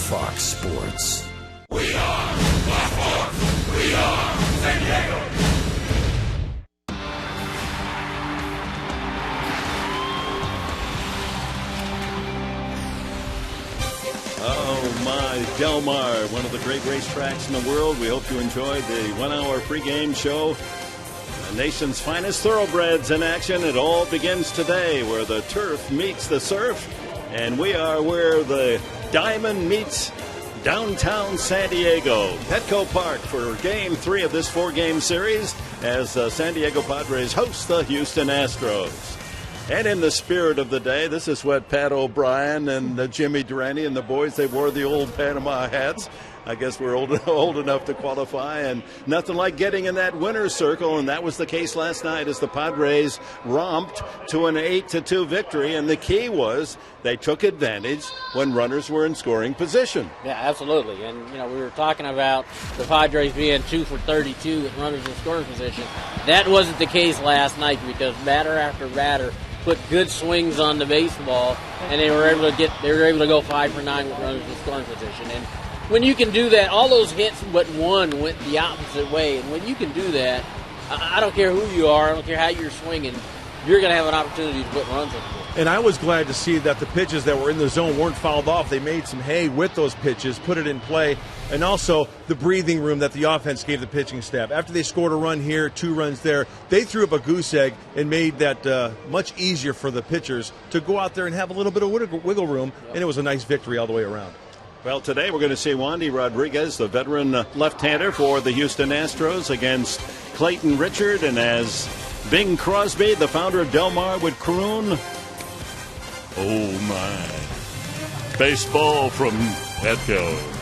Fox Sports. We are Fox Sports. We are San Diego. Oh, my, Del Mar, one of the great racetracks in the world. We hope you enjoyed the 1 hour pregame show. The nation's finest thoroughbreds in action. It all begins today where the turf meets the surf. And we are where the diamond meets downtown San Diego. Petco Park for Game 3 of this 4-game series as the San Diego Padres host the Houston Astros. And in the spirit of the day, this is what Pat O'Brien and Jimmy Durante and the boys, they wore the old Panama hats. I guess we're old enough to qualify, and nothing like getting in that winner's circle, and that was the case last night as the Padres romped to an 8-2 victory, and the key was they took advantage when runners were in scoring position. Yeah, absolutely, and we were talking about the Padres being 2 for 32 with runners in scoring position. That wasn't the case last night because batter after batter put good swings on the baseball, and they were able to go 5 for 9 with runners in scoring position. And when you can do that, all those hits but one went the opposite way. And when you can do that, I don't care who you are, I don't care how you're swinging, you're going to have an opportunity to put runs on the board. And I was glad to see that the pitches that were in the zone weren't fouled off. They made some hay with those pitches, put it in play, and also the breathing room that the offense gave the pitching staff. After they scored a run here, 2 runs there, they threw up a goose egg and made that much easier for the pitchers to go out there and have a little bit of wiggle room, and it was a nice victory all the way around. Well, today we're going to see Wandy Rodriguez, the veteran left-hander for the Houston Astros, against Clayton Richard. And as Bing Crosby, the founder of Del Mar, would croon, "Oh, my." Baseball from Petco.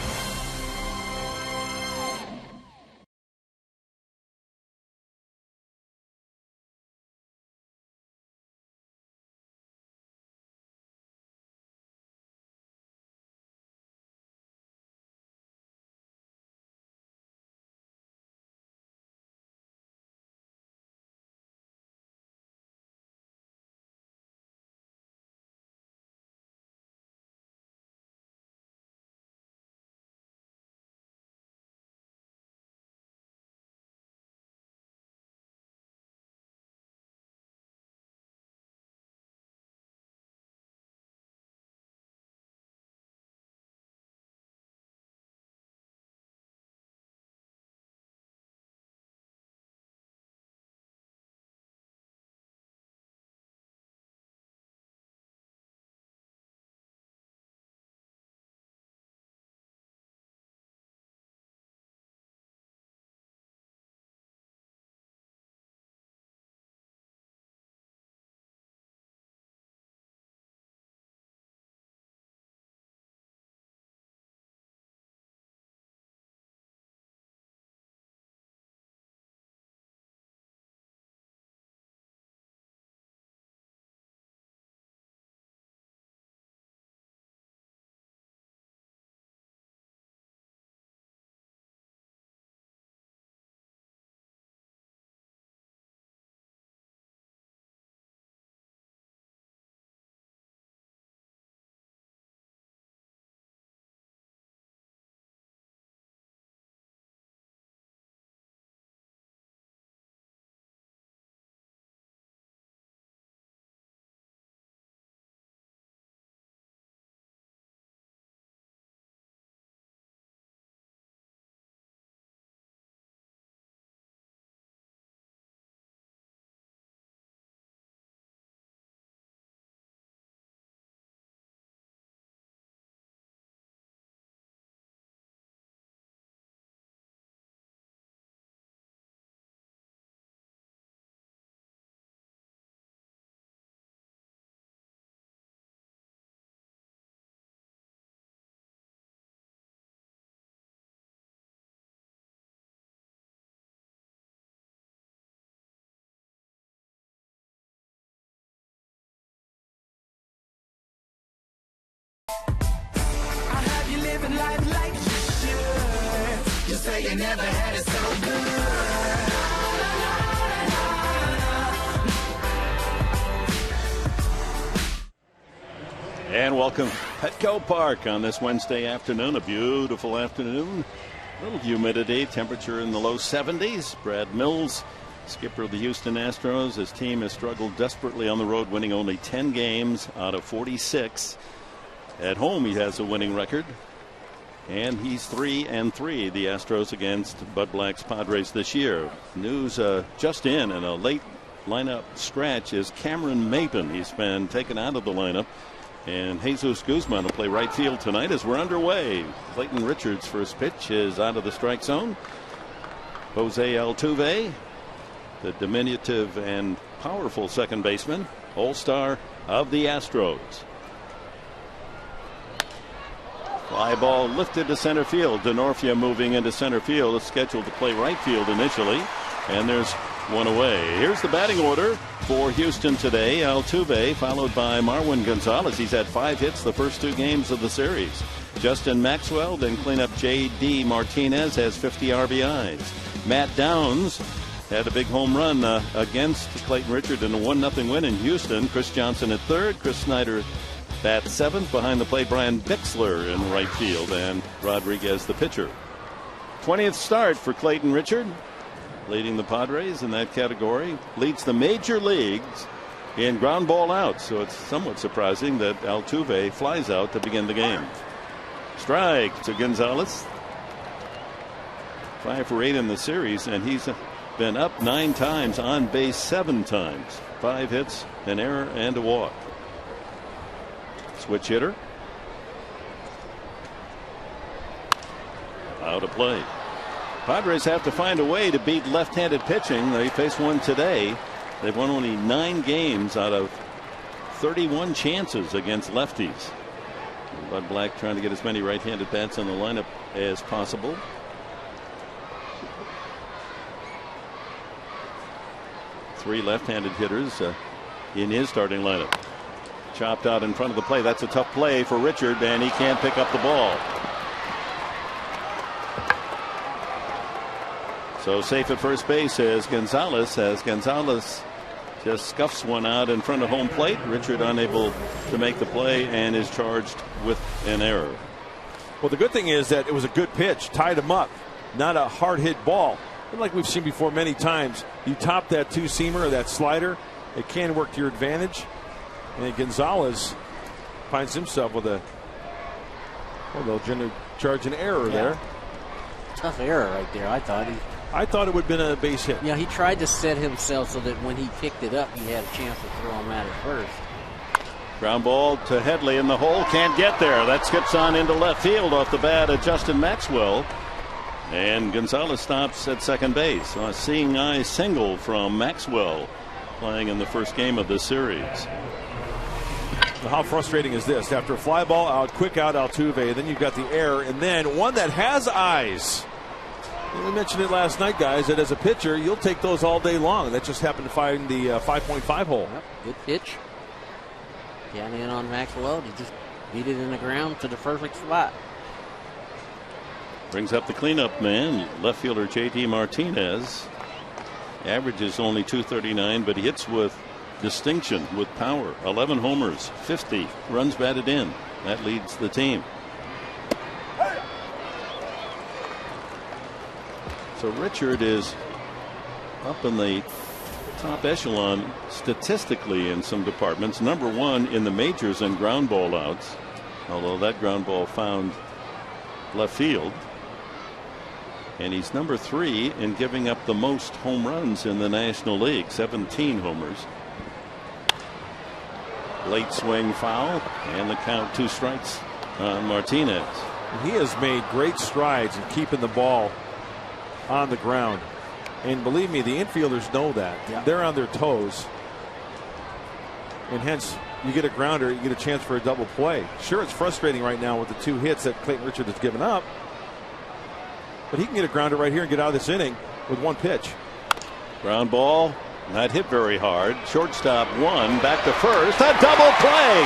Life like you should. You say you never had it so good. And welcome Petco Park on this Wednesday afternoon. A beautiful afternoon. A little humidity, temperature in the low 70s. Brad Mills, skipper of the Houston Astros. His team has struggled desperately on the road, winning only 10 games out of 46. At home, he has a winning record. And he's 3-3, the Astros, against Bud Black's Padres this year. News just in a late lineup scratch is Cameron Maben. He's been taken out of the lineup. And Jesus Guzman will play right field tonight as we're underway. Clayton Richards' first pitch is out of the strike zone. Jose Altuve, the diminutive and powerful second baseman, all-star of the Astros. Fly ball lifted to center field. DeNorfia moving into center field. Is scheduled to play right field initially. And there's one away. Here's the batting order for Houston today. Altuve followed by Marwin Gonzalez. He's had 5 hits the first 2 games of the series. Justin Maxwell, then cleanup J.D. Martinez, has 50 RBIs. Matt Downs had a big home run against Clayton Richard in a 1-0 win in Houston. Chris Johnson at third. Chris Snyder bats 7th. Behind the plate, Brian Bixler in right field, and Rodriguez the pitcher. 20th start for Clayton Richard, leading the Padres in that category. Leads the major leagues in ground ball outs, so it's somewhat surprising that Altuve flies out to begin the game. Strike to Gonzalez. 5 for 8 in the series, and he's been up 9 times, on base 7 times. 5 hits, an error, and a walk. Switch hitter. Out of play. Padres have to find a way to beat left-handed pitching. They face one today. They've won only 9 games out of 31 chances against lefties. Bud Black trying to get as many right-handed bats in the lineup as possible. Three left-handed hitters in his starting lineup. Chopped out in front of the play. That's a tough play for Richard, and he can't pick up the ball. So safe at first base is Gonzalez, as Gonzalez just scuffs one out in front of home plate. Richard unable to make the play and is charged with an error. Well, the good thing is that it was a good pitch, tied him up, not a hard hit ball. And like we've seen before many times, you top that 2-seamer or that slider, it can work to your advantage. And Gonzalez finds himself with a, well, they'll charge an error there. Tough error right there. I thought it would have been a base hit. Yeah, he tried to set himself so that when he picked it up, he had a chance to throw him at it first. Ground ball to Headley in the hole. Can't get there. That skips on into left field off the bat of Justin Maxwell. And Gonzalez stops at second base. A seeing eye single from Maxwell, playing in the first game of this series. How frustrating is this? After a fly ball out, quick out Altuve, then you've got the error, and then one that has eyes. We mentioned it last night, guys, that as a pitcher, you'll take those all day long. That just happened to find the 5.5 hole. Yep, good pitch. Got in on Maxwell. He just beat it in the ground to the perfect spot. Brings up the cleanup man, left fielder J.D. Martinez. Averages only .239, but he hits with distinction, with power. 11 homers, 50 runs batted in. That leads the team. So Richard is up in the top echelon statistically in some departments. Number 1 in the majors in ground ball outs, although that ground ball found left field. And he's number 3 in giving up the most home runs in the National League, 17 homers. Late swing foul, and the count, 2 strikes on Martinez. He has made great strides in keeping the ball on the ground. And believe me, the infielders know that. Yeah. They're on their toes. And hence, you get a grounder, you get a chance for a double play. Sure, it's frustrating right now with the 2 hits that Clayton Richard has given up. But he can get a grounder right here and get out of this inning with 1 pitch. Ground ball, not hit very hard. Shortstop 1, back to first. A double play.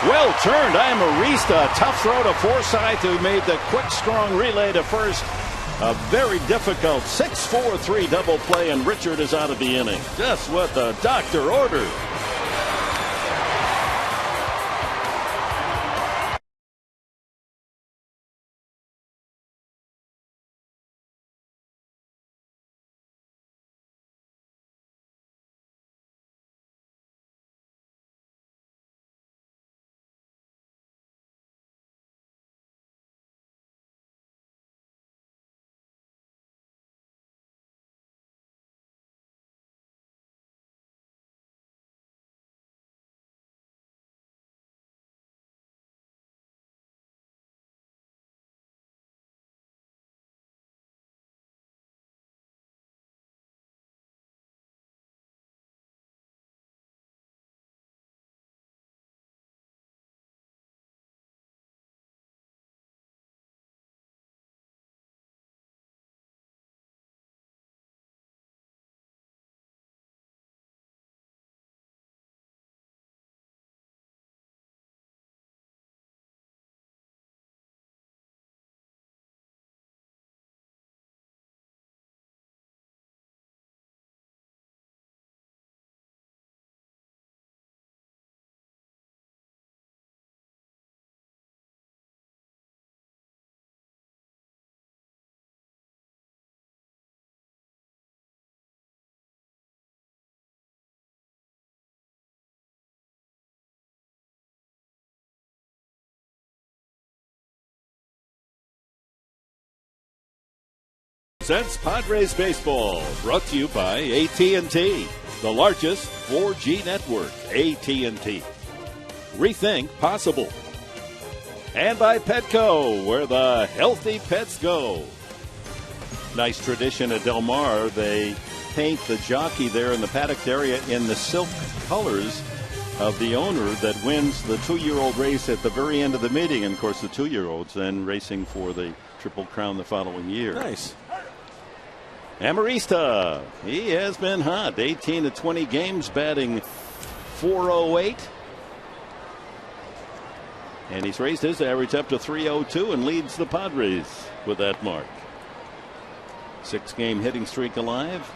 Well turned, Amarista. Tough throw to Forsythe, who made the quick, strong relay to first. A very difficult 6-4-3 double play, and Richard is out of the inning. Just what the doctor ordered. Presents Padres Baseball, brought to you by AT&T, the largest 4G network. AT&T. Rethink possible. And by Petco, where the healthy pets go. Nice tradition at Del Mar. They paint the jockey there in the paddock area in the silk colors of the owner that wins the 2-year-old race at the very end of the meeting. And, of course, the 2-year-olds then racing for the Triple Crown the following year. Nice. Amarista, he has been hot. 18 to 20 games, batting .408. And he's raised his average up to .302 and leads the Padres with that mark. 6-game hitting streak alive.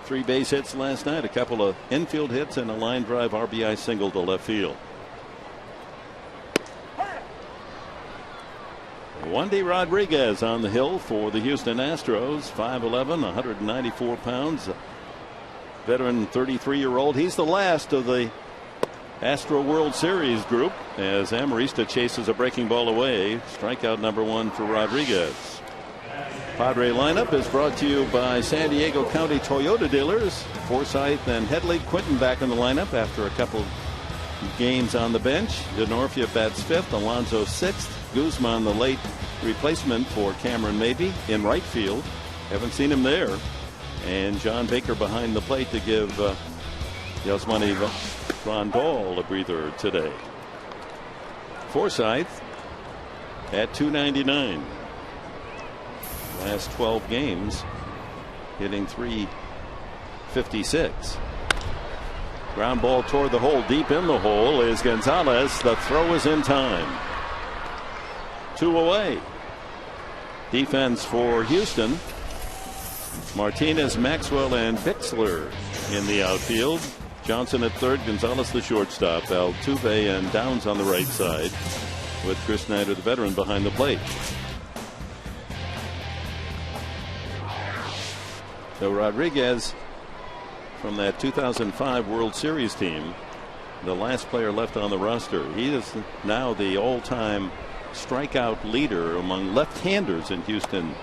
3 base hits last night, a couple of infield hits, and a line drive RBI single to left field. Wandy Rodriguez on the hill for the Houston Astros. 5'11", 194 pounds. Veteran 33-year-old. He's the last of the Astro World Series group as Amarista chases a breaking ball away. Strikeout number 1 for Rodriguez. Padre lineup is brought to you by San Diego County Toyota dealers. Forsythe and Headley. Quinton back in the lineup after a couple games on the bench. DeNorfia bats 5th. Alonso 6th. Guzman, the late replacement for Cameron Mabey in right field. Haven't seen him there. And John Baker behind the plate to give Yasmani Grandal a breather today. Forsythe at .299. Last 12 games hitting .356. Ground ball toward the hole. Deep in the hole is Gonzalez. The throw is in time. 2 away. Defense for Houston. Martinez, Maxwell, and Bixler in the outfield. Johnson at third, Gonzalez the shortstop, Altuve and Downs on the right side, with Chris Snyder, the veteran, behind the plate. So Rodriguez, from that 2005 World Series team, the last player left on the roster. He is now the all-time strikeout leader among left-handers in Houston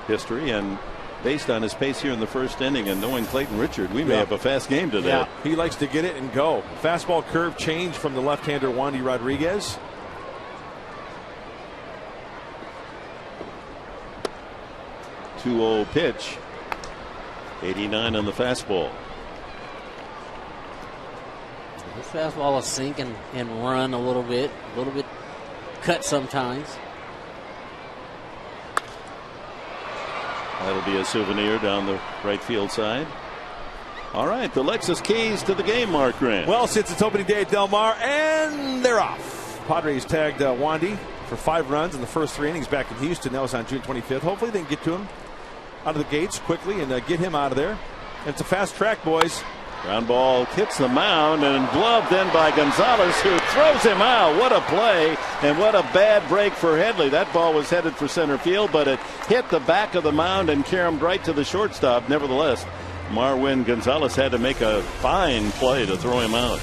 history, and based on his pace here in the first inning and knowing Clayton Richard, we may have a fast game today. Yeah, he likes to get it and go. Fastball curve change from the left-hander Wandy Rodriguez. .20 pitch. 89 on the fastball. This fastball will sink and run a little bit cut sometimes. That'll be a souvenir down the right field side. All right, the Lexus keys to the game, Mark Grant. Well, since it's opening day at Del Mar, and they're off. Padres tagged Wandy for 5 runs in the first 3 innings back in Houston. That was on June 25th. Hopefully they can get to him out of the gates quickly and get him out of there. And it's a fast track, boys. Ground ball hits the mound and gloved in by Gonzalez, who throws him out. What a play, and what a bad break for Headley. That ball was headed for center field, but it hit the back of the mound and caromed right to the shortstop. Nevertheless, Marwin Gonzalez had to make a fine play to throw him out.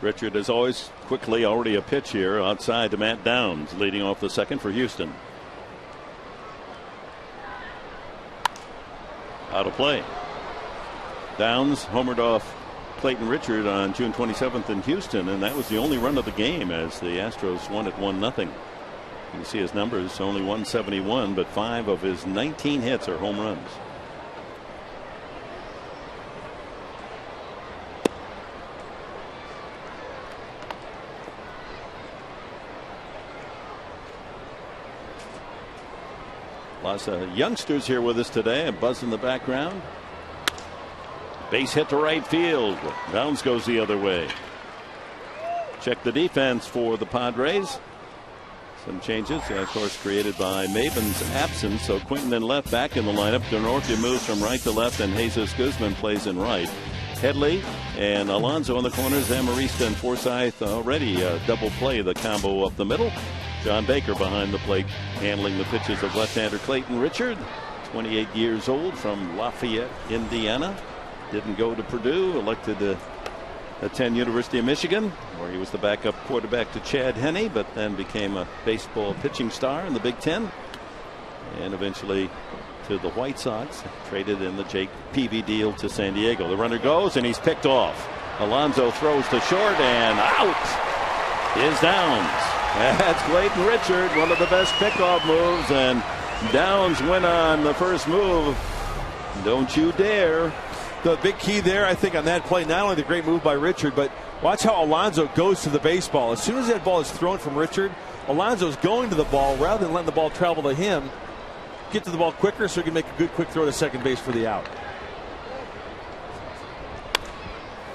Richard, as always, quickly already a pitch here outside to Matt Downs, leading off the second for Houston. Out of play. Downs homered off Clayton Richard on June 27th in Houston, and that was the only run of the game as the Astros won at 1-0. You can see his numbers, only 171, but 5 of his 19 hits are home runs. Lots of youngsters here with us today. A buzz in the background. Base hit to right field. Downs goes the other way. Check the defense for the Padres. Some changes, of course, created by Maven's absence. So Quinton in left, back in the lineup. Denorfia moves from right to left, and Jesus Guzman plays in right. Headley and Alonso in the corners. Amarista and Forsythe already double play the combo up the middle. John Baker behind the plate, handling the pitches of left-hander Clayton Richard, 28 years old, from Lafayette, Indiana. Didn't go to Purdue, elected to attend University of Michigan, where he was the backup quarterback to Chad Henne, but then became a baseball pitching star in the Big Ten, and eventually to the White Sox, traded in the Jake Peavy deal to San Diego. The runner goes, and he's picked off. Alonso throws to short, and out is Downs. That's Clayton Richard, one of the best pickoff moves, and Downs went on the first move. Don't you dare. The big key there, I think, on that play, not only the great move by Richard, but watch how Alonso goes to the baseball. As soon as that ball is thrown from Richard, Alonso's going to the ball rather than letting the ball travel to him. Get to the ball quicker so he can make a good quick throw to second base for the out.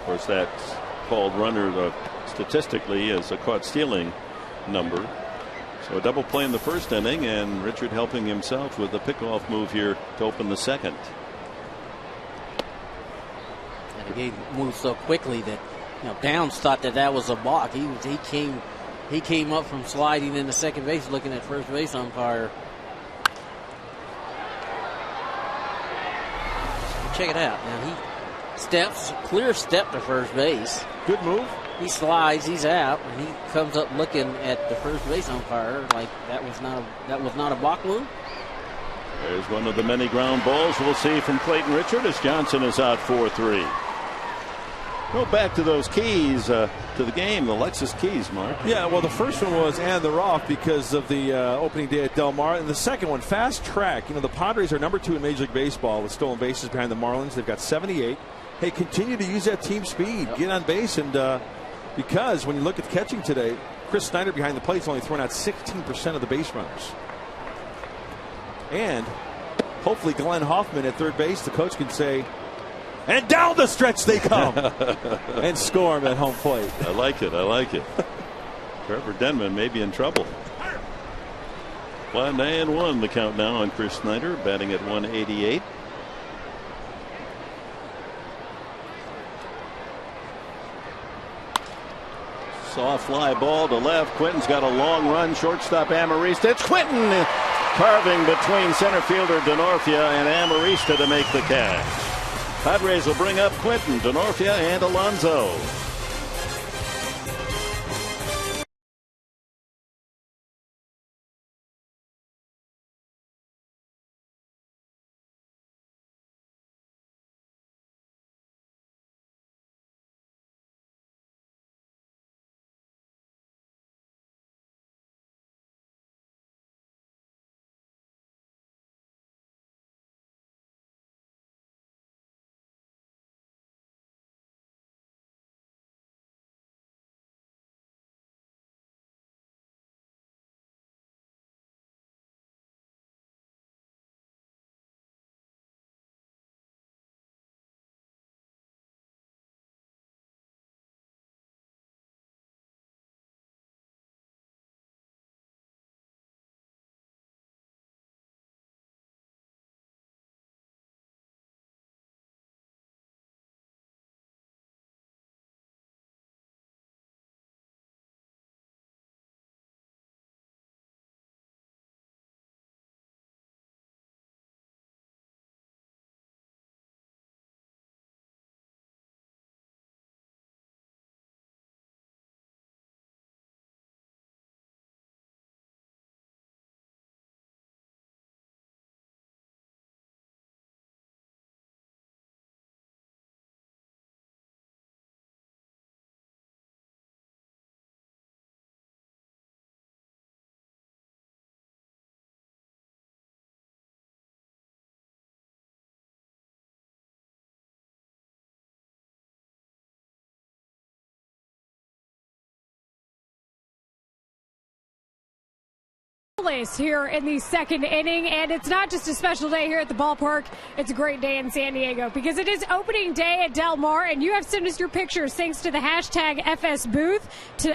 Of course, that's called runner statistically as a caught stealing number. So a double play in the first inning, and Richard helping himself with a pickoff move here to open the second. And the game moved so quickly that Downs thought that was a balk. He came up from sliding into second base, looking at first base umpire. Check it out. Now he steps, clear step to first base. Good move. He slides, he's out, and he comes up looking at the first base umpire like that was not a balk move. There's one of the many ground balls we'll see from Clayton Richard as Johnson is out 4-3. Go back to those keys to the game, the Lexus keys, Mark. Yeah, well, the first one was and they're off because of the opening day at Del Mar. And the second one, fast track. The Padres are number 2 in Major League Baseball with stolen bases behind the Marlins. They've got 78. Hey, continue to use that team speed. Get on base. And because when you look at catching today, Chris Snyder behind the plate is only thrown out 16% of the base runners. And hopefully Glenn Hoffman at third base, the coach can say, and down the stretch they come, and score him at home plate. I like it. I like it. Trevor Denman may be in trouble. 1-1 the count now on Chris Snyder, batting at 188. Soft fly ball to left. Quinton's got a long run. Shortstop Amarista. It's Quinton carving between center fielder Denorfia and Amarista to make the catch. Padres will bring up Quinton, Denorfia, and Alonso. scoreless here in the second inning, and it's not just a special day here at the ballpark. It's a great day in San Diego because it is opening day at Del Mar, and you have sent us your pictures thanks to the hashtag FSBooth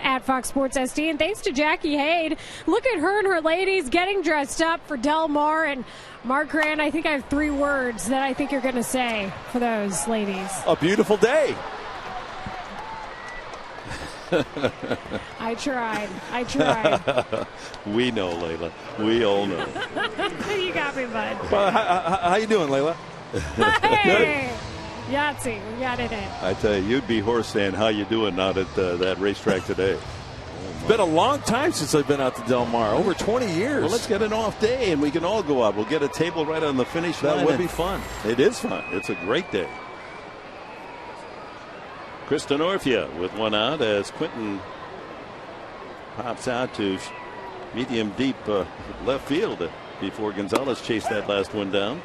at Fox Sports SD, and thanks to Jackie Haid. Look at her and her ladies getting dressed up for Del Mar, and Mark Grant, I think I have 3 words that I think you're going to say for those ladies. A beautiful day. I tried. We know, Layla. We all know. You got me, bud. Well, how you doing, Layla? Hey! Yahtzee, we got it in. I tell you, you'd be hoarse saying how you doing out at that racetrack today. It's been a long time since I've been out to Del Mar. Over 20 years. Well, let's get an off day and we can all go out. We'll get a table right on the finish line. That would be fun. It is fun. It's a great day. Chris Denorfia with one out as Quinton pops out to medium deep left field before Gonzalez chased that last one down.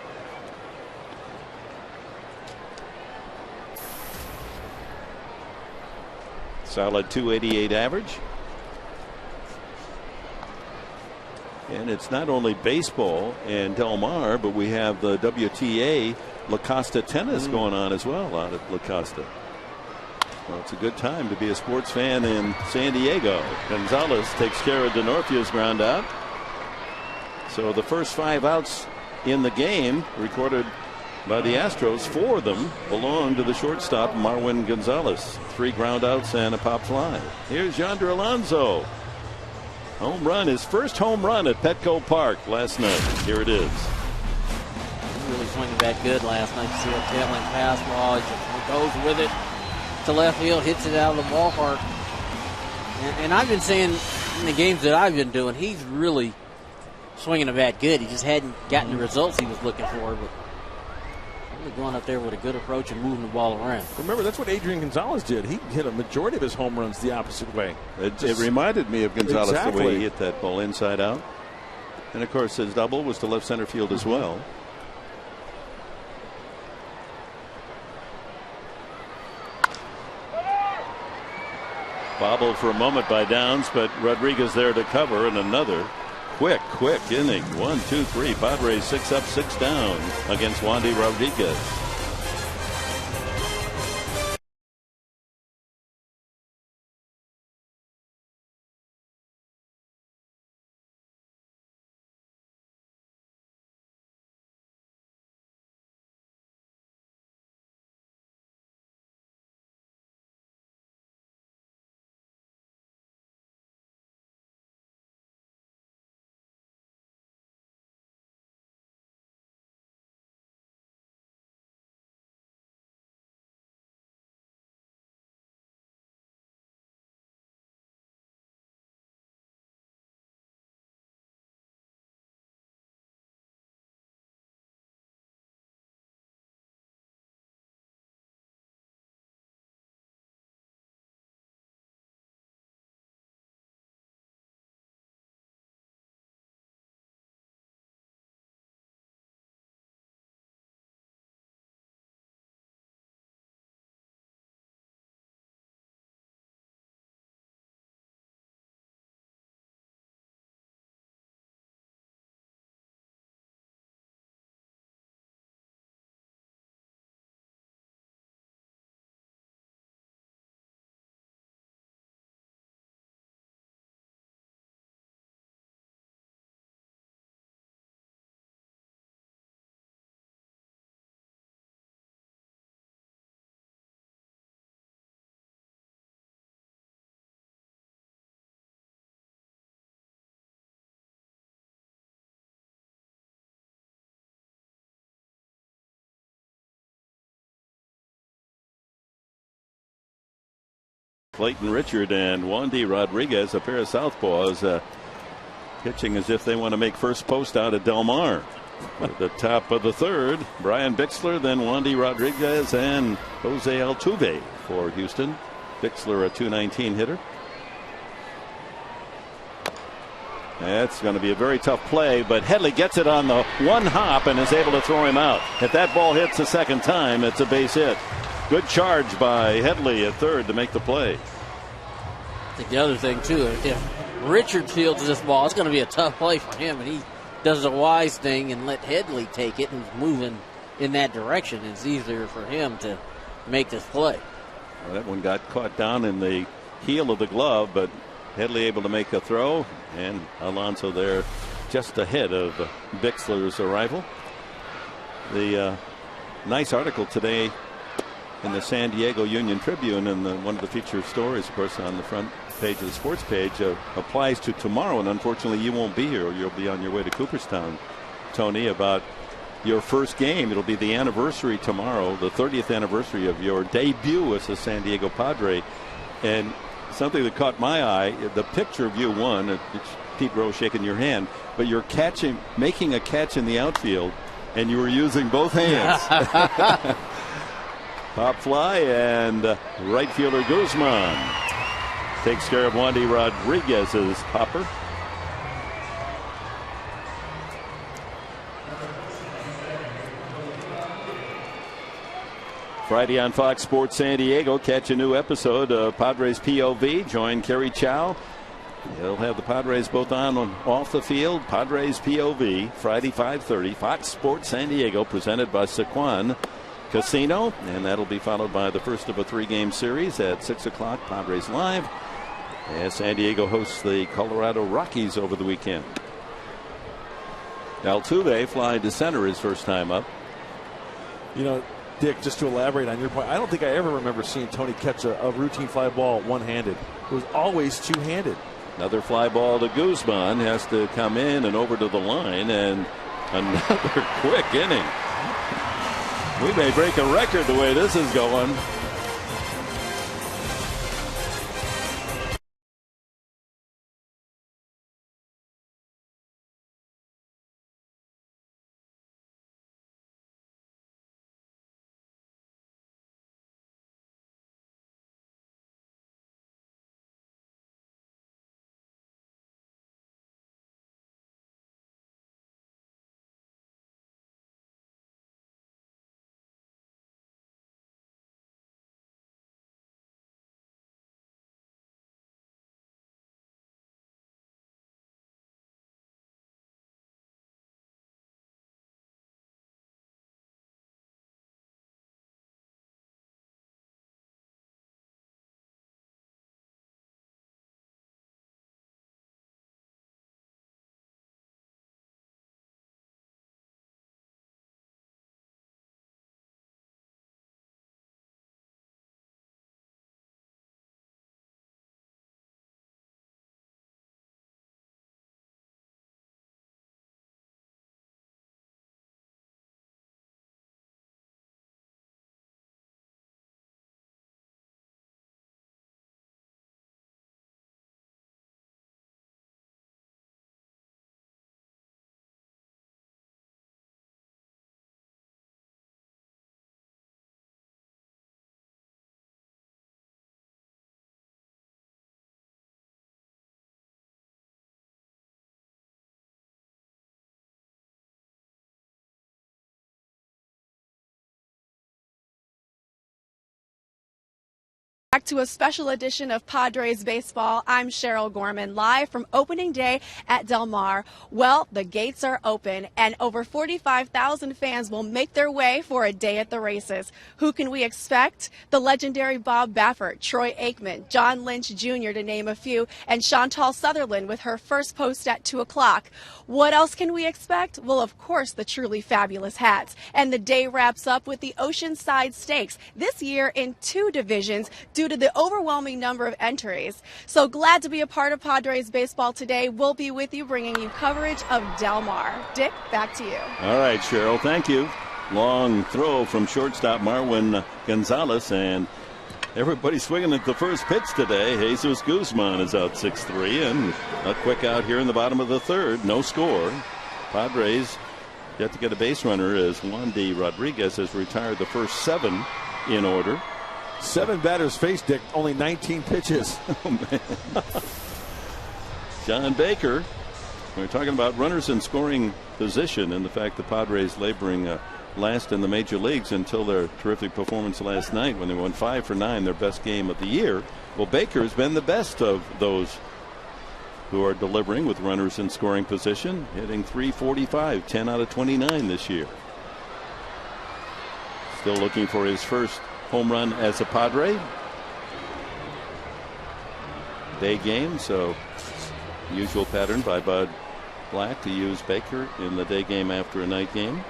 Solid .288 average. And it's not only baseball and Del Mar, but we have the WTA La Costa tennis going on as well out at La Costa. Well, it's a good time to be a sports fan in San Diego. Gonzalez takes care of Denorfia's ground out. So the first 5 outs in the game recorded by the Astros, 4 of them belong to the shortstop Marwin Gonzalez. 3 ground outs and a pop fly. Here's Yonder Alonso. Home run, his first home run at Petco Park last night. Here it is. He really swinging that good last night. You see a tailing fastball. He just goes with it to left field, hits it out of the ballpark. And I've been saying in the games that I've been doing, he's really swinging a bat good. He just hadn't gotten the results he was looking for, but really going up there with a good approach and moving the ball around. Remember, that's what Adrian Gonzalez did. He hit a majority of his home runs the opposite way. It reminded me of Gonzalez Exactly. the way he hit that ball inside out. And of course his double was to left center field as well. Bobbled for a moment by Downs, but Rodriguez there to cover, and another quick inning. 1, 2, 3. Padres 6 up, 6 down against Wandy Rodriguez. Clayton Richard and Wandy Rodriguez, a pair of southpaws, pitching as if they want to make first post out at Del Mar. At the top of the third, Brian Bixler, then Wandy Rodriguez and Jose Altuve for Houston. Bixler, a .219 hitter. That's going to be a very tough play, but Headley gets it on the one hop and is able to throw him out. If that ball hits a second time, it's a base hit. Good charge by Headley at third to make the play. I think the other thing, too, if Richard fields this ball, it's going to be a tough play for him, and he does a wise thing and let Headley take it, who's moving in that direction. It's easier for him to make this play. Well, that one got caught down in the heel of the glove, but Headley able to make a throw, and Alonso there just ahead of Bixler's arrival. The nice article today in the San Diego Union Tribune, and one of the featured stories, of course, on the front page of the sports page, applies to tomorrow, and unfortunately you won't be here. You'll be on your way to Cooperstown, Tony, about your first game. It'll be the anniversary tomorrow, the 30th anniversary of your debut as a San Diego Padre. And something that caught my eye, the picture of you, it's Pete Rose shaking your hand, but you're making a catch in the outfield, and you were using both hands. Pop fly, and right fielder Guzman takes care of Wandy Rodriguez's popper. Friday on Fox Sports San Diego, catch a new episode of Padres POV. Join Kerry Chow. He'll have the Padres both on and off the field. Padres POV, Friday 5:30, Fox Sports San Diego, presented by Sequan Casino. And that'll be followed by the first of a 3-game series at 6 o'clock, Padres Live, as San Diego hosts the Colorado Rockies over the weekend. Altuve flying to center his first time up. You know, Dick, just to elaborate on your point, I don't think I ever remember seeing Tony catch a routine fly ball one-handed. It was always two-handed. Another fly ball to Guzman, has to come in and over to the line, and another quick inning. We may break a record the way this is going. Back to a special edition of Padres Baseball. I'm Cheryl Gorman, live from opening day at Del Mar. Well, the gates are open, and over 45,000 fans will make their way for a day at the races. Who can we expect? The legendary Bob Baffert, Troy Aikman, John Lynch Jr., to name a few, and Chantal Sutherland with her first post at 2 o'clock. What else can we expect? Well, of course, the truly fabulous hats. And the day wraps up with the Oceanside Stakes, this year in 2 divisions, due to the overwhelming number of entries. So glad to be a part of Padres baseball today. We'll be with you bringing you coverage of Del Mar. Dick, back to you. All right, Cheryl, thank you. Long throw from shortstop Marwin Gonzalez, and everybody swinging at the first pitch today. Jesus Guzman is out 6-3, and a quick out here in the bottom of the third. No score. Padres yet to get a base runner as Wandy Rodriguez has retired the first 7 in order. 7 batters faced, Dick, only 19 pitches. Oh, man. John Baker. We're talking about runners in scoring position and the fact the Padres laboring last in the major leagues until their terrific performance last night when they won 5 for 9, their best game of the year. Well, Baker's been the best of those who are delivering with runners in scoring position, hitting .345, 10 out of 29 this year. Still looking for his first home run as a Padre. Day game, so usual pattern by Bud Black to use Baker in the day game after a night game.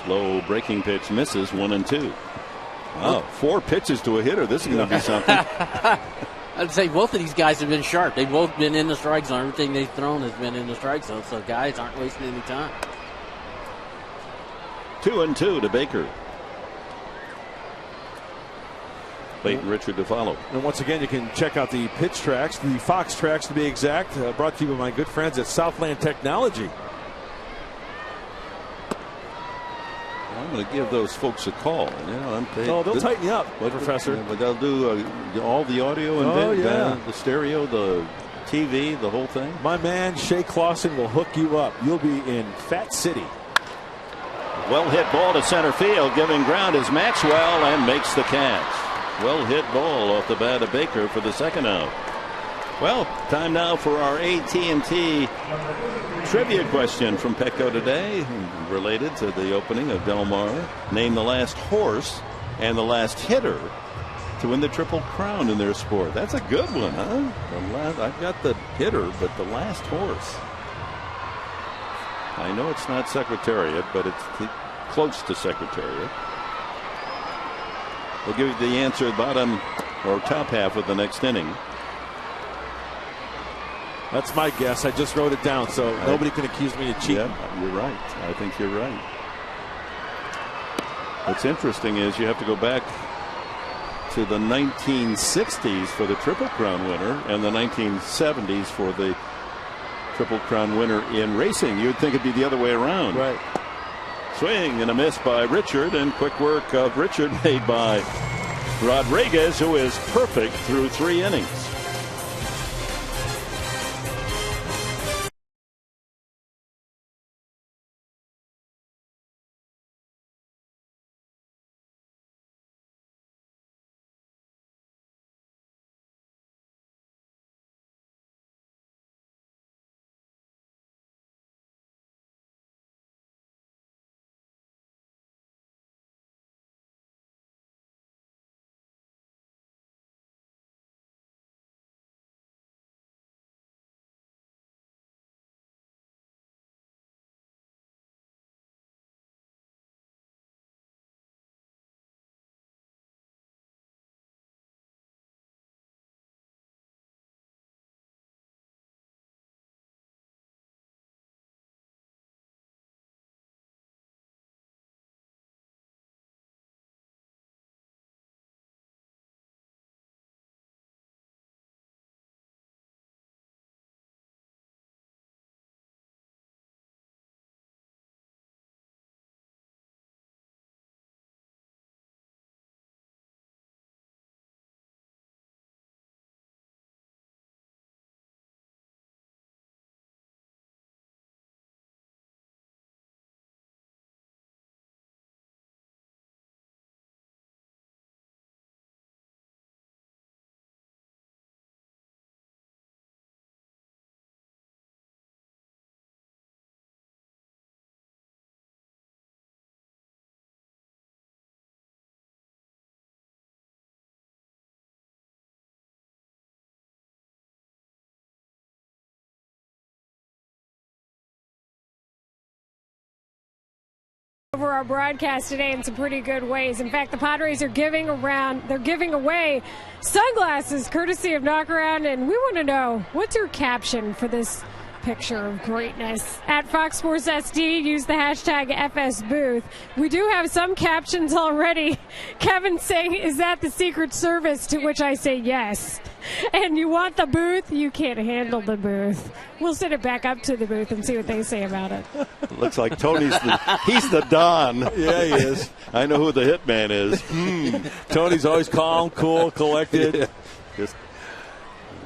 Slow breaking pitch misses, 1-2. Wow, 4 pitches to a hitter. This is going to be something. I'd say both of these guys have been sharp. They've both been in the strike zone. Everything they've thrown has been in the strike zone, so guys aren't wasting any time. 2-2 to Baker. Clayton Richard to follow. And once again, you can check out the pitch tracks, the Fox tracks to be exact, brought to you by my good friends at Southland Technology. I'm going to give those folks a call. They'll tighten you up, Professor. But they'll do all the audio and the stereo, the TV, the whole thing. My man Shea Clausen will hook you up. You'll be in Fat City. Well hit ball to center field, giving ground is Maxwell and makes the catch. Well hit ball off the bat of Baker for the second out. Well, time now for our AT&T trivia question from Petco today, related to the opening of Del Mar. Name the last horse and the last hitter to win the Triple Crown in their sport. That's a good one, huh? I've got the hitter, but the last horse. I know it's not Secretariat, but it's close to Secretariat. We'll give you the answer at bottom or top half of the next inning. That's my guess. I just wrote it down, so nobody can accuse me of cheating. Yeah, you're right. I think you're right. What's interesting is you have to go back to the 1960s for the Triple Crown winner and the 1970s for the Triple Crown winner in racing. You'd think it'd be the other way around. Right. Swing and a miss by Richard, and quick work of Richard made by Rodriguez, who is perfect through 3 innings. Over our broadcast today in some pretty good ways. In fact, the Padres are giving away sunglasses courtesy of Knockaround, and we want to know, what's your caption for this picture of greatness? At Fox Sports SD, use the hashtag FSBooth. We do have some captions already. Kevin saying, is that the Secret Service? To which I say yes. And you want the booth? You can't handle the booth. We'll send it back up to the booth and see what they say about it. Looks like Tony's he's the Don. Yeah, he is. I know who the hitman is. Tony's always calm, cool, collected. Yeah.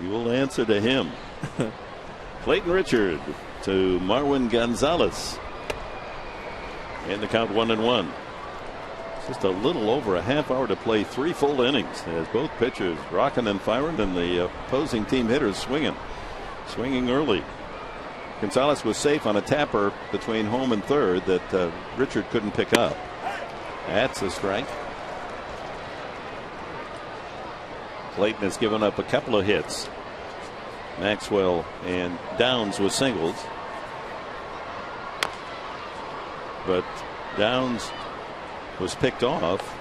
You will answer to him. Clayton Richard to Marwin Gonzalez. And the count 1-1. Just a little over a half hour to play 3 full innings as both pitchers rocking and firing and the opposing team hitters swinging early. Gonzalez was safe on a tapper between home and third that Richard couldn't pick up. That's a strike. Clayton has given up a couple of hits. Maxwell and Downs with singles. But Downs was picked off.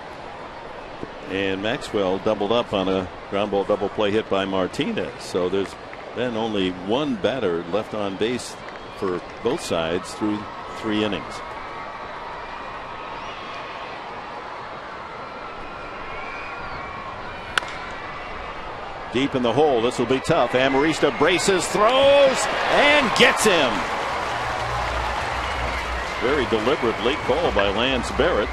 And Maxwell doubled up on a ground ball double play hit by Martinez. So there's been only one batter left on base for both sides through 3 innings. Deep in the hole. This will be tough. Amarista braces, throws, and gets him. Very deliberately called by Lance Barrett.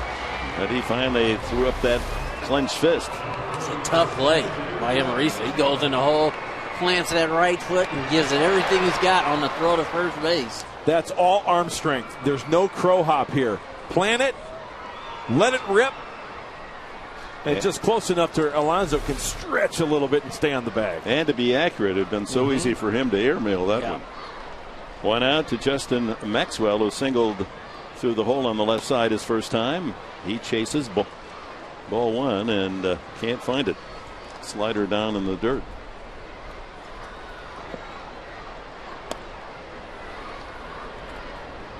But he finally threw up that clenched fist. It's a tough play by Amarista. He goes in the hole, plants that right foot, and gives it everything he's got on the throw to first base. That's all arm strength. There's no crow hop here. Plant it, let it rip, and just close enough to Alonso can stretch a little bit and stay on the bag. And to be accurate, it had been so easy for him to airmail that one. One out to Justin Maxwell, who singled through the hole on the left side his first time. He chases ball one and can't find it. Slider down in the dirt.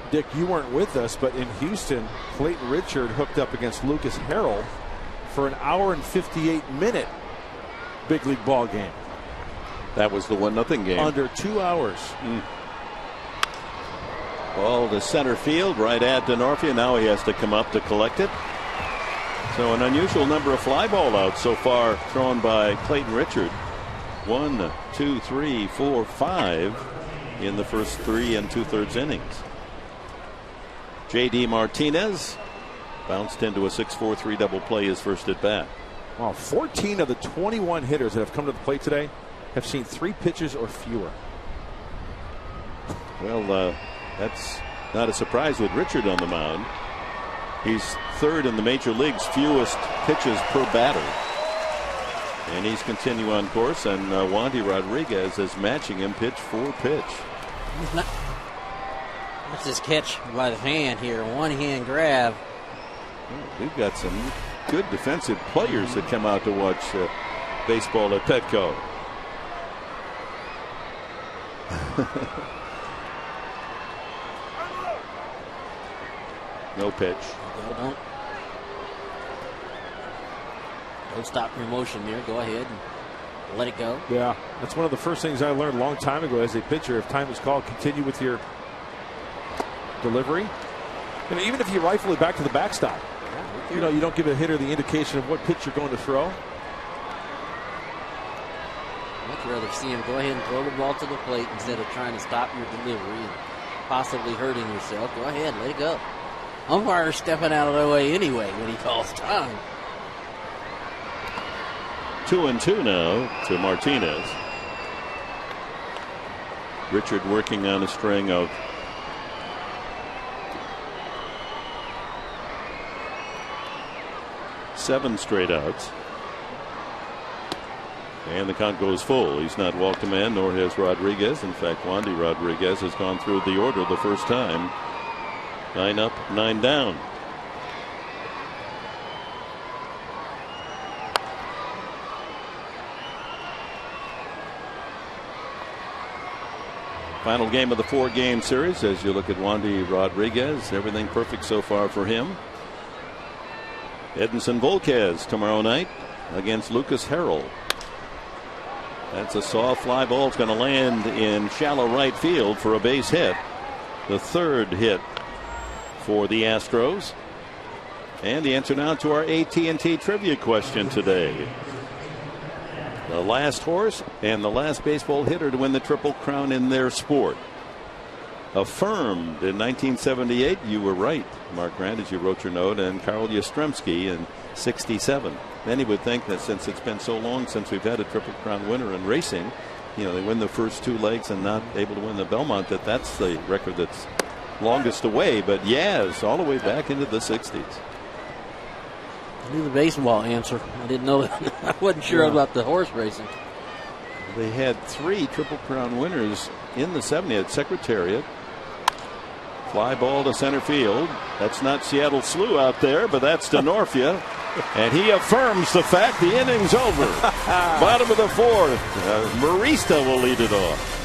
Dick, you weren't with us, but in Houston, Clayton Richard hooked up against Lucas Harrell for an hour and 58-minute big league ball game. That was the 1-0 game. Under 2 hours. Ball to center field, right at Denorfia. Now he has to come up to collect it. So an unusual number of fly ball outs so far thrown by Clayton Richard. 1, 2, 3, 4, 5 in the first 3 2/3 innings. J.D. Martinez bounced into a 6-4-3 double play his first at bat. Wow, 14 of the 21 hitters that have come to the plate today have seen 3 pitches or fewer. Well, that's not a surprise with Richard on the mound. He's third in the major leagues fewest pitches per batter. And he's continuing on course, and Wandy Rodriguez is matching him pitch for pitch. What's his catch by the hand here? One hand grab. We've got some good defensive players that come out to watch baseball at Petco. No pitch. Don't stop your motion there. Go ahead and let it go. Yeah, that's one of the first things I learned a long time ago as a pitcher. If time is called, continue with your delivery. And even if you rifle it back to the backstop, you know, you don't give a hitter the indication of what pitch you're going to throw. I'd rather see him go ahead and throw the ball to the plate instead of trying to stop your delivery and possibly hurting yourself. Go ahead, let it go. Umpire's stepping out of the way anyway when he calls time. 2-2 now to Martinez. Richard working on a string of seven straight outs. And the count goes full. He's not walked a man, nor has Rodriguez. In fact, Wandy Rodriguez has gone through the order the first time. 9 up, 9 down. Final game of the 4-game series. As you look at Wandy Rodriguez, everything perfect so far for him. Edinson Volquez tomorrow night against Lucas Harrell. That's a soft fly ball. It's going to land in shallow right field for a base hit. The third hit for the Astros. And the answer now to our AT&T trivia question today. The last horse and the last baseball hitter to win the Triple Crown in their sport. Affirmed in 1978. You were right, Mark Grant, as you wrote your note, and Carl Yastrzemski in 67. Many would think that since it's been so long since we've had a Triple Crown winner in racing, you know, they win the first 2 legs and not able to win the Belmont, that's the record that's longest away. But yes, all the way back into the 60s. I knew the baseball answer. I didn't know that. I wasn't sure about the horse racing. They had 3 Triple Crown winners in the 70 at Secretariat. Fly ball to center field. That's not Seattle Slew out there, but that's DeNorfia. And he affirms the fact the inning's over. Bottom of the 4th. Marista will lead it off.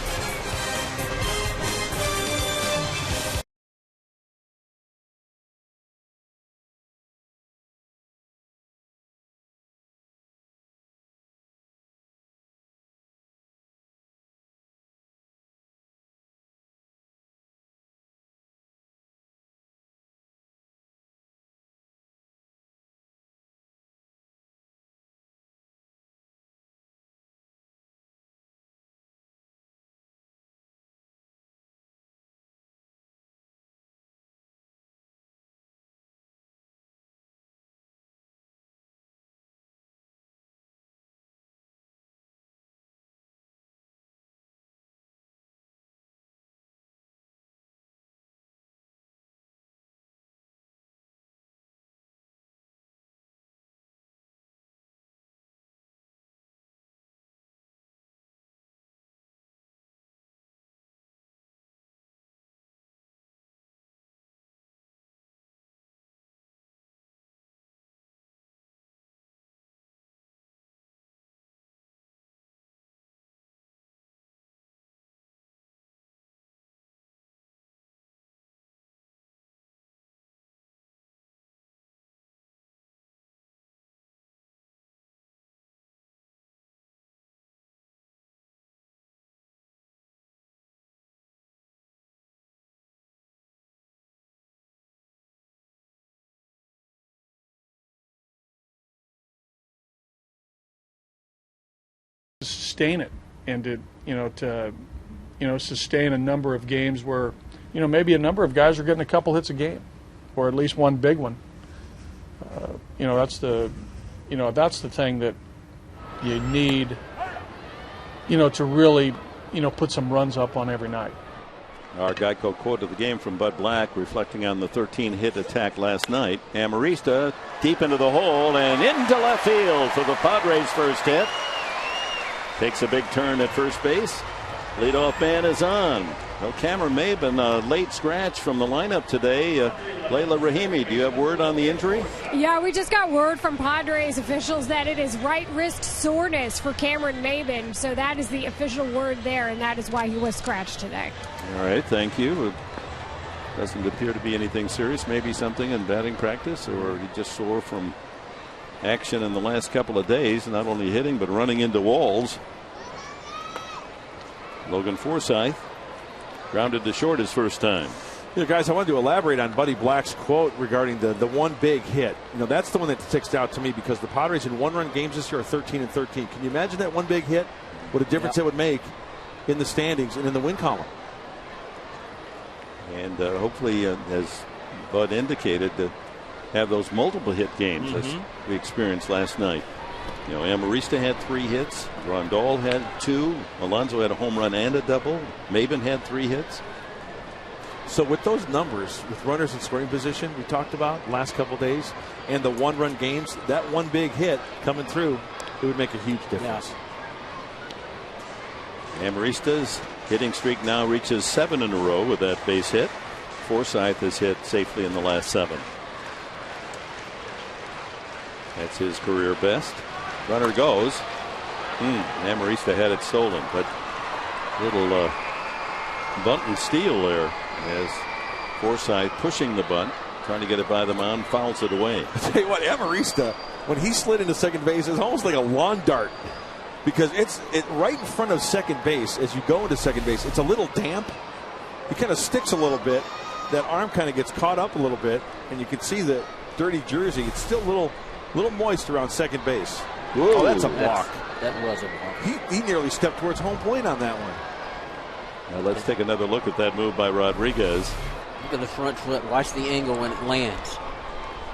Sustain it and to sustain a number of games where maybe a number of guys are getting a couple hits a game or at least one big one. That's the thing that you need to really put some runs up on every night. Our Geico quote of the game from Bud Black, reflecting on the 13-hit attack last night. Amarista deep into the hole and into left field for the Padres' first hit. Takes a big turn at first base. Leadoff man is on. Well, Cameron may have been a late scratch from the lineup today. Layla Rahimi, do you have word on the injury? Yeah, we just got word from Padres officials that it is right wrist soreness for Cameron Maben. So that is the official word there, and that is why he was scratched today. All right, thank you. It doesn't appear to be anything serious. Maybe something in batting practice, or he just sore from action in the last couple of days, not only hitting but running into walls. Logan Forsythe grounded to short his first time. Guys, I wanted to elaborate on Buddy Black's quote regarding the one big hit. That's the one that sticks out to me because the Padres in one-run games this year are 13-13. Can you imagine that one big hit? What a difference it would make in the standings and in the win column. And hopefully, as Bud indicated, to have those multiple hit games as we experienced last night. Amarista had 3 hits. Rondal had 2. Alonso had a home run and a double. Maben had 3 hits. So with those numbers, with runners in scoring position we talked about last couple days, and the one-run games, that one big hit coming through, it would make a huge difference. Yeah. Amarista's hitting streak now reaches 7 in a row with that base hit. Forsythe has hit safely in the last 7. That's his career best. Runner goes. Amarista had it stolen, but little bunt and steal there as Forsythe pushing the bunt, trying to get it by the mound, fouls it away. I tell you what, Amarista, when he slid into second base, it's almost like a lawn dart because it's right in front of second base. As you go into second base, it's a little damp. He kind of sticks a little bit. That arm kind of gets caught up a little bit, and you can see the dirty jersey. It's still a little moist around second base. Whoa, oh, that's a block. That was a block. He nearly stepped towards home plate on that one. Now let's take another look at that move by Rodriguez. Look at the front foot. Watch the angle when it lands.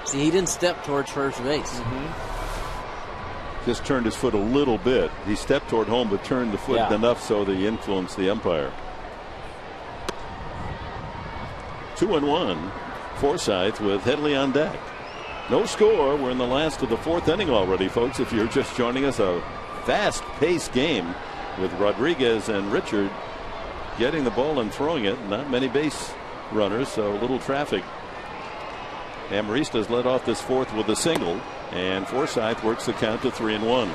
See, he didn't step towards first base. Just turned his foot a little bit. He stepped toward home, but turned the foot enough so that he influenced the umpire. 2-1. Forsythe with Headley on deck. No score. We're in the last of the fourth inning already, folks. If you're just joining us, a fast-paced game with Rodriguez and Richard getting the ball and throwing it. Not many base runners, so little traffic. Amarista's led off this fourth with a single, and Forsythe works the count to 3-1.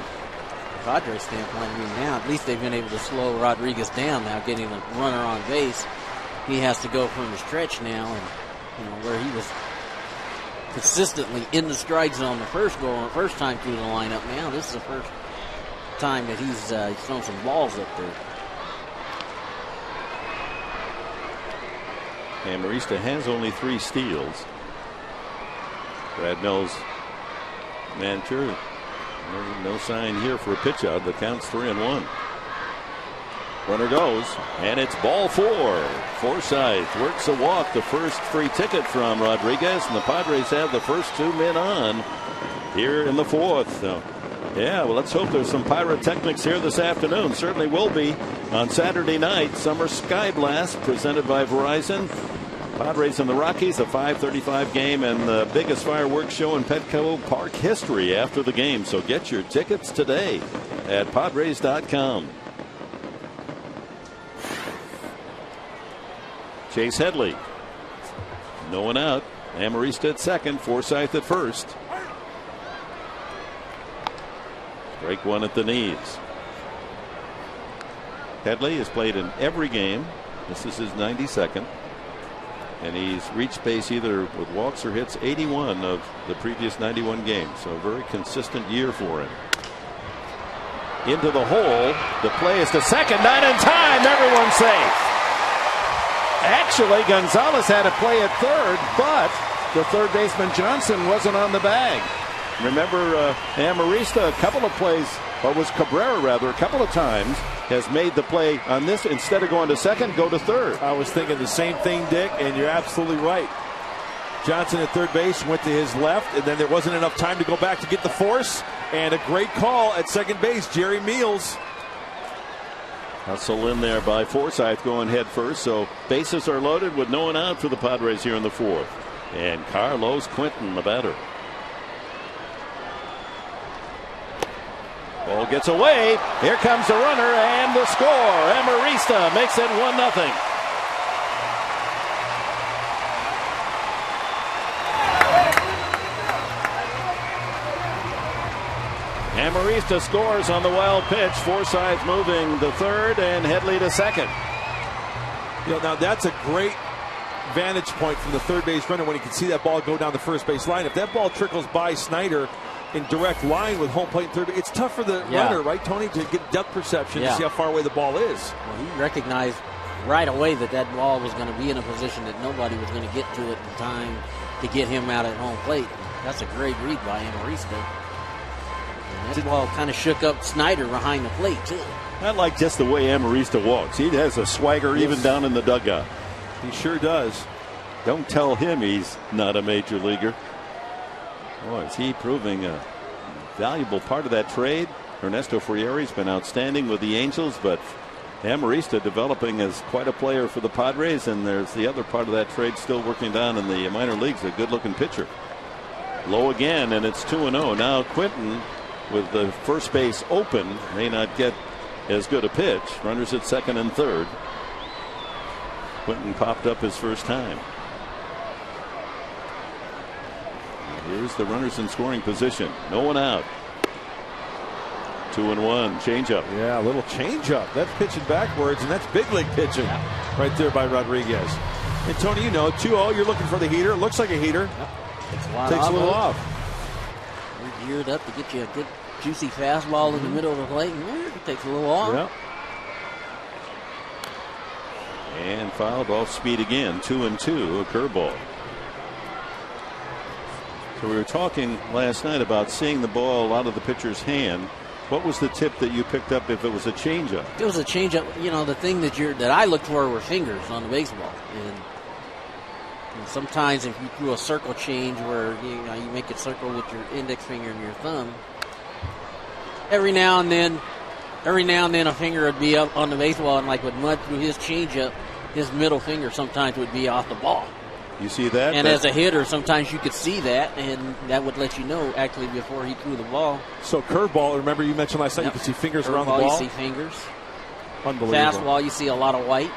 Padres standpoint, now at least they've been able to slow Rodriguez down now, getting a runner on base. He has to go from the stretch now, and where he was consistently in the strike zone the first time through the lineup. Now this is the first time that he's thrown some balls up there. Amarista has only 3 steals. Brad Mills, manager. No sign here for a pitch out. The count's 3-1. Runner goes, and it's ball 4. Forsythe works a walk, the first free ticket from Rodriguez, and the Padres have the first 2 men on here in the fourth. So, yeah, well, let's hope there's some pyrotechnics here this afternoon. Certainly will be on Saturday night. Summer Sky Blast presented by Verizon. Padres and the Rockies, a 5:35 game, and the biggest fireworks show in Petco Park history after the game. So get your tickets today at Padres.com. Chase Headley. No one out. Amarista at second. Forsythe at first. Strike 1 at the knees. Headley has played in every game. This is his 92nd. And he's reached base either with walks or hits 81 of the previous 91 games. So a very consistent year for him. Into the hole. The play is to second. Not in time. Everyone's safe. Actually, Gonzalez had a play at third, but the third baseman Johnson wasn't on the bag. Remember, Amarista, a couple of plays, or was Cabrera rather, a couple of times has made the play on this. Instead of going to second, go to third. I was thinking the same thing, Dick, and you're absolutely right. Johnson at third base went to his left, and then there wasn't enough time to go back to get the force. And a great call at second base, Jerry Meals. Hustle in there by Forsythe going head first. So bases are loaded with no one out for the Padres here in the fourth. And Carlos Quinton, the batter. Ball gets away. Here comes the runner and the score. Amarista makes it 1-0. Amarista scores on the wild pitch. Forsythe moving to third and Headley to second. Now that's a great vantage point from the third base runner when he can see that ball go down the first base line. If that ball trickles by Snyder in direct line with home plate and third base, it's tough for the runner, right, Tony, to get depth perception to see how far away the ball is. Well, he recognized right away that ball was going to be in a position that nobody was going to get to it in time to get him out at home plate. That's a great read by Amarista. And that ball kind of shook up Snyder behind the plate, too. I like just the way Amarista walks. He has a swagger even down in the dugout. He sure does. Don't tell him he's not a major leaguer. Boy, is he proving a valuable part of that trade. Ernesto Frieri's been outstanding with the Angels, but Amarista developing as quite a player for the Padres, and there's the other part of that trade still working down in the minor leagues, a good-looking pitcher. Low again, and it's 2-0. Now Quinton, with the first base open, may not get as good a pitch. Runners at second and third. Quinton popped up his first time. Here's the runners in scoring position. No one out. 2-1. Changeup. Yeah, a little changeup. That's pitching backwards, and that's big league pitching right there by Rodriguez. And Tony, 2-0. You're looking for the heater. It looks like a heater. Yep. Takes a little off. We're geared up to get you a good, juicy fastball in the middle of the plate. It takes a little off. Yep. And fouled off speed again. 2-2. A curveball. So we were talking last night about seeing the ball out of the pitcher's hand. What was the tip that you picked up if it was a changeup? It was a changeup. The thing that I looked for were fingers on the baseball. And sometimes if you do a circle change where you make a circle with your index finger and your thumb, every now and then a finger would be up on the baseball, and like with Mudd through his changeup, his middle finger sometimes would be off the ball. You see that? And as a hitter, sometimes you could see that, and that would let you know actually before he threw the ball. So curveball, remember you mentioned last night, you could see fingers around the ball? You see fingers. Unbelievable. Fastball, you see a lot of white.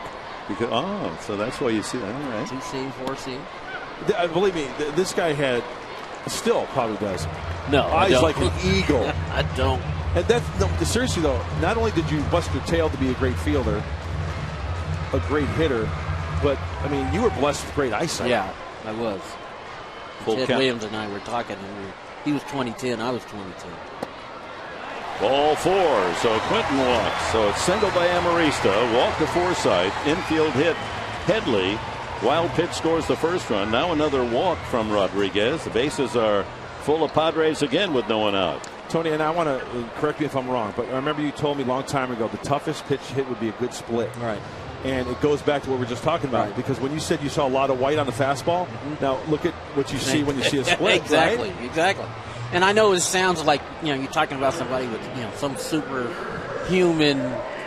So that's why you see that. All right. 2-seam, 4-seam. Believe me, this guy still probably does. No, eyes like an eagle. I don't. And seriously though, not only did you bust your tail to be a great fielder, a great hitter, but I mean, you were blessed with great eyesight. Yeah, I was. Full Ted count. Williams and I were talking, and he was 2010, I was 2010. Ball 4, so Quinton walks. So it's single by Amarista, walk to Forsythe, infield hit Headley. Wild pitch scores the first run. Now another walk from Rodriguez. The bases are full of Padres again with no one out. Tony, and I want to correct me if I'm wrong, but I remember you told me a long time ago the toughest pitch hit would be a good split. Right. And it goes back to what we were just talking about, because when you said you saw a lot of white on the fastball, now look at what you see when you see a split. Exactly, right? exactly. And I know it sounds like you're talking about somebody with some superhuman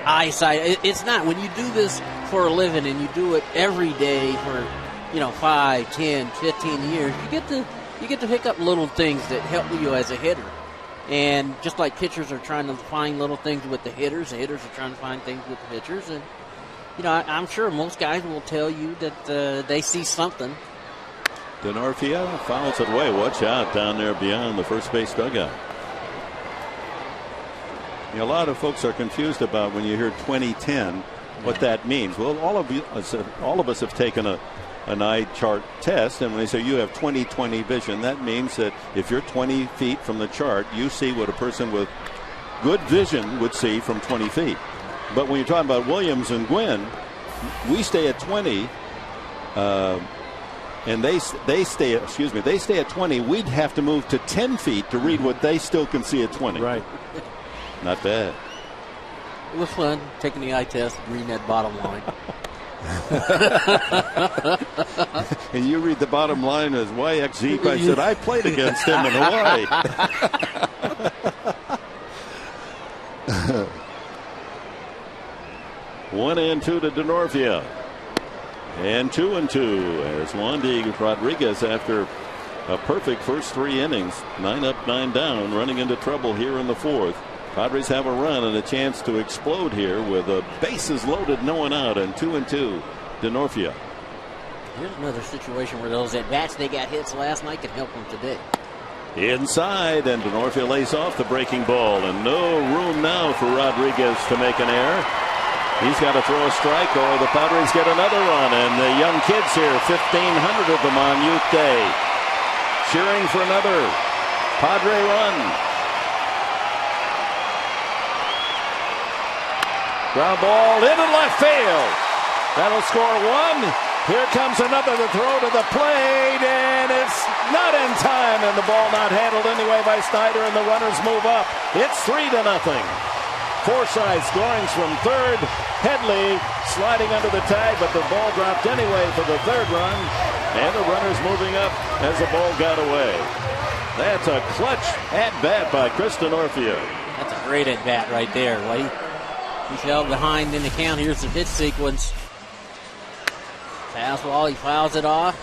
eyesight. It's not. When you do this for a living and you do it every day for 5, 10, 15 years, you get to pick up little things that help you as a hitter. And just like pitchers are trying to find little things with the hitters are trying to find things with the pitchers. And I'm sure most guys will tell you that they see something. Denorfia fouls it away. Watch out down there beyond the first base dugout. A lot of folks are confused about when you hear 2010 what that means. Well, all of us have taken an eye chart test, and when they say you have 20/20 vision, that means that if you're 20 feet from the chart, you see what a person with good vision would see from 20 feet. But when you're talking about Williams and Gwynn, we stay at 20. And they stay at 20. We'd have to move to 10 feet to read what they still can see at 20. Right. Not bad. It was fun taking the eye test and reading that bottom line. And you read the bottom line as YXZ. I said I played against him in Hawaii. 1-2 to Denorfia. And 2-2 as Wandy Rodriguez, after a perfect first 3 innings, 9 up, 9 down, running into trouble here in the 4th. Padres have a run and a chance to explode here with a bases loaded, no one out, and 2-2 Denorfia. Here's another situation where those at bats they got hits last night can help them today. Inside, and Denorfia lays off the breaking ball, and no room now for Rodriguez to make an error. He's got to throw a strike or the Padres get another run. And the young kids here, 1,500 of them on Youth Day, cheering for another Padre run. Ground ball into left field. That'll score 1. Here comes another to throw to the plate, and it's not in time, and the ball not handled anyway by Snyder, and the runners move up. It's 3-0. Forsythe scoring from third. Headley sliding under the tag, but the ball dropped anyway for the 3rd run. And the runners moving up as the ball got away. That's a clutch at-bat by Chris Denorfia. That's a great at-bat right there. He fell behind in the count. Here's the pitch sequence. Fastball, he fouls it off.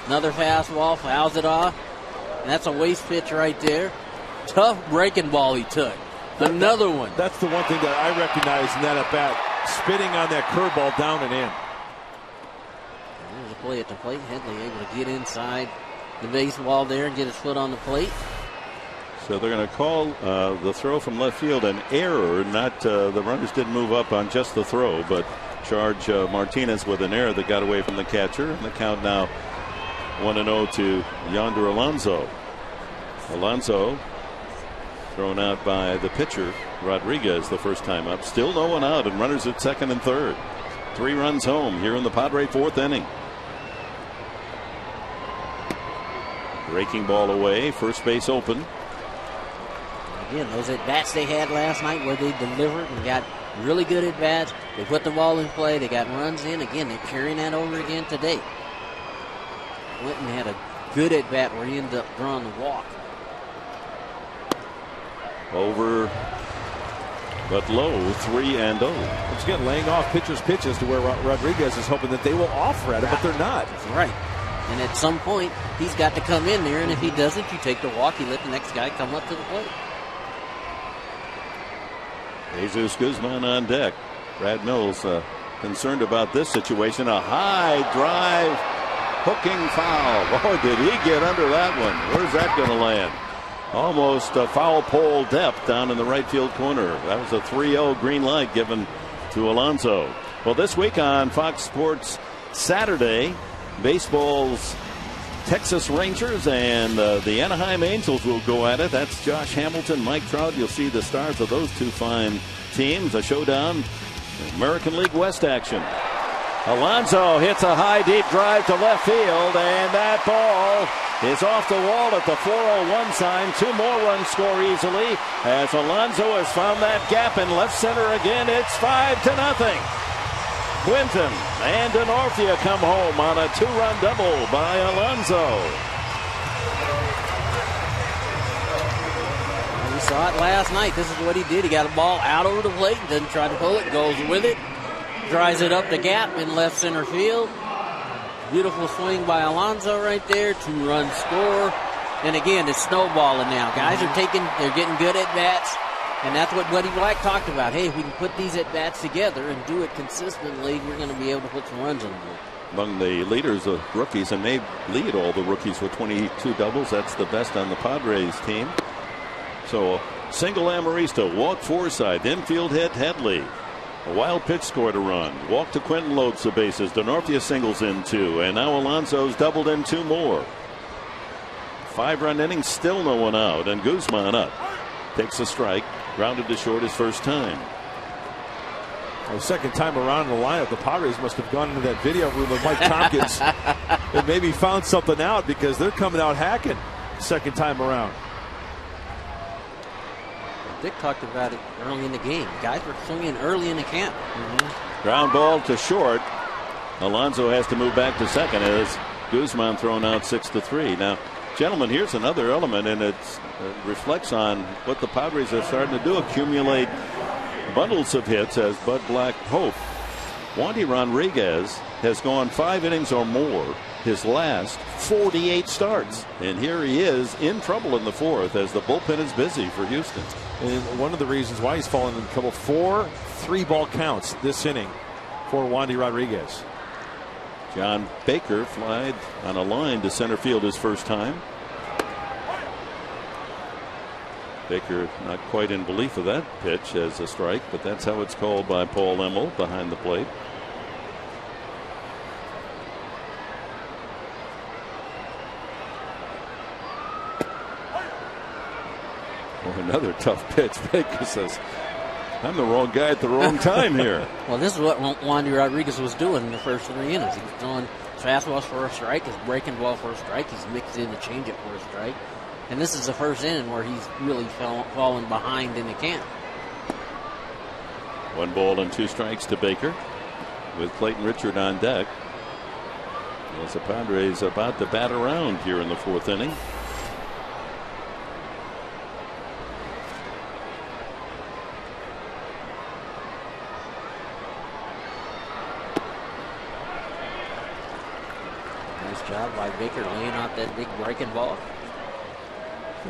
Another fastball, fouls it off. And that's a waste pitch right there. Tough breaking ball he took. Another one. That's the one thing that I recognize in that at bat, spinning on that curveball down and in. There's a play at the plate. Headley able to get inside the baseball there and get his foot on the plate. So they're going to call the throw from left field an error. Not the runners didn't move up on just the throw, but charge Martinez with an error that got away from the catcher. And the count now 1-0 to Yonder Alonso. Alonso thrown out by the pitcher Rodriguez the first time up. Still no one out, and runners at 2nd and 3rd. 3 runs home here in the Padre 4th inning. Breaking ball away, first base open. Again, those at bats they had last night where they delivered and got really good at bats. They put the ball in play. They got runs in. Again, they're carrying that over again today. Clinton had a good at bat where he ended up drawing the walk. Over, but low, 3-0. Once again, laying off pitchers' pitches to where Rodriguez is hoping that they will offer at it, but they're not. That's right. And at some point, he's got to come in there, and if he doesn't, you take the walk, you let the next guy come up to the plate. Jesus Guzman on deck. Brad Mills concerned about this situation. A high drive, hooking foul. Boy, did he get under that one. Where's that going to land? Almost a foul pole depth down in the right field corner. That was a 3-0 green light given to Alonso. Well, this week on Fox Sports Saturday, baseball's Texas Rangers and the Anaheim Angels will go at it. That's Josh Hamilton, Mike Trout. You'll see the stars of those two fine teams. A showdown, American League West action. Alonso hits a high, deep drive to left field, and that ball is off the wall at the 401 sign. 2 more runs score easily as Alonso has found that gap in left center again. It's 5-0. Quinton and Denorfia come home on a 2-run double by Alonso. We saw it last night. This is what he did. He got a ball out over the plate, doesn't try to pull it, goes with it, drives it up the gap in left center field. Beautiful swing by Alonso right there. 2-run score. And again, it's snowballing now. Guys are they're getting good at bats. And that's what Buddy Black talked about. Hey, if we can put these at-bats together and do it consistently, we're going to be able to put some runs on the board. Among the leaders of rookies, and they lead all the rookies with 22 doubles. That's the best on the Padres team. So single Amarista, walk Forsythe, infield hit Headley. A wild pitch scored a run. Walk to Quinton, loads the bases. Denorfia singles in 2, and now Alonso's doubled in 2 more. 5-run inning, still no one out, and Guzman up. Takes a strike, grounded to short his first time. The second time around in the lineup, the Padres must have gone into that video room with Mike Tompkins and maybe found something out, because they're coming out hacking second time around. Dick talked about it early in the game. Guys were swinging early in the camp. Ground ball to short. Alonso has to move back to second as Guzman thrown out 6-3. Now, gentlemen, here's another element, and it reflects on what the Padres are starting to do, accumulate bundles of hits, as Bud Black hoped. Wandy Rodriguez has gone 5 innings or more his last 48 starts. And here he is in trouble in the 4th as the bullpen is busy for Houston. And one of the reasons why he's fallen in trouble, 4 3-ball counts this inning for Wandy Rodriguez. John Baker flied on a line to center field his first time. Baker not quite in belief of that pitch as a strike, but that's how it's called by Paul Emmel behind the plate. Oh, another tough pitch. Baker says, I'm the wrong guy at the wrong time here. Well, this is what Wandy Rodriguez was doing in the first 3 innings. He was throwing fastballs for a strike, his breaking ball for a strike, he's mixed in the changeup for a strike. And this is the first inning where he's really fallen behind in the camp. 1 ball and 2 strikes to Baker with Clayton Richard on deck. As the Padres about to bat around here in the 4th inning. Nice job by Baker laying out that big breaking ball.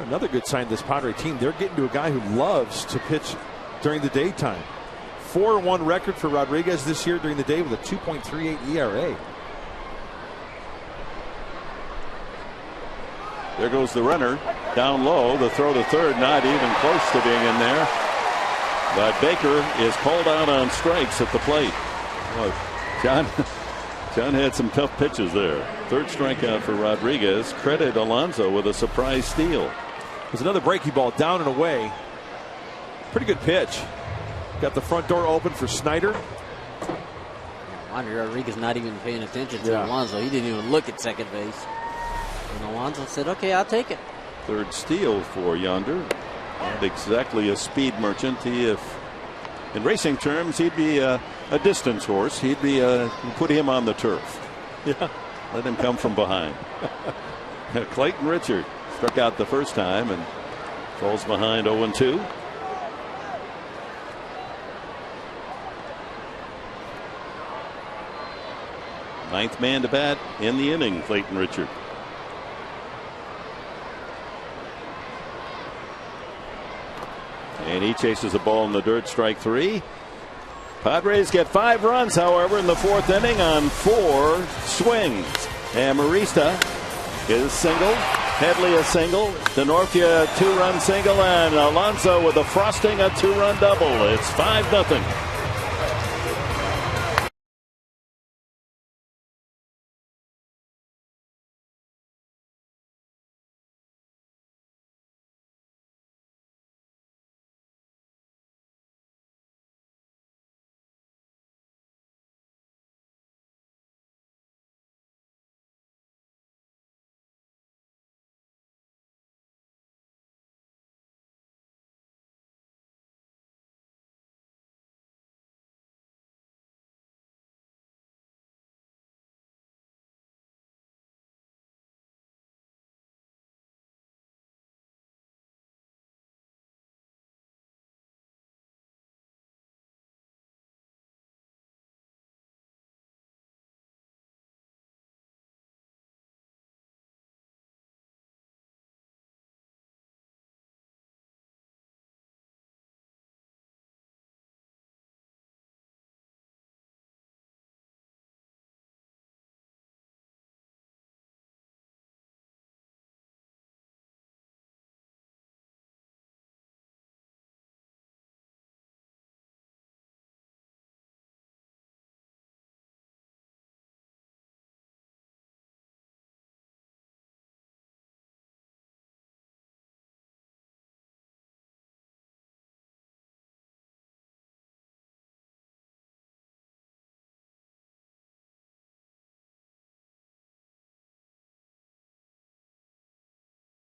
Another good sign of this Padre team. They're getting to a guy who loves to pitch during the daytime. 4-1 record for Rodriguez this year during the day with a 2.38 ERA. There goes the runner down low. The throw to third, not even close to being in there. But Baker is called out on strikes at the plate. Well, John had some tough pitches there. 3rd strikeout for Rodriguez. Credit Alonso with a surprise steal. There's another breaking ball down and away. Pretty good pitch. Got the front door open for Snyder. Wandy Rodriguez not even paying attention to Alonso. He didn't even look at second base. And Alonso said, okay, I'll take it. 3rd steal for Yonder. Not exactly a speed merchant. If in racing terms, he'd be a distance horse. He'd be put him on the turf. Yeah. Let him come from behind. Clayton Richard struck out the first time and falls behind 0-2. Ninth man to bat in the inning, Clayton Richard. And he chases a ball in the dirt, strike 3. Padres get 5 runs, however, in the 4th inning on 4 swings. And Marista is single. Headley a single. DeNorfia 2-run single. And Alonso with a frosting, a 2-run double. It's 5-0.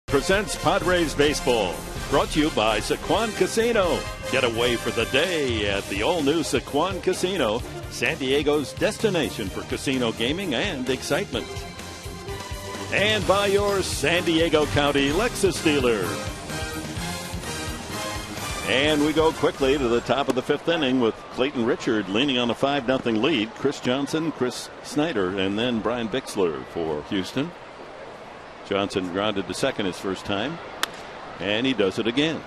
Presents Padres Baseball. Brought to you by Sequan Casino. Get away for the day at the all-new Sequan Casino, San Diego's destination for casino gaming and excitement. And by your San Diego County Lexus dealer. And we go quickly to the top of the 5th inning with Clayton Richard leaning on a 5-0 lead. Chris Johnson, Chris Snyder, and then Brian Bixler for Houston. Johnson grounded to second his first time, and he does it again.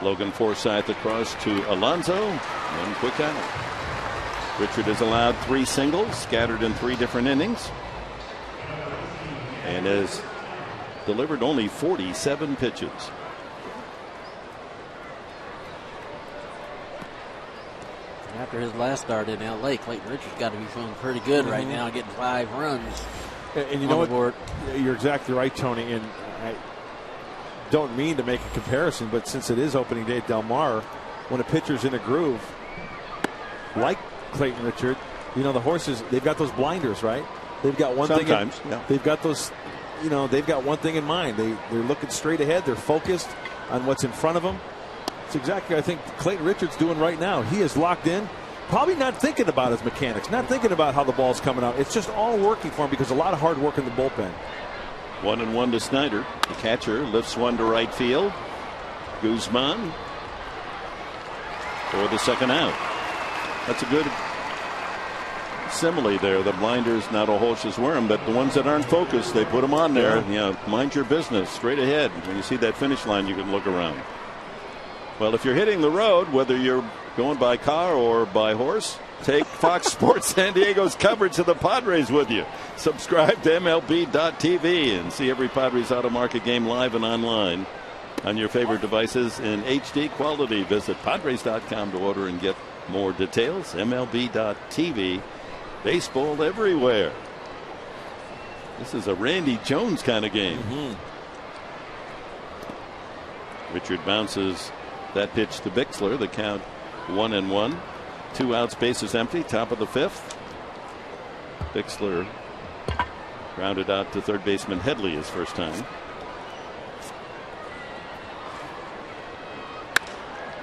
Logan Forsythe across to Alonso, and quick out. Richard has allowed 3 singles, scattered in 3 different innings, and has delivered only 47 pitches. After his last start in LA, Clayton Richard's got to be feeling pretty good right now, getting 5 runs. And you know what? You're exactly right, Tony. And I don't mean to make a comparison, but since it is opening day at Del Mar, when a pitcher's in a groove, like Clayton Richard, you know, the horses, they've got those blinders, right? They've got one thing. Yeah. They've got those, you know, they've got one thing in mind. They're looking straight ahead. They're focused on what's in front of them. It's exactly what I think Clayton Richard's doing right now. He is locked in. Probably not thinking about his mechanics, not thinking about how the ball's coming out. It's just all working for him because a lot of hard work in the bullpen. 1-1 to Snyder. The catcher lifts one to right field. Guzman for the second out. That's a good simile there. The blinders, not a Holsch's worm, but the ones that aren't focused, they put them on there. Yeah. You know, mind your business, straight ahead. When you see that finish line, you can look around. Well, if you're hitting the road, whether you're going by car or by horse, take Fox Sports San Diego's coverage of the Padres with you. Subscribe to MLB.tv and see every Padres Auto Market game live and online on your favorite devices in HD quality. Visit Padres.com to order and get more details. MLB.tv. Baseball everywhere. This is a Randy Jones kind of game. Richard bounces that pitch to Bixler. The count 1-1. 2 outs, bases empty. Top of the 5th. Bixler grounded out to third baseman Headley his first time.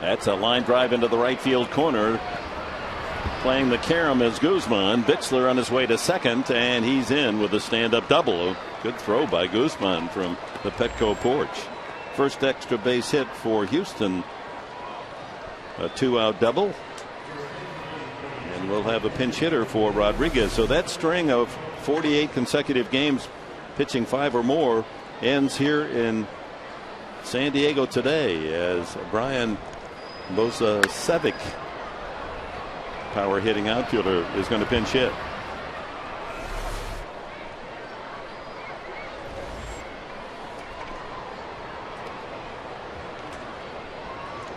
That's a line drive into the right field corner. Playing the carom is Guzman. Bixler on his way to second, and he's in with a stand-up double. A good throw by Guzman from the Petco porch. First extra base hit for Houston. A 2-out double. And And we'll have a pinch hitter for Rodriguez. So that string of 48 consecutive games pitching 5 or more ends here in San Diego today as Brian Bogusevic, power hitting outfielder, is going to pinch hit.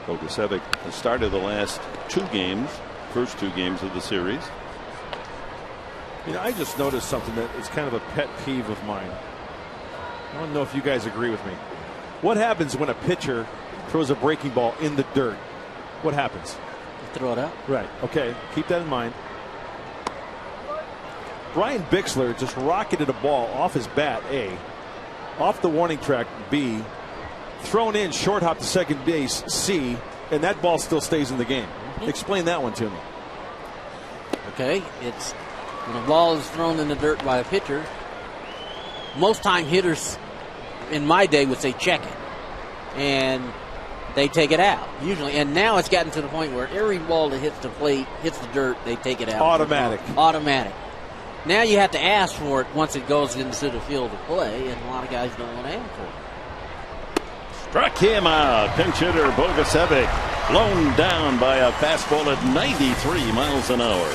Bogusevic has started the last 2 games, first 2 games of the series. You know, I just noticed something that is kind of a pet peeve of mine. I don't know if you guys agree with me. What happens when a pitcher throws a breaking ball in the dirt? What happens? You throw it out. Right. Okay. Keep that in mind. Brian BIXLER just rocketed a ball off his bat, A, off the warning track, B, thrown in short hop to second base, C, and that ball still stays in the game. Explain that one to me. Okay, it's when a ball is thrown in the dirt by a pitcher, most time hitters in my day would say check it, and they take it out usually. And now it's gotten to the point where every ball that hits the plate, hits the dirt, they take it out. Automatic. Now you have to ask for it once it goes into the field of play, and a lot of guys don't want to ask for it. Struck him out. Pinch hitter Bogusevic blown down by a fastball at 93 miles an hour.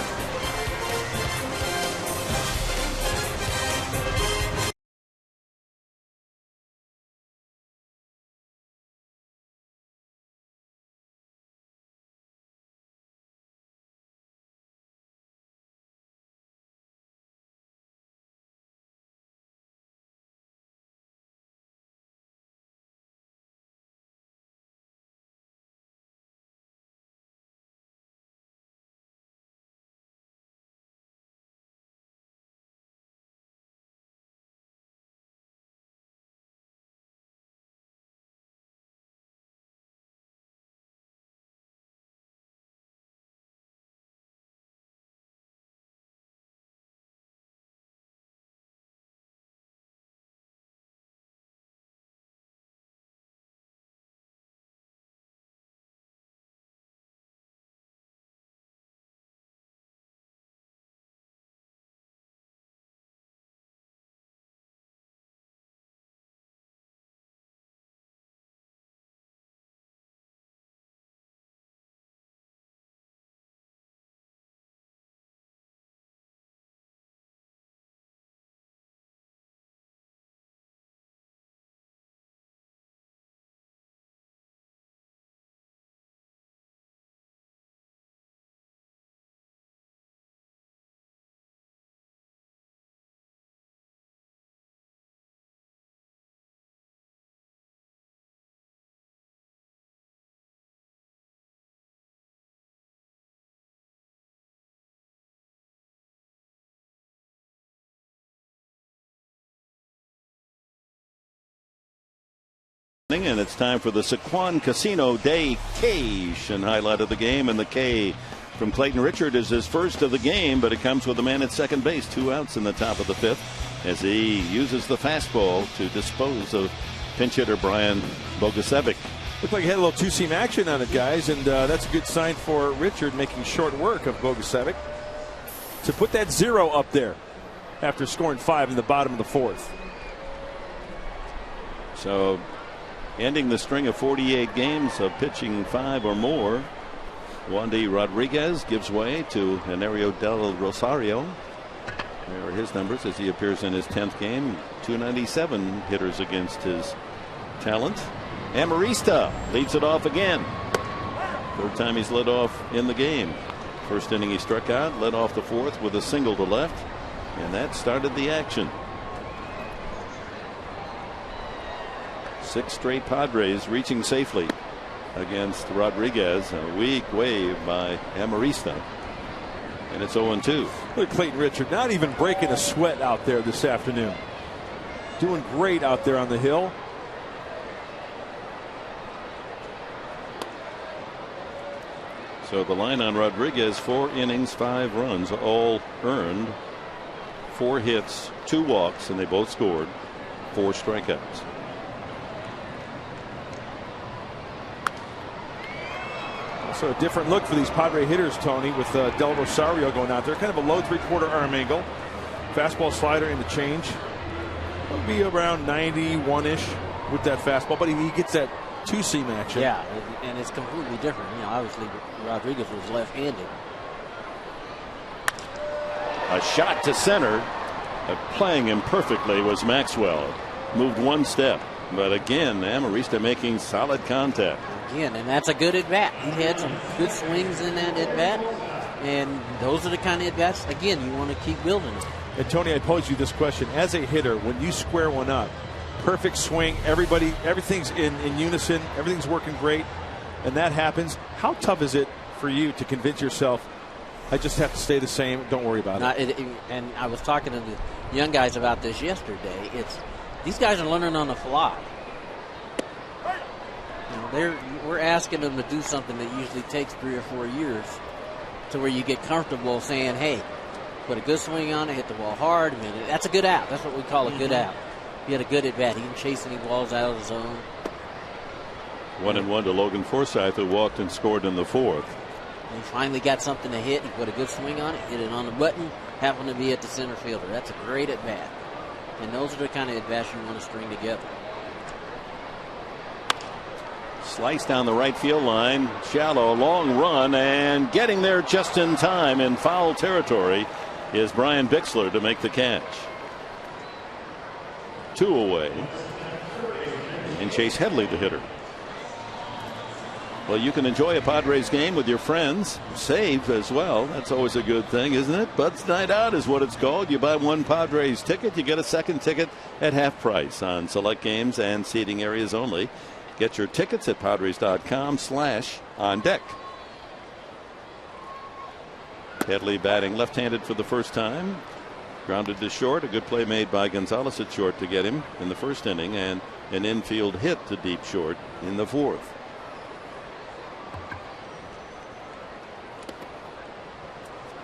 And it's time for the Saquon Casino Daycation highlight of the game. And the K from Clayton Richard is his first of the game, but it comes with a man at second base, 2 outs in the top of the 5th, as he uses the fastball to dispose of pinch hitter Brian Bogusevic. Looked like he had a little two-seam action on it, guys, and that's a good sign for Richard, making short work of Bogusevic to put that 0 up there after scoring 5 in the bottom of the 4th. So ending the string of 48 games of pitching 5 or more, Wandy Rodriguez gives way to Henario Del Rosario. There are his numbers as he appears in his 10th game. 297 hitters against his talent. Amarista leads it off again. 3rd time he's led off in the game. First inning he struck out, led off the 4th with a single to left, and that started the action. 6 straight Padres reaching safely against Rodriguez. A weak wave by Amarista. And it's 0-2. Look at Clayton Richard, not even breaking a sweat out there this afternoon. Doing great out there on the hill. So the line on Rodriguez, 4 innings, 5 runs, all earned. 4 hits, 2 walks, and they both scored. 4 strikeouts. So a different look for these Padre hitters, Tony, with Del Rosario going out there. Kind of a low 3/4 arm angle. Fastball slider in the change. It'll be around 91-ish with that fastball, but he gets that two-seam action. Yeah, and it's completely different. You know, obviously Rodriguez was left-handed. A shot to center. Playing him perfectly was Maxwell. Moved one step. But again, Amarista making solid contact. Again, and that's a good at-bat. He had some good swings in that at-bat. And those are the kind of at-bats, again, you want to keep building it. And Tony, I pose you this question. As a hitter, when you square one up, perfect swing, everything's in unison, everything's working great, and that happens, how tough is it for you to convince yourself, I just have to stay the same, don't worry about it? And I was talking to the young guys about this yesterday. These guys are learning on the fly. You know, we're asking them to do something that usually takes 3 or 4 years to where you get comfortable saying, hey, put a good swing on it, hit the ball hard. I mean, that's a good out. That's what we call a good out. He had a good at bat. He didn't chase any balls out of the zone. 1-1 to Logan Forsythe, who walked and scored in the 4th. He finally got something to hit. He put a good swing on it, hit it on the button, happened to be at the center fielder. That's a great at bat. And those are the kind of at bats you want to string together. Slice down the right field line, shallow, long run, and getting there just in time in foul territory is Brian Bixler to make the catch. 2 away, and Chase Headley the hitter. Well, you can enjoy a Padres game with your friends, save as well. That's always a good thing, isn't it? Bud's Night Out is what it's called. You buy one Padres ticket, you get a second ticket at half price on select games and seating areas only. Get your tickets at Padres.com/on-deck. Headley batting left-handed for the first time. Grounded to short. A good play made by Gonzalez at short to get him in the first inning, and an infield hit to deep short in the 4th.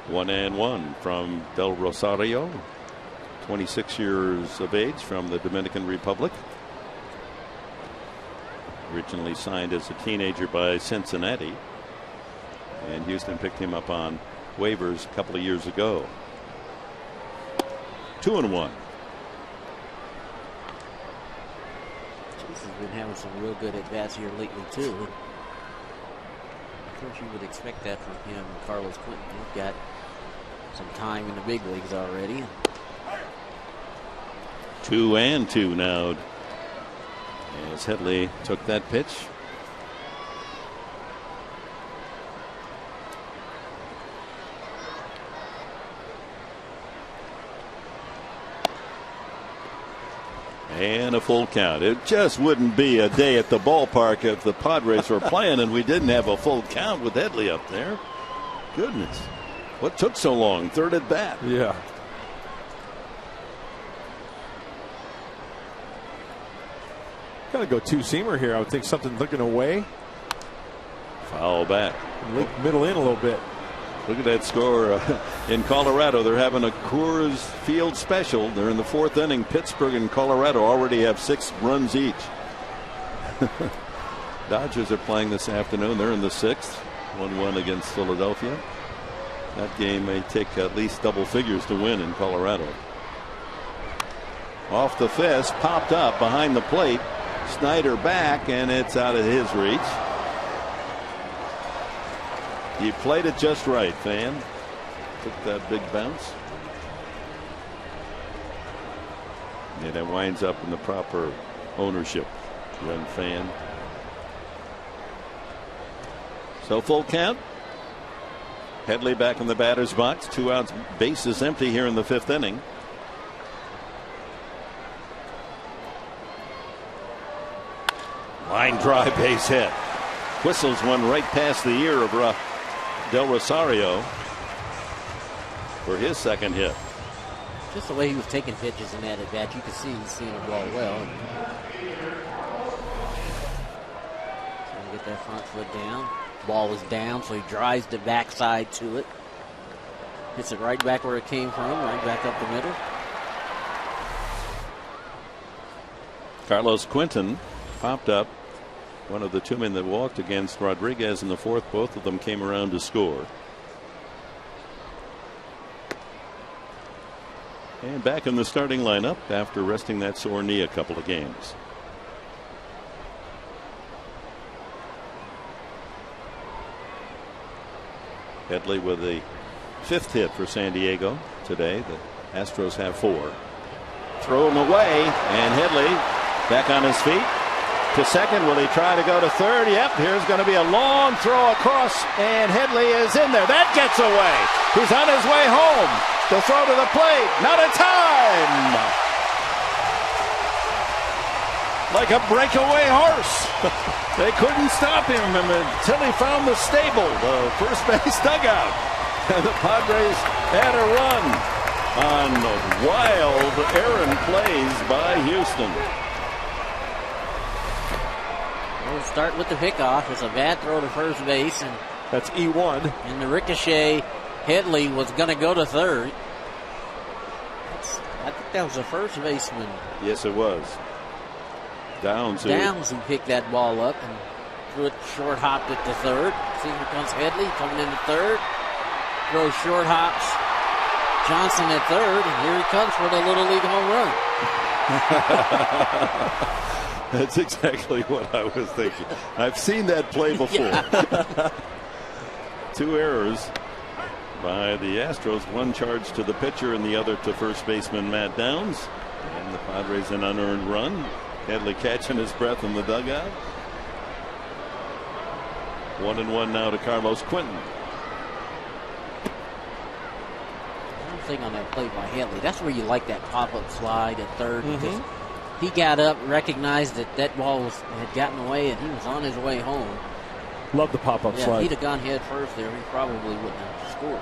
One and one from Del Rosario, 26 years of age, from the Dominican Republic. Originally signed as a teenager by Cincinnati, and Houston picked him up on waivers a couple of years ago. 2-1. He's been having some real good at bats here lately too. Of course, you would expect that from him and Carlos Quentin. He's got some time in the big leagues already. 2-2 now, as Headley took that pitch. And a full count. It just wouldn't be a day at the ballpark if the Padres were playing and we didn't have a full count with Headley up there. Goodness. What took so long? Third at bat. Yeah. Got to go two-seamer here. I would think something looking away. Foul back. Middle in a little bit. Look at that score in Colorado. They're having a Coors Field special. They're in the 4th inning. Pittsburgh and Colorado already have 6 runs each. Dodgers are playing this afternoon. They're in the 6th. 1-1 against Philadelphia. That game may take at least double figures to win in Colorado. Off the fist, popped up behind the plate. Snyder back, and it's out of his reach. You played it just right, fan. Took that big bounce. And it winds up in the proper ownership. Young fan. So full count. Headley back in the batter's box. 2 outs, bases empty here in the 5th inning. Line drive, base hit. Whistles one right past the ear of Del Rosario for his second hit. Just the way he was taking pitches in that at bat, you could see he's seeing the ball well. Trying to get that front foot down. Ball is down, so he drives the backside to it. Hits it right back where it came from, right back up the middle. Carlos Quentin popped up one of the two men that walked against Rodriguez in the fourth. Both of them came around to score. And back in the starting lineup after resting that sore knee a couple of games. Headley with a 5th hit for San Diego today. The Astros have 4. Thrown away, and Headley back on his feet to second. Will he try to go to third? Yep, here's going to be a long throw across, and Headley is in there. That gets away. He's on his way home. The throw to the plate. Not a time. Like a breakaway horse. They couldn't stop him until he found the stable, the first base dugout. And the Padres had a run on wild errant plays by Houston. We'll start with the pickoff. It's a bad throw to first base, and that's E1. And the ricochet, Headley was going to go to third. I think that was the first baseman. Yes, it was. Downs who picked that ball up and threw it short hopped it to third. See, here comes Headley coming into third. Throws short hops Johnson at third, and here he comes for the Little League home run. That's exactly what I was thinking. I've seen that play before. Yeah. 2 errors by the Astros, 1 charge to the pitcher and the other to first baseman Matt Downs. And the Padres an unearned run. Headley catching his breath in the dugout. 1-1 now to Carlos Quentin. One thing on that play by Headley, that's where you like that pop-up slide at third. Because he got up, recognized that that ball had gotten away, and he was on his way home. Love the pop-up slide. If he'd have gone head first there, he probably wouldn't have scored.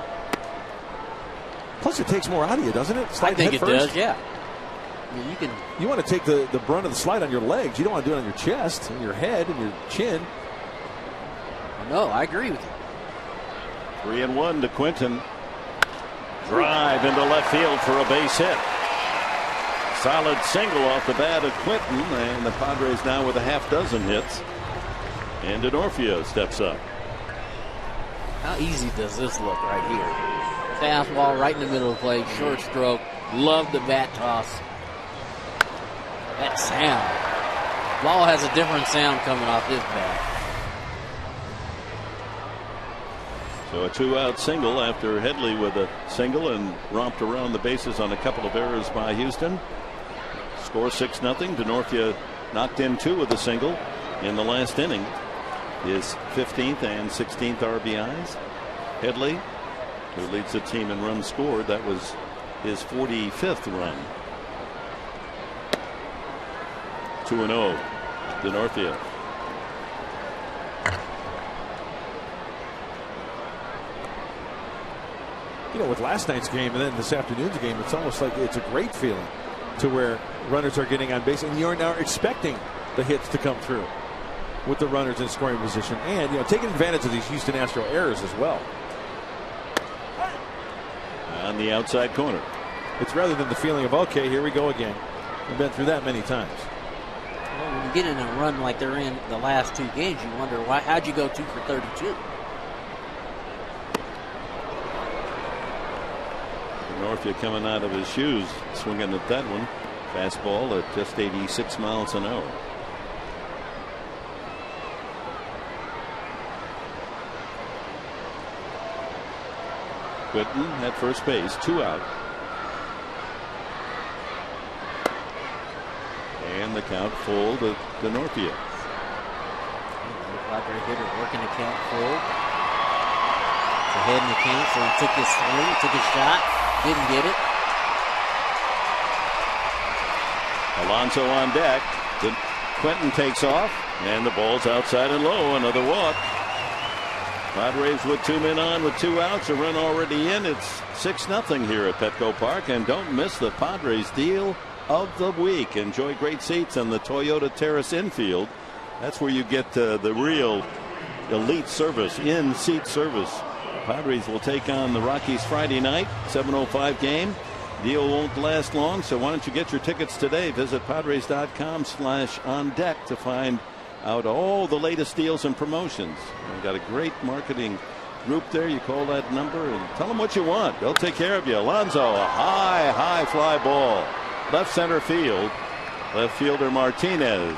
Plus, it takes more out of you, doesn't it? Slide I think it does, yeah. I mean, you want to take the brunt of the slide on your legs. You don't want to do it on your chest and your head and your chin. No, I agree with you. 3-1 to Quentin. Drive into left field for a base hit. Solid single off the bat of Quentin, and the Padres now with a half dozen hits. And Denorfia steps up. How easy does this look right here? Fastball right in the middle of the plate, short stroke. Love the bat toss. That sound. Ball has a different sound coming off his bat. So a 2-out single after Headley with a single and romped around the bases on a couple of errors by Houston. Score 6-0. Denorfia knocked in 2 with a single in the last inning. His 15th and 16th RBIs. Headley, who leads the team in runs scored, that was his 45th run. 2-0. Denorfia. You know, with last night's game and then this afternoon's game, it's almost like it's a great feeling to where runners are getting on base, and you're now expecting the hits to come through with the runners in scoring position, and taking advantage of these Houston Astro errors as well. On the outside corner. It's rather than the feeling of, okay, here we go again. We've been through that many times. Well, when you get in a run like they're in the last 2 games, you wonder, how'd you go 2 for 32? Denorfia coming out of his shoes, swinging at that one. Fastball at just 86 miles an hour. Quentin at first base, 2 out. And the count full to Denorfia. Like our hitter working the count full. It's ahead in the count, so he took his swing, took his shot, didn't get it. Alonso on deck. Quentin takes off, and the ball's outside and low. Another walk. Padres with 2 men on with 2 outs, a run already in. It's 6-0 here at Petco Park, and don't miss the Padres deal of the week. Enjoy great seats on the Toyota Terrace infield. That's where you get the real elite service, in-seat service. Padres will take on the Rockies Friday night, 7:05 game. Deal won't last long, so why don't you get your tickets today? Visit Padres.com/on deck to find out all the latest deals and promotions. We've got a great marketing group there. You call that number and tell them what you want. They'll take care of you. Alonso, a high fly ball. Left center field. Left fielder Martinez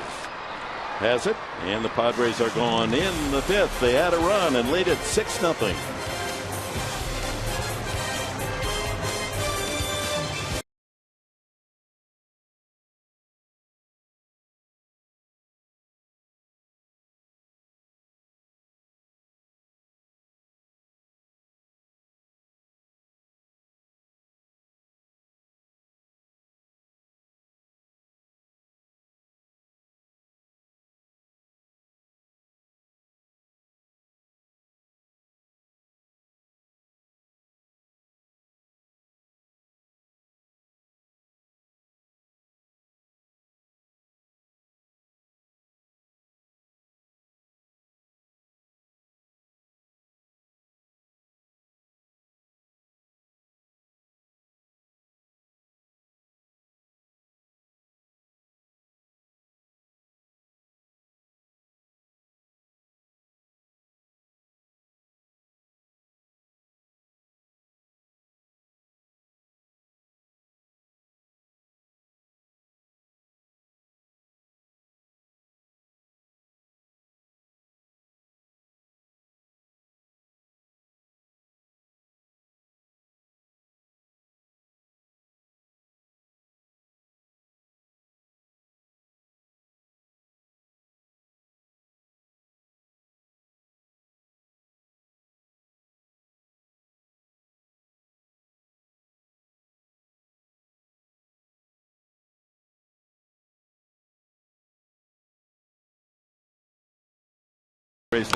has it. And the Padres are gone in the 5th. They had a run and lead it 6-0.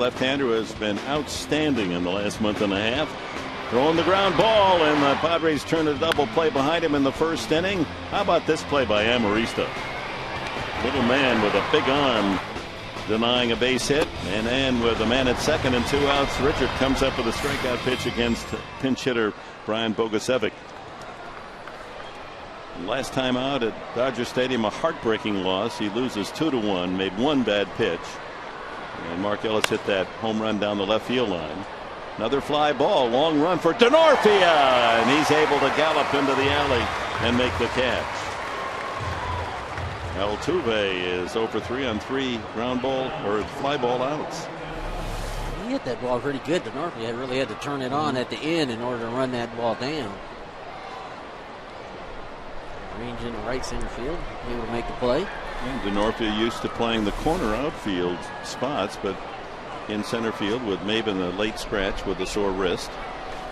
Left-hander has been outstanding in the last month and a half. Throwing the ground ball, and the Padres turn a double play behind him in the 1st inning. How about this play by Amarista? Little man with a big arm denying a base hit, and then with a man at second and 2 outs, Richard comes up with a strikeout pitch against pinch hitter Brian Bogusevic. Last time out at Dodger Stadium, a heartbreaking loss. He loses 2-1, made one bad pitch. And Mark Ellis hit that home run down the left field line. Another fly ball, long run for Denorfia, and he's able to gallop into the alley and make the catch. Altuve is 0 for 3 on 3 ground ball or fly ball outs. He hit that ball pretty good. Denorfia really had to turn it on at the end in order to run that ball down. Range into right center field, able to make the play. And Denorfia used to playing the corner outfield spots, but in center field with Maben a late scratch with a sore wrist,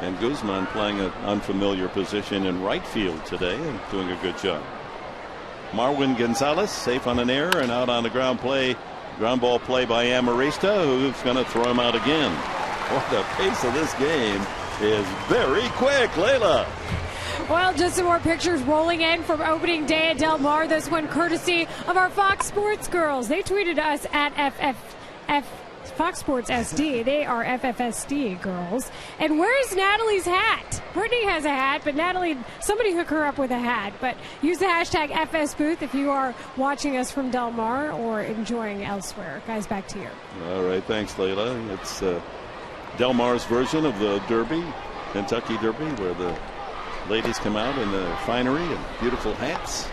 and Guzman playing an unfamiliar position in right field today and doing a good job. Marwin Gonzalez safe on an error and out on the ground ball play by Amarista, who's going to throw him out again. Well, the pace of this game is very quick. Layla. Well, just some more pictures rolling in from opening day at Del Mar. This one courtesy of our Fox Sports girls. They tweeted us at Fox Sports SD. They are FFSD girls. And where's Natalie's hat? Brittany has a hat, but Natalie, somebody hook her up with a hat. But use the hashtag FSBooth if you are watching us from Del Mar or enjoying elsewhere. Guys, back to you. All right, thanks, Layla. It's Del Mar's version of the Derby, Kentucky Derby, where the ladies come out in the finery and beautiful hats.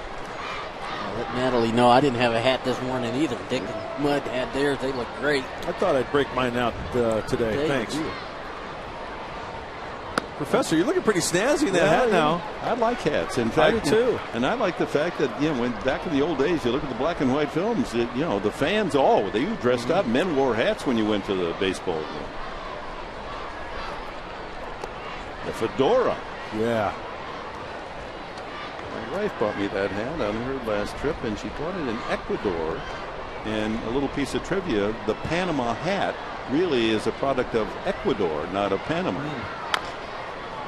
I'll let Natalie know I didn't have a hat this morning either. Dick and Mud had theirs. They look great. I thought I'd break mine out today. Thanks. Professor, you're looking pretty snazzy in that hat now. I like hats. In fact, I do too. And I like the fact that, when back in the old days, you look at the black and white films, the fans they dressed up. Men wore hats when you went to the baseball game. The fedora. Yeah. My wife bought me that hat on her last trip, and she bought it in Ecuador. And a little piece of trivia, the Panama hat really is a product of Ecuador, not of Panama.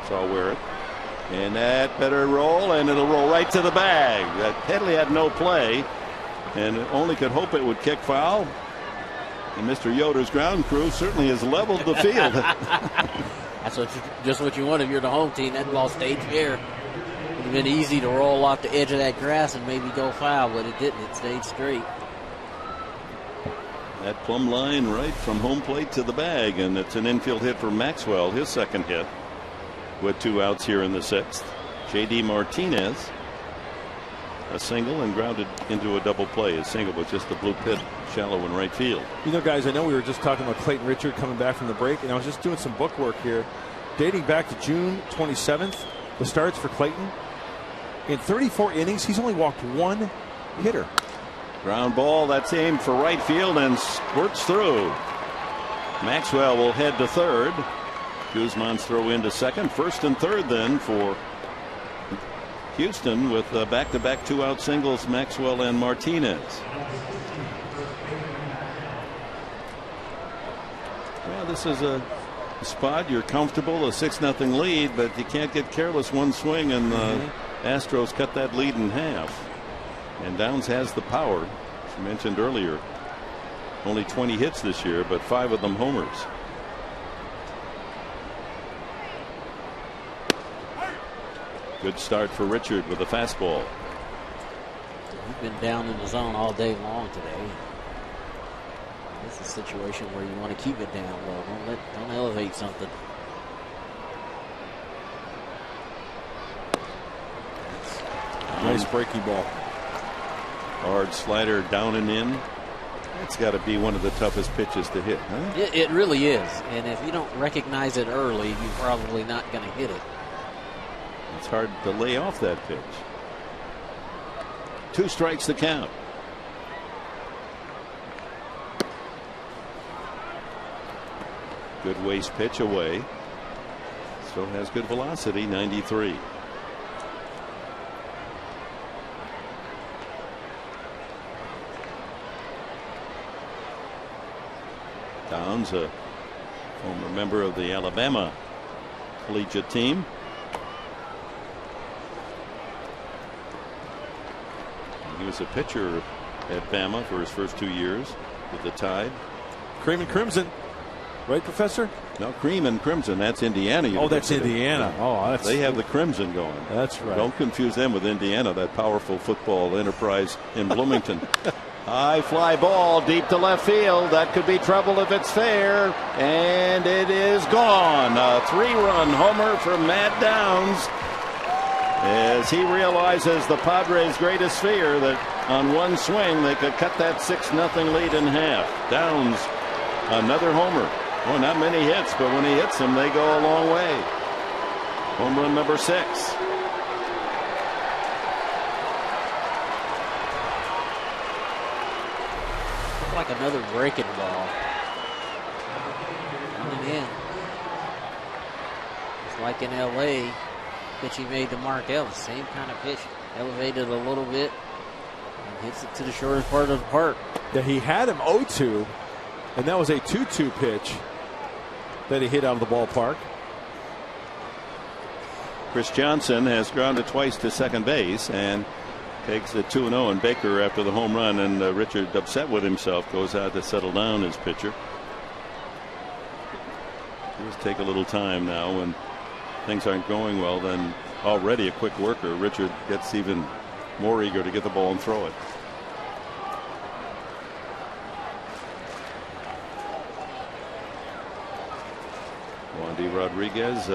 So I'll wear it. And that better roll, and it'll roll right to the bag. That Headley had no play, and only could hope it would kick foul. And Mr. Yoder's ground crew certainly has leveled the field. That's just what you want if you're the home team. That ball stayed fair. It would have been easy to roll off the edge of that grass and maybe go foul, but it didn't. It stayed straight. that plumb line right from home plate to the bag, and it's an infield hit for Maxwell, his second hit, with 2 outs here in the 6th. J.D. Martinez, a single and grounded into a double play. A single with just the blue pit shallow in right field. You know, guys, I know we were just talking about Clayton Richard coming back from the break, and I was just doing some book work here dating back to June 27th, the starts for Clayton. In 34 innings, he's only walked 1 hitter. Ground ball, that's aimed for right field and squirts through. Maxwell will head to third. Guzman's throw into second. First and third then for Houston with back-to-back 2-out singles, Maxwell and Martinez. Well, this is a spot you're comfortable, a 6-0 lead, but you can't get careless. One swing and the Astros cut that lead in half. And Downs has the power, as you mentioned earlier. Only 20 hits this year, but 5 of them homers. Good start for Richard with a fastball. He's been down in the zone all day long today. This is a situation where you want to keep it down low. Don't elevate something. Nice breaking ball. Hard slider down and in. It's got to be one of the toughest pitches to hit, huh? It really is. And if you don't recognize it early, you're probably not going to hit it. It's hard to lay off that pitch. 2 strikes the count. Good waist pitch away. Still has good velocity, 93. Downs, a former member of the Alabama collegiate team. He was a pitcher at Bama for his first 2 years with the Tide. Cream and Crimson, right, Professor? No, Cream and Crimson. That's Indiana. Oh, that's Indiana. Oh, that's, they have the Crimson going. That's right. Don't confuse them with Indiana, that powerful football enterprise in Bloomington. High fly ball deep to left field. That could be trouble if it's fair. And it is gone. A 3-run homer for Matt Downs, as he realizes the Padres' greatest fear, that on one swing they could cut that 6-0 lead in half. Downs, another homer. Well, not many hits, but when he hits them, they go a long way. Home run number 6. Like another breaking ball. Coming in. It's like in LA, pitch he made to Mark Ellis. Same kind of pitch. Elevated a little bit and hits it to the shortest part of the park. Yeah, he had him 0-2, and that was a 2-2 pitch that he hit out of the ballpark. Chris Johnson has grounded twice to second base and takes it 2-0, and Baker, after the home run, and Richard, upset with himself, goes out to settle down his pitcher. Just take a little time now when things aren't going well. Then already a quick worker, Richard gets even more eager to get the ball and throw it. Wandy Rodriguez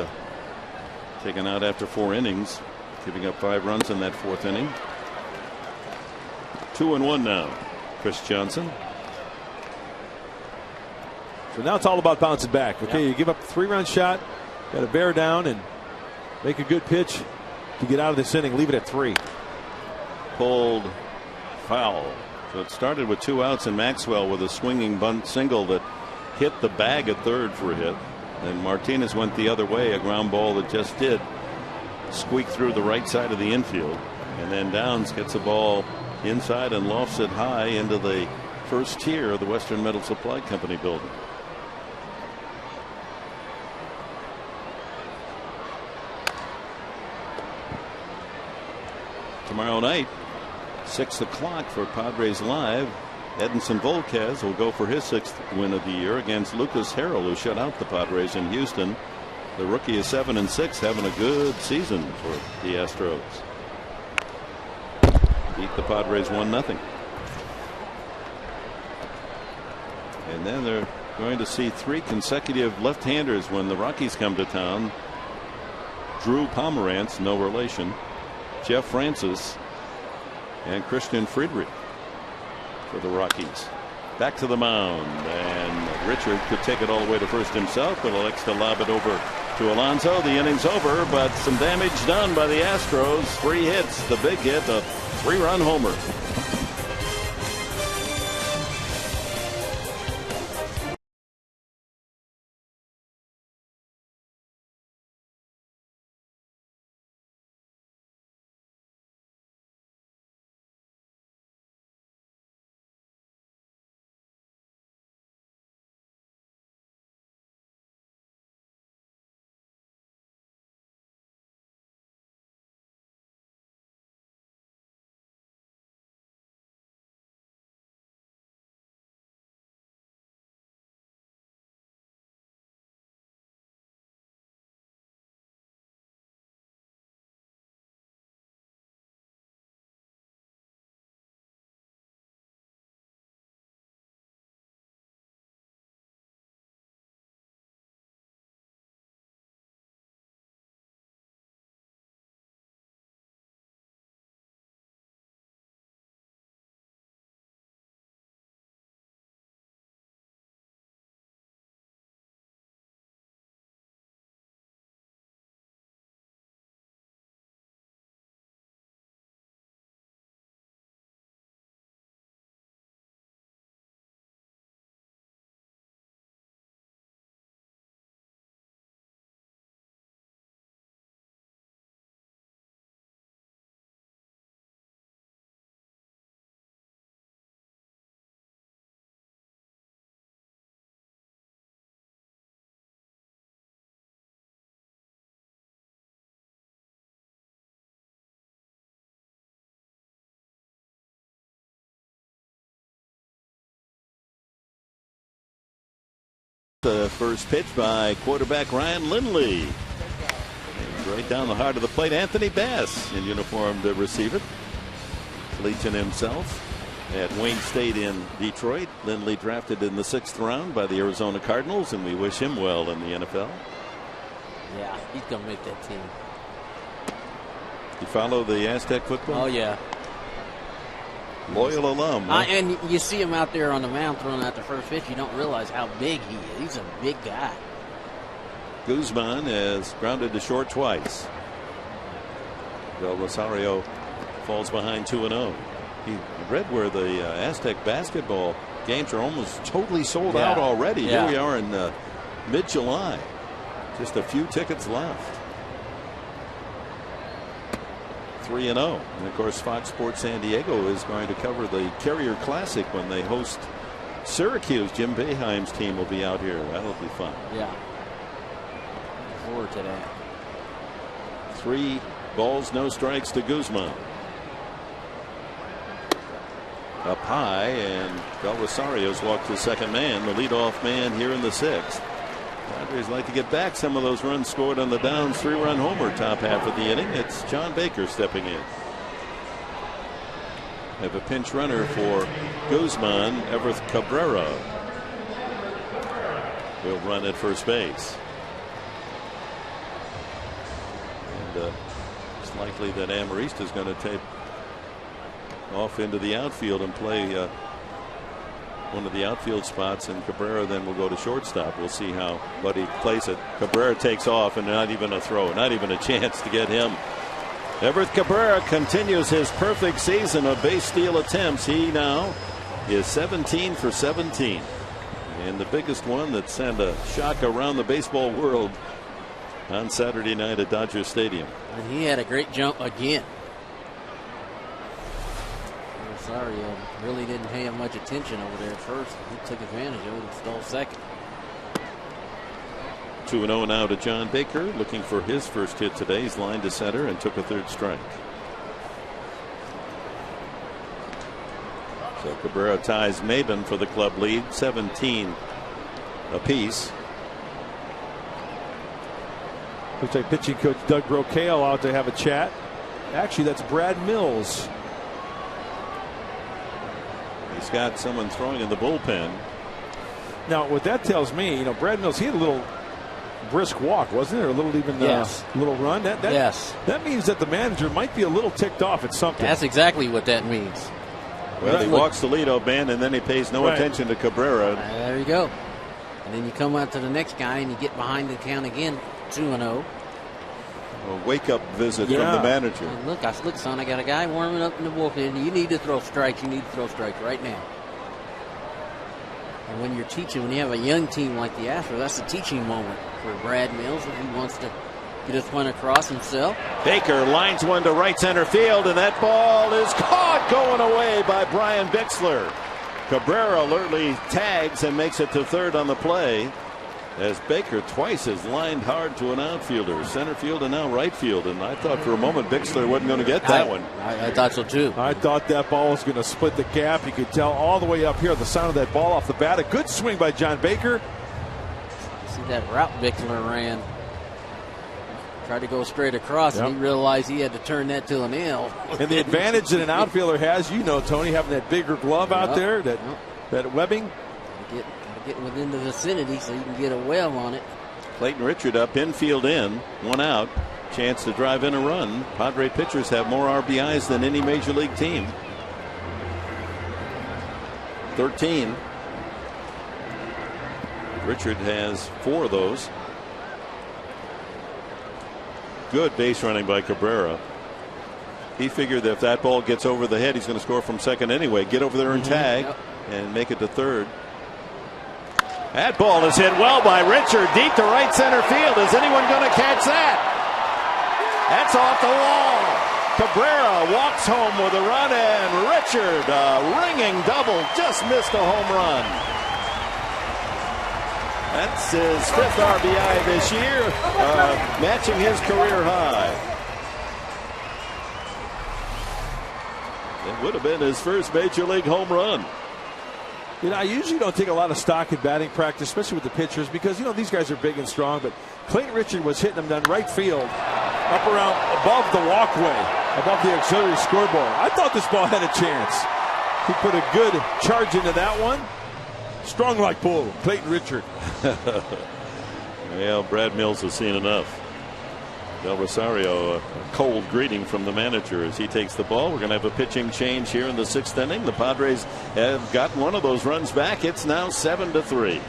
taken out after 4 innings, giving up 5 runs in that 4th inning. 2-1 now. Chris Johnson. So now it's all about bouncing back. Okay, you give up a 3-run shot, got to bear down and make a good pitch to get out of this inning. Leave it at 3. Pulled foul. So it started with 2 outs, and Maxwell with a swinging bunt single that hit the bag at third for a hit. And Martinez went the other way, a ground ball that just did squeak through the right side of the infield. And then Downs gets the ball inside and lofts it high into the first tier of the Western Metal Supply Company building. Tomorrow night, 6 o'clock for Padres Live. Edinson Volquez will go for his 6th win of the year against Lucas Harrell, who shut out the Padres in Houston. The rookie is 7-6, having a good season for the Astros. Beat the Padres 1-0. And then they're going to see 3 consecutive left-handers when the Rockies come to town. Drew Pomerantz, no relation, Jeff Francis, and Christian Friedrich for the Rockies. Back to the mound, and Richard could take it all the way to first himself, but elects to lob it over to Alonso. The inning's over, but some damage done by the Astros. 3 hits, the big hit, a 3-run homer. The first pitch by quarterback Ryan Lindley. And right down the heart of the plate, Anthony Bass in uniform to receive it. Collegian himself at Wayne State in Detroit. Lindley drafted in the 6th round by the Arizona Cardinals, and we wish him well in the NFL. Yeah, he's going to make that team. You follow the Aztec football? Oh, yeah. Loyal alum. Huh? And you see him out there on the mound throwing out the first pitch. You don't realize how big he is. He's a big guy. Guzman has grounded to short twice. Del Rosario falls behind 2-0. He read where the Aztec basketball games are almost totally sold out already. Here we are in mid-July. Just a few tickets left. 3-0. And of course, Fox Sports San Diego is going to cover the Carrier Classic when they host Syracuse. Jim Boeheim's team will be out here. That'll be fun. Yeah. Look forward to that. 3 balls, no strikes to Guzman. Up high, and Del Rosario's walked to second man, the leadoff man here in the 6th. Padres like to get back some of those runs scored on the downs. 3-run homer top half of the inning. It's John Baker stepping in. Have a pinch runner for Guzman. Everth Cabrera will run at first base. And it's likely that Amarista is going to take off into the outfield and play one of the outfield spots, and Cabrera then will go to shortstop. We'll see how Buddy plays it. Cabrera takes off, and not even a throw, not even a chance to get him. Everth Cabrera continues his perfect season of base steal attempts. He now is 17 for 17. And the biggest one that sent a shock around the baseball world on Saturday night at Dodger Stadium. And he had a great jump again. Rosario really didn't pay him much attention over there at first. He took advantage of it and stole second. 2-0 now to John Baker, looking for his first hit today. He's lined to center and took a 3rd strike. So Cabrera ties Maben for the club lead, 17 apiece. Looks like pitching coach Doug Brocail out to have a chat. Actually, that's Brad Mills. He's got someone throwing in the bullpen. Now, what that tells me, Brad Mills, he had a little brisk walk, wasn't it? Or a little even little run? Yes. That means that the manager might be a little ticked off at something. That's exactly what that means. Well, he walks the leadoff man, and then he pays no attention to Cabrera. There you go. And then you come out to the next guy, and you get behind the count again, 2-0. A wake-up visit from the manager. And look, son, I got a guy warming up in the bullpen. You need to throw strikes. You need to throw strikes right now. And when you're teaching, when you have a young team like the Astros, that's a teaching moment for Brad Mills if he wants to get his point across himself. Baker lines one to right center field, and that ball is caught going away by Brian Bixler. Cabrera alertly tags and makes it to third on the play, as Baker twice has lined hard to an outfielder, center field and now right field. And I thought for a moment Bixler wasn't going to get that one. I thought so too. I thought that ball was going to split the gap. You could tell all the way up here the sound of that ball off the bat. A good swing by John Baker. See that route Bixler ran. Tried to go straight across, and he realized he had to turn that to an L. And the advantage that an outfielder has, Tony, having that bigger glove out there, that webbing. Get within the vicinity so you can get a web on it. Clayton Richard up, infield in, one out, chance to drive in a run. Padre pitchers have more RBIs than any major league team. 13. Richard has 4 of those. Good base running by Cabrera. He figured that if that ball gets over the head, he's going to score from second anyway. Get over there and tag and make it to third. That ball is hit well by Richard, deep to right center field. Is anyone going to catch that? That's off the wall. Cabrera walks home with a run, and Richard, a ringing double, just missed a home run. That's his 5th RBI this year, matching his career high. It would have been his first major league home run. I usually don't take a lot of stock in batting practice, especially with the pitchers, because, these guys are big and strong. But Clayton Richard was hitting them down right field, up around above the walkway, above the auxiliary scoreboard. I thought this ball had a chance. He put a good charge into that one. Strong like bull, Clayton Richard. Well, Brad Mills has seen enough. Del Rosario, a cold greeting from the manager as he takes the ball. We're going to have a pitching change here in the 6th inning. The Padres have gotten one of those runs back. It's now 7-3.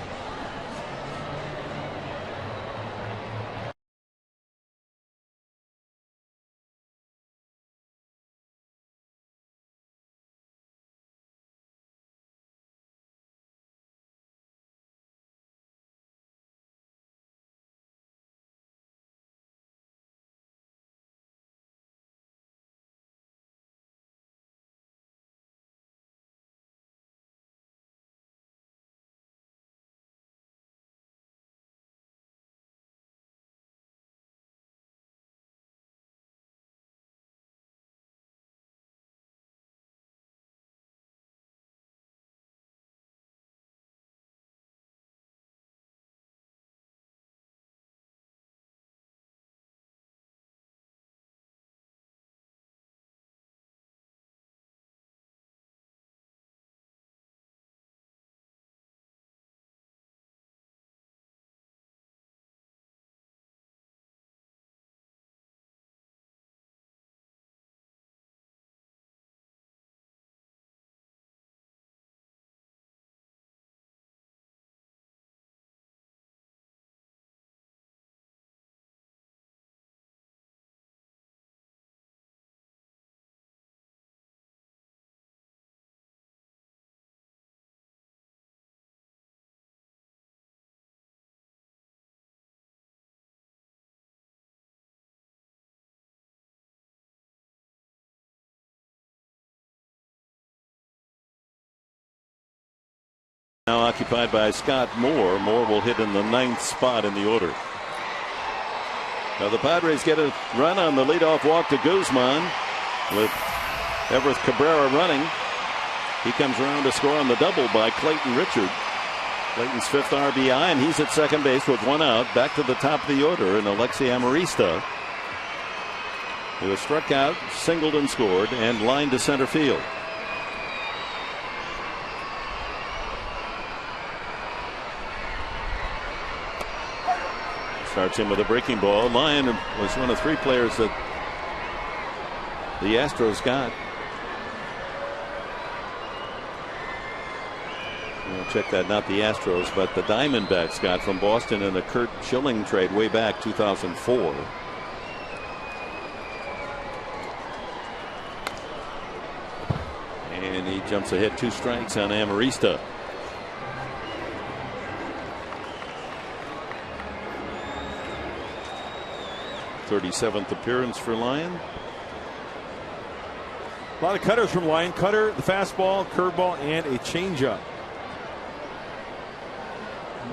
Now occupied by Scott Moore. Moore will hit in the 9th spot in the order. Now the Padres get a run on the leadoff walk to Guzman with Everett Cabrera running. He comes around to score on the double by Clayton Richard. Clayton's 5th RBI, and he's at second base with 1 out. Back to the top of the order in Alexi Amarista, who has struck out, singled and scored, and lined to center field. Starts in with a breaking ball. Lyon was one of 3 players that the Astros got. We'll check that, not the Astros, but the Diamondbacks got from Boston in the Kurt Schilling trade way back 2004. And he jumps ahead 2 strikes on Amarista. '37th appearance for Lyon. A lot of cutters from Lyon. Cutter, the fastball, curveball, and a changeup.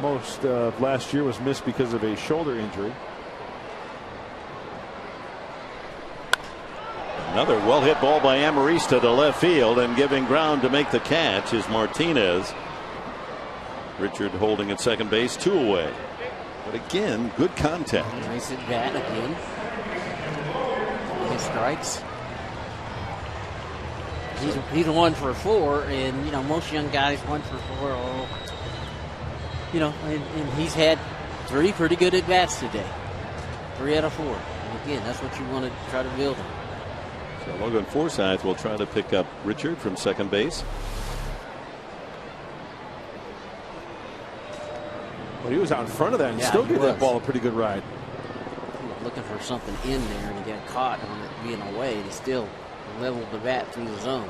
Most of last year was missed because of a shoulder injury. Another well-hit ball by Amarista to left field, and giving ground to make the catch is Martinez. Richard holding at second base, 2 away. But again, good contact. Nice at bat again. 2 strikes. He's 1 for 4, and you know most young guys 1 for 4. Oh, you know, and he's had 3 pretty good at bats today. 3 out of 4. And again, that's what you want to try to build on. So Logan Forsythe will try to pick up Richard from second base. Well, he was out in front of that and still gave that ball a pretty good ride. Looking for something in there, and he got caught on it being away, and he still leveled the bat through the zone.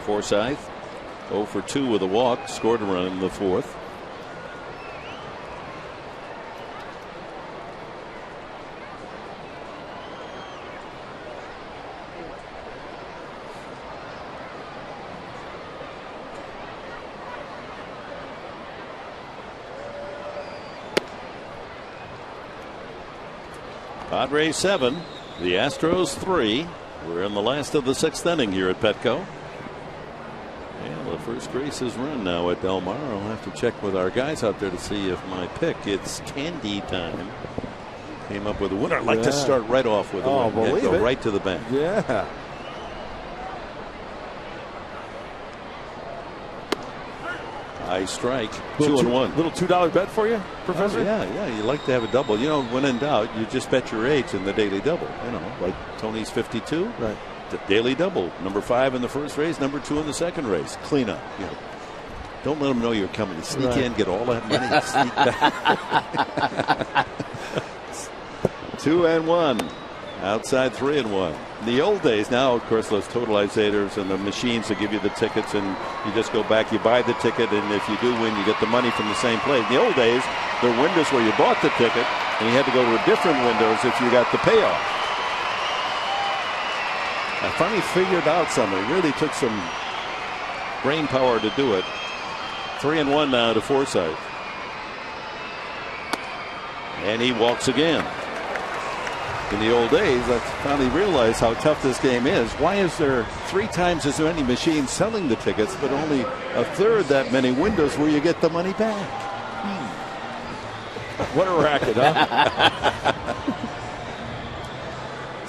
Forsythe 0 for 2 with a walk, scored a run in the 4th. Padres 7, the Astros 3. We're in the last of the 6th inning here at Petco. And the first race is run now at Del Mar. I'll have to check with our guys out there to see if my pick, it's candy time, came up with a winner. I'd like to start right off with a win. Go right to the bank. Yeah. High strike, 2-1. Little $2 bet for you, Professor? Oh, yeah, you like to have a double. You know, when in doubt, you just bet your age in the daily double. You know, like Tony's 52. Right. The daily double. Number 5 in the first race, number 2 in the second race. Clean up. You know, don't let them know you're coming. Sneak in, get all that money, and sneak back. 2-1. Outside 3-1. In the old days, now of course those totalizators and the machines that give you the tickets, and you just go back, you buy the ticket, and if you do win, you get the money from the same place. In the old days, there were windows where you bought the ticket, and you had to go to a different windows if you got the payoff. I finally figured out something. It really took some brain power to do it. 3-1 now to Forsythe. And he walks again. In the old days, I finally realized how tough this game is. Why is there 3 times as many machines selling the tickets, but only a third that many windows where you get the money back? What a racket, huh?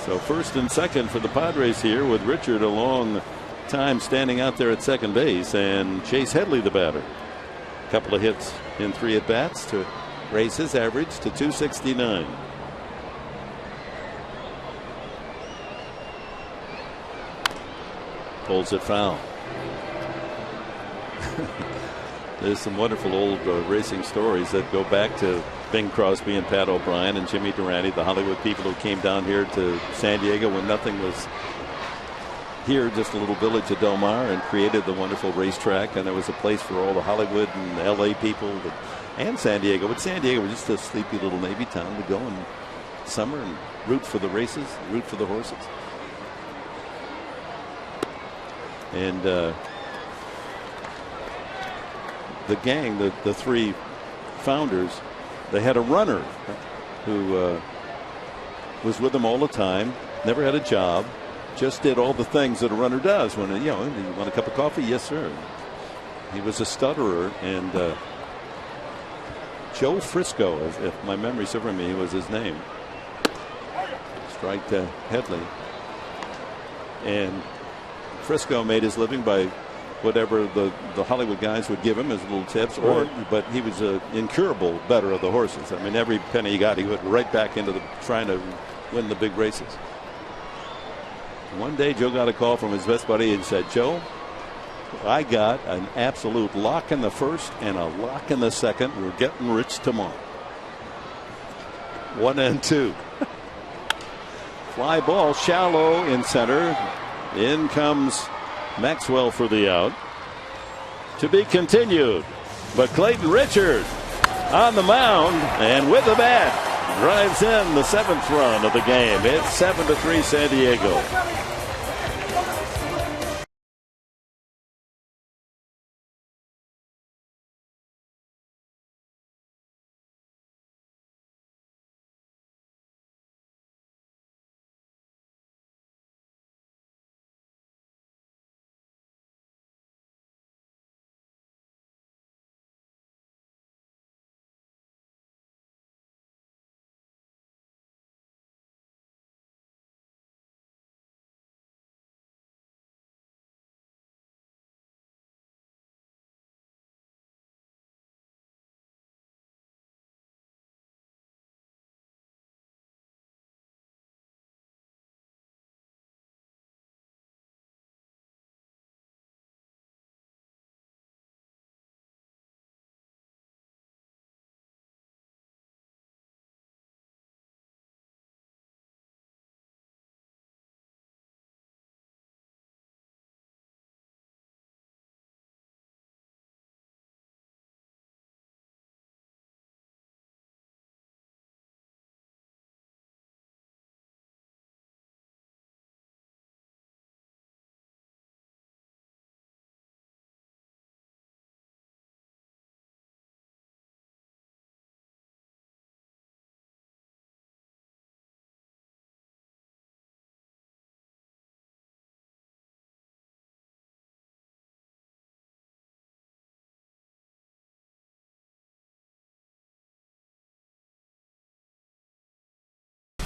So first and second for the Padres here, with Richard a long time standing out there at second base, and Chase Headley the batter. A couple of hits in 3 at-bats to raise his average to 269. Pulls it foul. There's some wonderful old racing stories that go back to Bing Crosby and Pat O'Brien and Jimmy Durante, the Hollywood people who came down here to San Diego when nothing was here, just a little village of Del Mar, and created the wonderful racetrack. And there was a place for all the Hollywood and LA people and San Diego. But San Diego was just a sleepy little Navy town to go in summer and root for the races, root for the horses. And the gang, the 3 founders, they had a runner who was with them all the time, never had a job, just did all the things that a runner does. When, you know, you want a cup of coffee? Yes, sir. He was a stutterer, and Joe Frisco, if my memory serves me, was his name. Strike to Headley. And Frisco made his living by whatever the Hollywood guys would give him as little tips, but he was an incurable better of the horses. I mean, every penny he got, he went right back into trying to win the big races. One day, Joe got a call from his best buddy and said, "Joe, I got an absolute lock in the first and a lock in the second. We're getting rich tomorrow." 1 and 2. Fly ball shallow in center. In comes Maxwell for the out. To be continued. But Clayton Richard on the mound and with the bat drives in the 7th run of the game. It's 7-3 San Diego.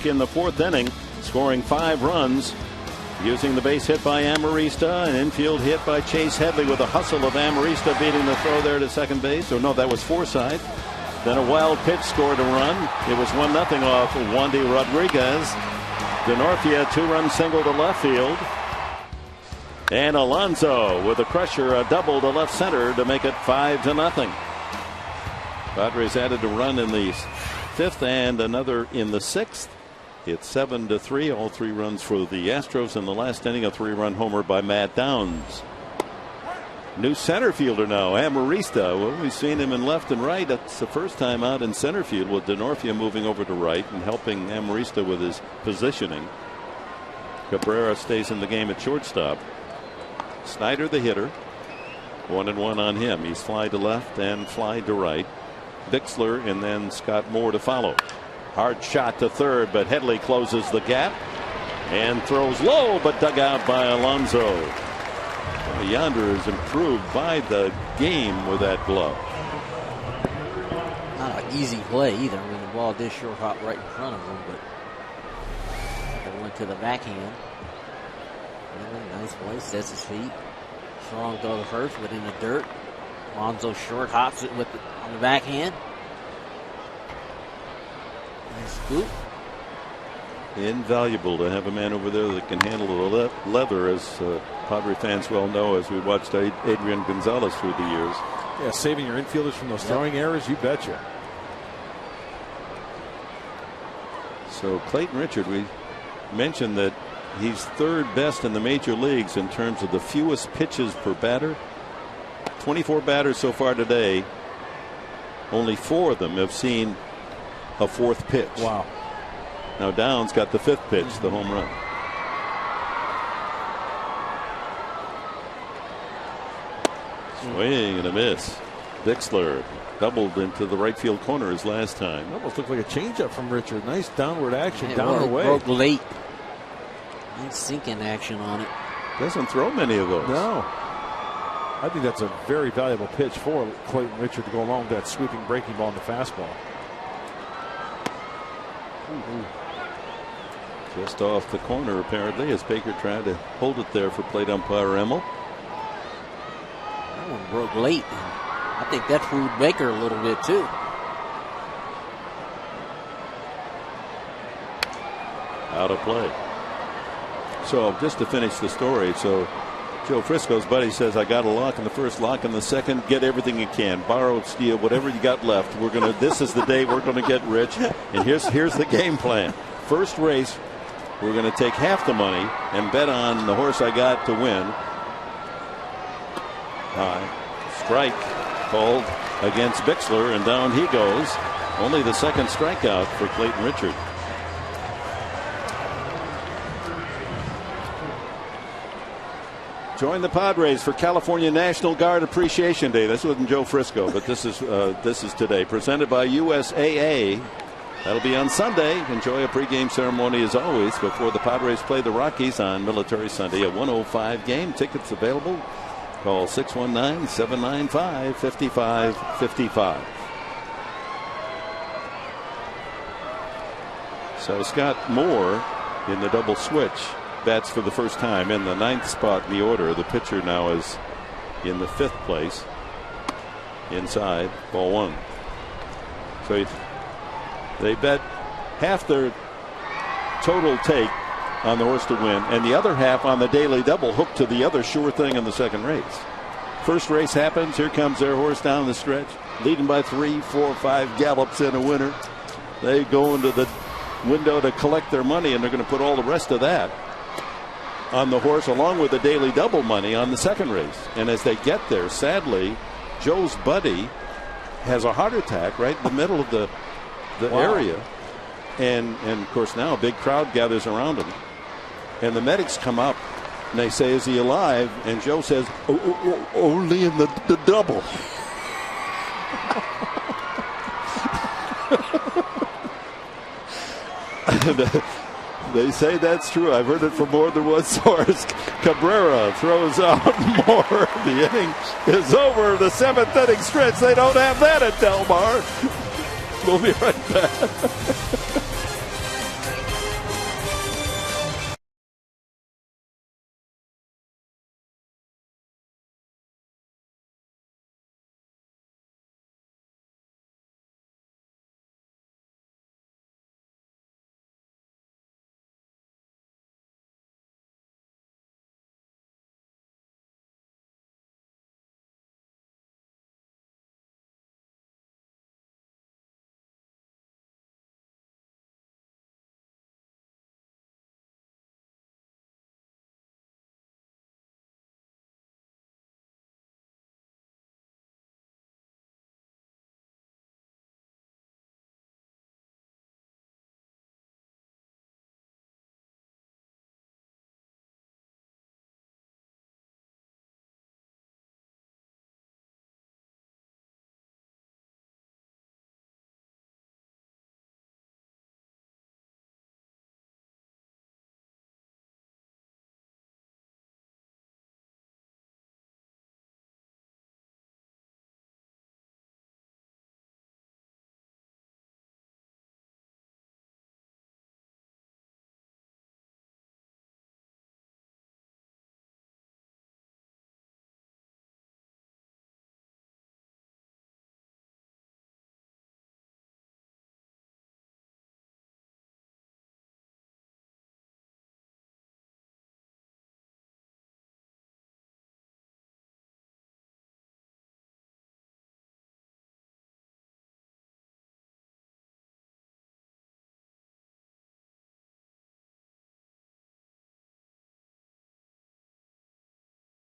In the 4th inning, scoring 5 runs using the base hit by Amarista, an infield hit by Chase Headley with a hustle of Amarista beating the throw there to second base. Or no, that was Forsythe. Then a wild pitch scored a run. It was 1-0 off Wandy Rodriguez. DeNorfia 2-run single to left field. And Alonso with a crusher, a double to left center to make it 5-0. Padres added a run in the 5th and another in the 6th. It's 7-3. All 3 runs for the Astros in the last inning. A 3-run homer by Matt Downs. New center fielder now, Amarista. Well, we've seen him in left and right. That's the first time out in center field with DeNorfia moving over to right and helping Amarista with his positioning. Cabrera stays in the game at shortstop. Snyder the hitter. 1-1 on him. He's fly to left and fly to right. BIXLER and then Scott Moore to follow. Hard shot to third, but Headley closes the gap and throws low, but dug out by Alonso. Yonder is improved by the game with that glove. Not an easy play either. I mean, the ball did short hop right in front of him, but it went to the backhand. Nice play, sets his feet. Strong throw to first, but in the dirt. Alonso short hops it on the backhand. Nice scoop. Invaluable to have a man over there that can handle the leather, as Padre fans well know, as we watched Adrian Gonzalez through the years. Yeah, saving your infielders from those throwing errors, you betcha. So Clayton Richard, we mentioned that he's 3rd best in the major leagues in terms of the fewest pitches per batter. 24 batters so far today. Only 4 of them have seen a 4th pitch. Wow. Now Downs got the 5th pitch, the home run. Swing and a miss. BIXLER doubled into the right field corner his last time. Almost looked like a changeup from Richard. Nice downward action, Man, down the way. Broke late. Nice sinking action on it. Doesn't throw many of those. No. I think that's a very valuable pitch for Clayton Richard to go along with that sweeping breaking ball in the fastball. Just off the corner, apparently, as Baker tried to hold it there for plate umpire Emmel. broke late. And I think that fooled Baker a little bit too. Out of play. So just to finish the story, so Joe Frisco's buddy says, I got a lock in the first, lock in the second, get everything you can, borrow, steal, whatever you got left. We're gonna. This is the day we're gonna get rich. And here's the game plan. First race, we're gonna take half the money and bet on the horse I got to win. Strike called against Bixler, and down he goes. Only the second strikeout for Clayton Richard. Join the Padres for California National Guard Appreciation Day. This wasn't Joe Frisco, but this is today. Presented by USAA. That'll be on Sunday. Enjoy a pregame ceremony as always before the Padres play the Rockies on Military Sunday. A 105 game. Tickets available. Call 619-795-5555. So Scott Moore in the double switch. Bats for the first time in the 9th spot in the order. The pitcher now is in the 5th place. Inside, ball 1. So they bet half their total take on the horse to win, and the other half on the daily double, hooked to the other sure thing in the second race. First race happens. Here comes their horse down the stretch, leading by 3, 4, 5 gallops in a winner. They go into the window to collect their money, and they're going to put all the rest of that on the horse along with the daily double money on the second race. And as they get there, sadly, Joe's buddy has a heart attack right in the middle of the area. And of course now a big crowd gathers around him. And the medics come up and they say, is he alive? And Joe says, only in the double. They say that's true. I've heard it from more than one source. Cabrera throws out more. The inning is over. The 7th inning stretch. They don't have that at Del Mar. We'll be right back.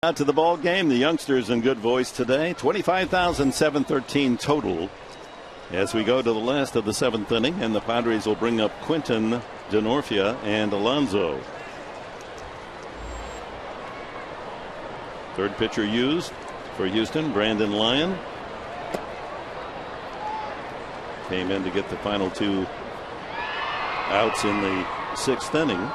Out to the ball game. The youngsters in good voice today. 25,713 total as we go to the last of the 7th inning, and the Padres will bring up Quinton, Denorfia, and Alonso. Third pitcher used for Houston, Brandon Lyon. Came in to get the final 2 outs in the 6th inning.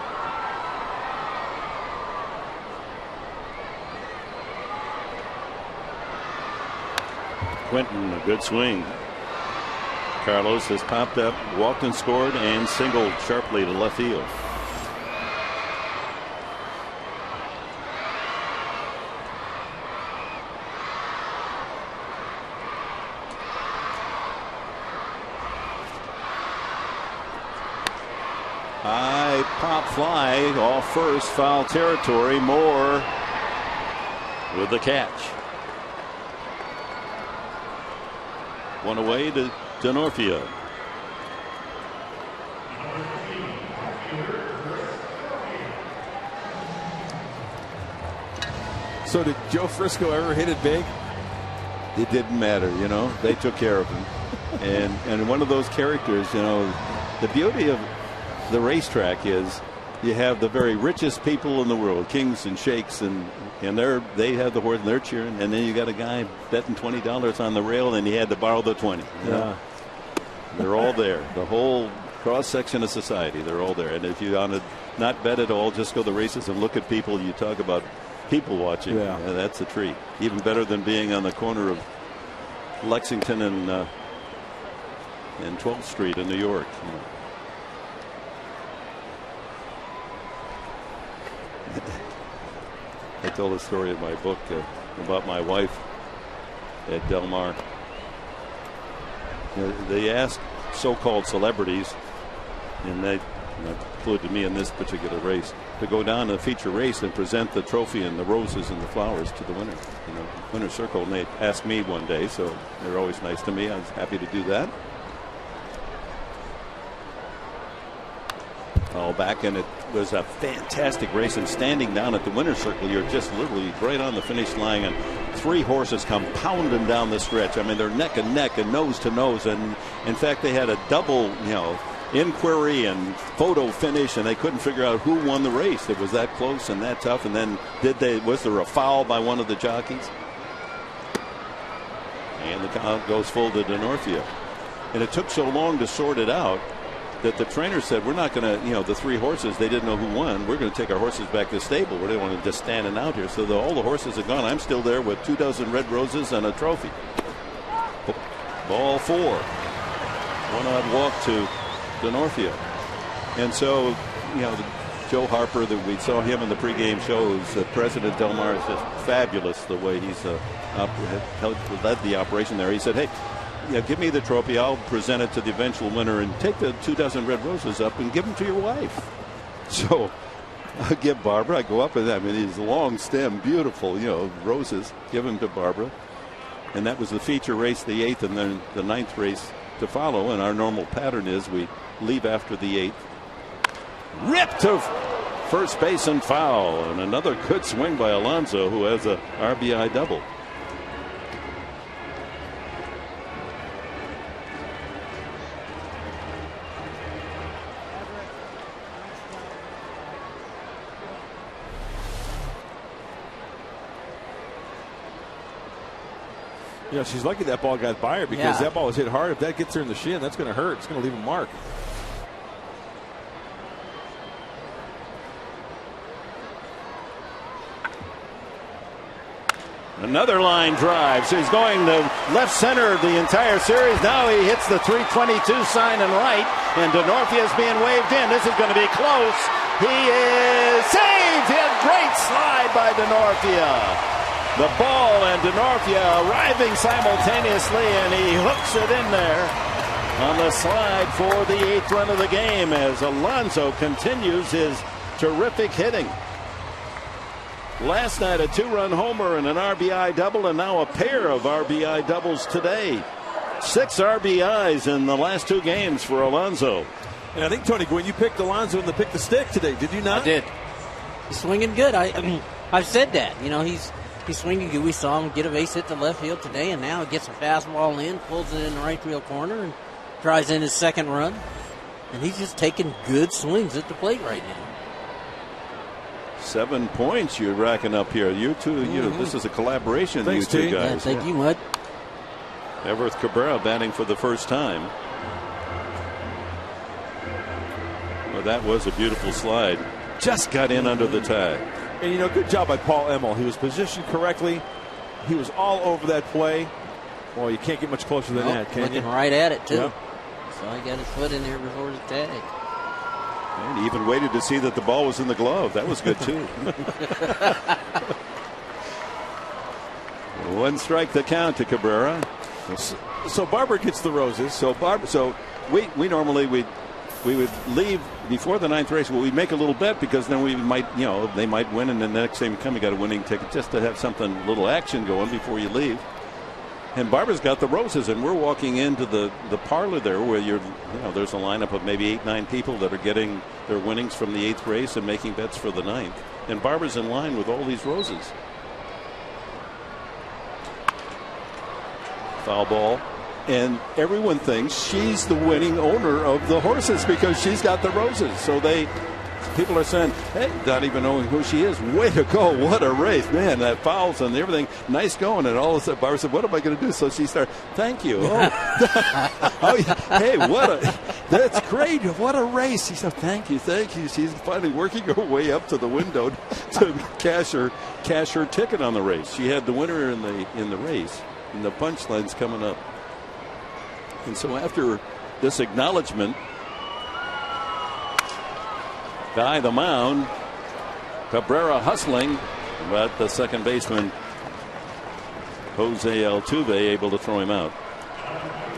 Quinton, a good swing. Carlos has popped up, walked and scored, and singled sharply to left field. high pop fly off first, foul territory. Moore with the catch. One away to Denorfia. So did Joe Frisco ever hit it big? It didn't matter, you know. They took care of him. And one of those characters, you know, the beauty of the racetrack is you have the very richest people in the world, kings and sheiks, and they have the horse and they're cheering, and then you got a guy betting $20 on the rail and he had to borrow the 20. You know? They're all there. The whole cross section of society, they're all there. And if you want to not bet at all, just go to the races and look at people. You talk about people watching. Yeah. That's a treat. Even better than being on the corner of Lexington and 12th Street in New York. You know. I told a story in my book about my wife at Del Mar. You know, they asked so-called celebrities, and they included me in this particular race, to go down to the feature race and present the trophy and the roses and the flowers to the winner. You know, winner's circle. And they asked me one day, so they're always nice to me. I was happy to do that. All back, and it was a fantastic race. And standing down at the winner's circle, you're just literally right on the finish line, and 3 horses come pounding down the stretch. I mean, they're neck and neck and nose to nose, and in fact, they had a double, you know, inquiry and photo finish, and they couldn't figure out who won the race. It was that close and that tough. And then was there a foul by one of the jockeys? And the count goes full to Denorfia. And it took so long to sort it out that the trainer said, we're not going to, you know, the 3 horses, they didn't know who won. We're going to take our horses back to the stable. We didn't want them just standing out here. So all the horses are gone. I'm still there with 24 red roses and a trophy. Ball 4. One odd walk to Denorfia. And so, you know, Joe Harper, that we saw him in the pregame show, who's president of Del Mar, is just fabulous the way he's led the operation there. He said, hey, yeah, give me the trophy. I'll present it to the eventual winner, and take the 24 red roses up and give them to your wife. So I give Barbara. I go up with them, and these long stem, beautiful, you know, roses. Give them to Barbara, and that was the feature race, the 8th, and then the 9th race to follow. And our normal pattern is we leave after the 8th. Ripped to first base and foul, and another good swing by Alonso, who has a RBI double. You know, she's lucky that ball got by her, because that ball was hit hard. If that gets her in the shin, that's going to hurt. It's going to leave a mark. Another line drive. So he's going to left center the entire series. Now he hits the 322 sign and right, and Denorfia is being waved in. This is going to be close. He is saved. A great slide by Denorfia. The ball and Denorfia arriving simultaneously, and he hooks it in there on the slide for the 8th run of the game, as Alonso continues his terrific hitting. Last night a 2-run homer and an RBI double, and now a pair of RBI doubles today. 6 RBIs in the last 2 games for Alonso. And I think, Tony Gwynn, you picked Alonso in the pick the stick today, did you not? I did. He's swinging good. I've said that. You know, he's swinging good. We saw him get a base hit to left field today, and now he gets a fastball in, pulls it in the right field corner, and tries in his 2nd run. And he's just taking good swings at the plate right now. 7 points you're racking up here. You two, this is a collaboration. Thanks, you two T. guys. Yeah, thank you, Mud. Everett Cabrera batting for the first time. Well, that was a beautiful slide. Just got in under the tag. And, you know, good job by Paul Emmel. He was positioned correctly. He was all over that play. Well, you can't get much closer than that, can you? Looking right at it, too. Yep. So he got his foot in there before the tag. And he even waited to see that the ball was in the glove. That was good, too. 1 strike the count to Cabrera. So Barbara gets the roses. So we normally we would leave before the 9th race. Well, we'd make a little bet because then we might, they might win, and then the next time you come, you got a winning ticket just to have something, a little action going before you leave. And Barbara's got the roses, and we're walking into the parlor there where there's a lineup of maybe 8, 9 people that are getting their winnings from the 8th race and making bets for the 9th. And Barbara's in line with all these roses. Foul ball. And everyone thinks she's the winning owner of the horses because she's got the roses. So people are saying, hey, not even knowing who she is. Way to go. What a race. Man, that fouls and everything. Nice going. And all of a sudden, Barbara said, what am I going to do? So she started, thank you. Oh, hey, that's great. What a race. She said, thank you. She's finally working her way up to the window to cash her ticket on the race. She had the winner in the race. And the punchline's coming up. And so after this acknowledgement, by the mound, Cabrera hustling, but the second baseman, Jose Altuve, able to throw him out.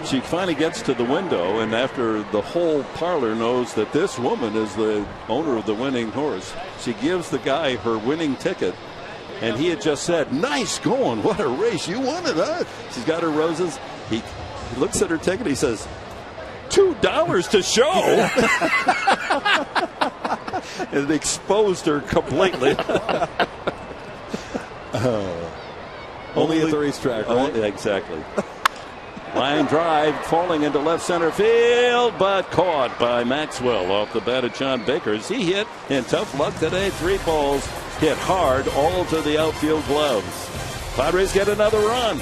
She finally gets to the window, and after the whole parlor knows that this woman is the owner of the winning horse, she gives the guy her winning ticket. And he had just said, nice going. What a race. You won it, huh? She's got her roses. He looks at her ticket. He says, $2 to show. And it exposed her completely. Only at the racetrack, right? Exactly. Line drive falling into left center field, but caught by Maxwell off the bat of John Baker's. He hit in tough luck today. 3 balls hit hard, all to the outfield gloves. Padres get another run.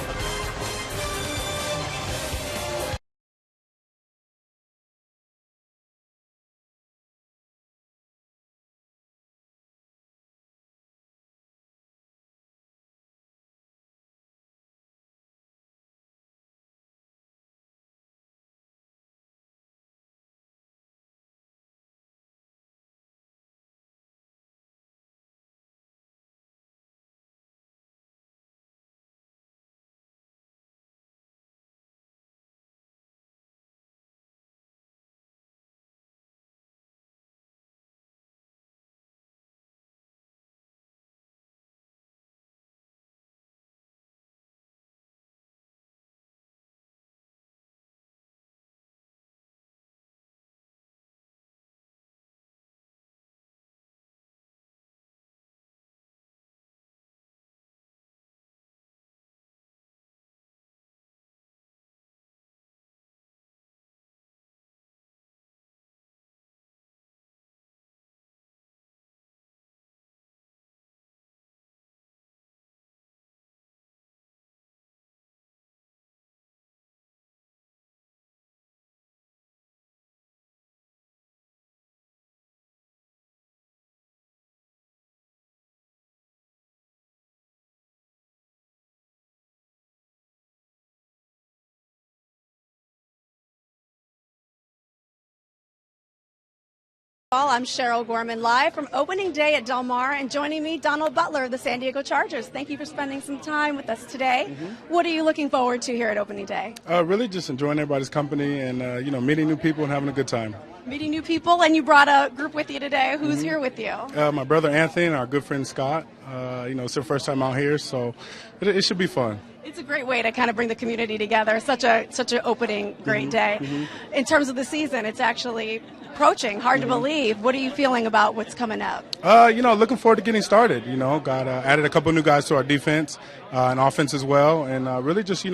I'm Cheryl Gorman, live from opening day at Del Mar, and joining me, Donald Butler of the San Diego Chargers. Thank you for spending some time with us today. What are you looking forward to here at opening day? Really just enjoying everybody's company and, meeting new people and having a good time. Meeting new people, and you brought a group with you today. Who's here with you? My brother Anthony and our good friend Scott. It's their first time out here, so it should be fun. It's a great way to kind of bring the community together. Such an opening, great day. In terms of the season, it's actually approaching. Hard to believe. What are you feeling about what's coming up? Looking forward to getting started. Got added a couple new guys to our defense and offense as well, and really just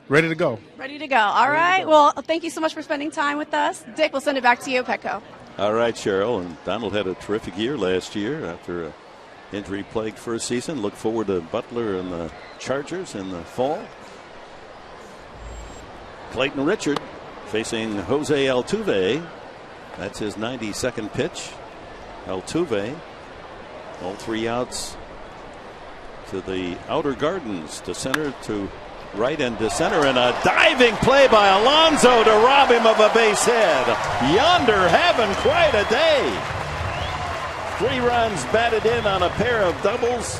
ready to go. Ready to go. All right. Well, thank you so much for spending time with us. Dick, we'll send it back to you, Petco. All right, Cheryl. And Donald had a terrific year last year after a injury-plagued first season. Look forward to Butler and the Chargers in the fall. Clayton Richard facing Jose Altuve. That's his 92nd pitch. Altuve, all 3 outs to the outer gardens, to center, to right, and to center, and a diving play by Alonso to rob him of a base hit. Yonder having quite a day. 3 runs batted in on a pair of doubles,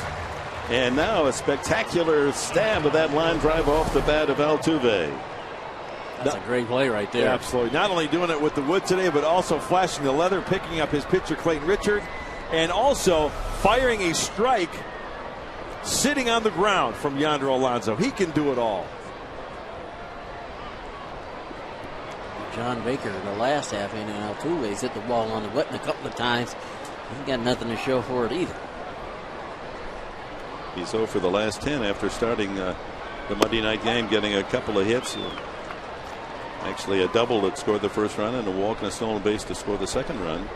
and now a spectacular stab of that line drive off the bat of Altuve. That's a great play right there. Yeah, absolutely. Not only doing it with the wood today, but also flashing the leather, picking up his pitcher, Clayton Richard, and also firing a strike sitting on the ground from Yonder Alonso. He can do it all. John Baker, the last half inning, Altuve's hit the ball on the button a couple of times. He's got nothing to show for it either. He's 0 for the last 10 after starting the Monday night game, getting a couple of hits. Actually, a double that scored the first run and a walk and a stolen base to score the second run.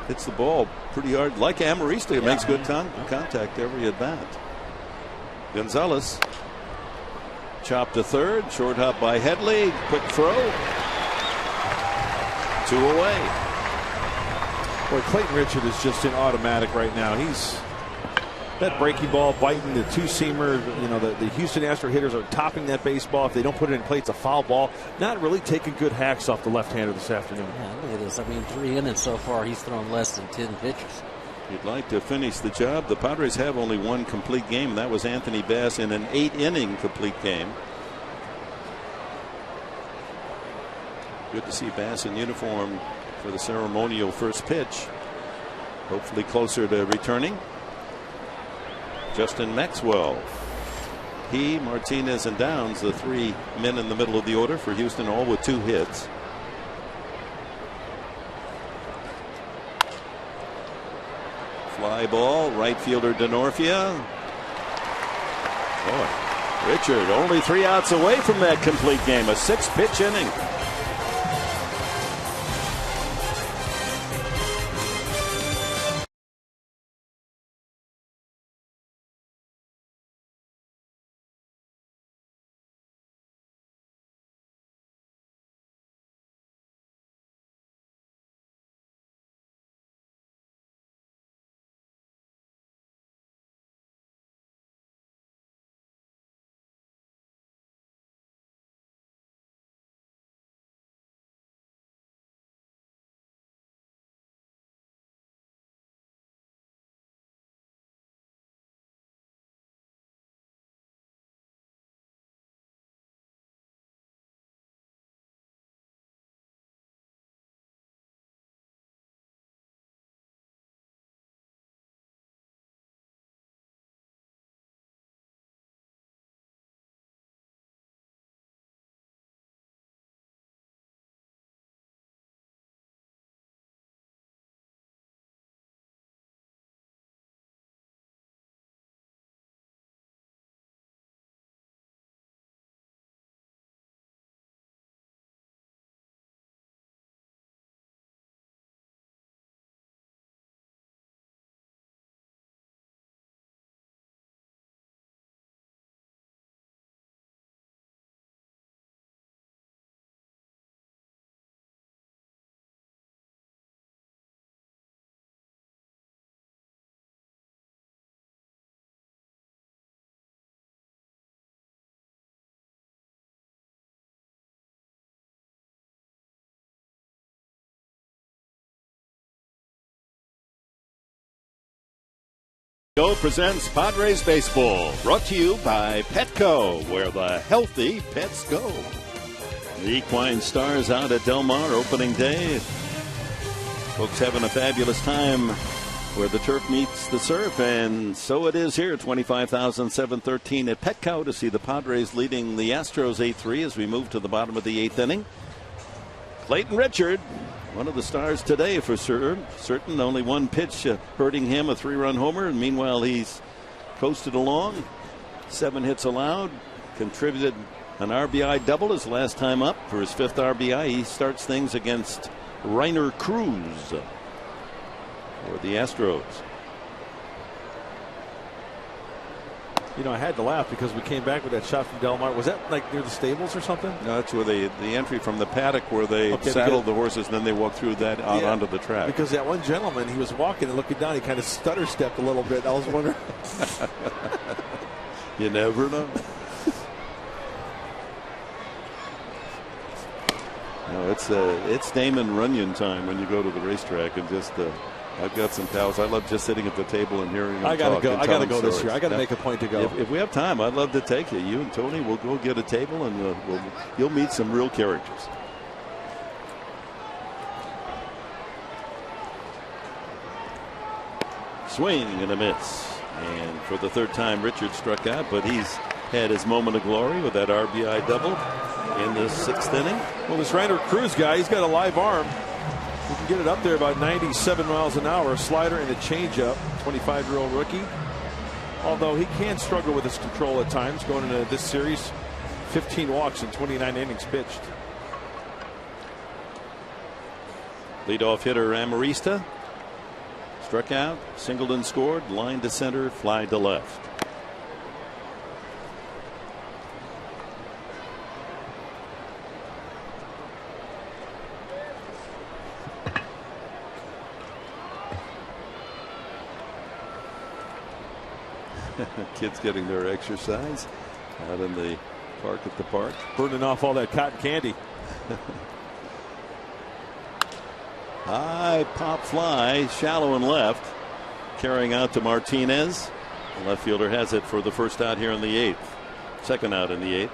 Hits the ball pretty hard, like Amarista. Makes good contact every at bat. Gonzalez chopped to third, short hop by Headley, quick throw, 2 away. Boy, Clayton Richard is just in automatic right now. He's that breaking ball, biting the two-seamer. You know, the Houston Astros hitters are topping that baseball. If they don't put it in play, it's a foul ball. Not really taking good hacks off the left-hander this afternoon. Yeah, look at this. I mean, 3 innings so far. He's thrown less than 10 pitches. You'd like to finish the job. The Padres have only one complete game, and that was Anthony Bass in an 8-inning complete game. Good to see Bass in uniform for the ceremonial first pitch. Hopefully closer to returning. Justin Maxwell. He, Martinez, and Downs, the 3 men in the middle of the order for Houston, all with 2 hits. Fly ball, right fielder Denorfia. Boy, Richard only 3 outs away from that complete game, a 6-pitch inning. Go presents Padres Baseball, brought to you by Petco, where the healthy pets go. The Equine Stars out at Del Mar opening day. Folks having a fabulous time where the turf meets the surf, and so it is here. 25,713 at Petco to see the Padres leading the Astros 8-3 as we move to the bottom of the 8th inning. Clayton Richard, one of the stars today for certain. Only one pitch hurting him, a 3-run homer. And meanwhile, he's coasted along. 7 hits allowed. Contributed an RBI double his last time up for his 5th RBI. He starts things against Reiner Cruz for the Astros. You know, I had to laugh because we came back with that shot from Del Mar. Was that like near the stables or something? No, that's where the entry from the paddock where they saddled the horses, and then they walked through that out onto the track. Because that one gentleman, he was walking and looking down, he kind of stutter stepped a little bit. I was wondering. You never know. No, it's Damon Runyon time when you go to the racetrack, and just I've got some pals. I love just sitting at the table and hearing them I gotta talk go. and I gotta telling go this stories. year. I gotta Yeah. make a point to go. If we have time, I'd love to take you. You and Tony will go get a table, and you'll meet some real characters. Swing and a miss. And for the third time, Richard struck out, but he's had his moment of glory with that RBI double in the 6th inning. Well, this Rainer Cruz guy, he's got a live arm. He can get it up there about 97 miles an hour. A slider and a changeup. 25-year-old rookie. Although he can struggle with his control at times. Going into this series, 15 walks in 29 innings pitched. Leadoff hitter Amarista struck out, singled and scored, line to center, fly to left. Kids getting their exercise out in the park at the park. Burning off all that cotton candy. High pop fly, shallow and left. Carrying out to Martinez. The left fielder has it for the first out here in the 8th. Second out in the 8th.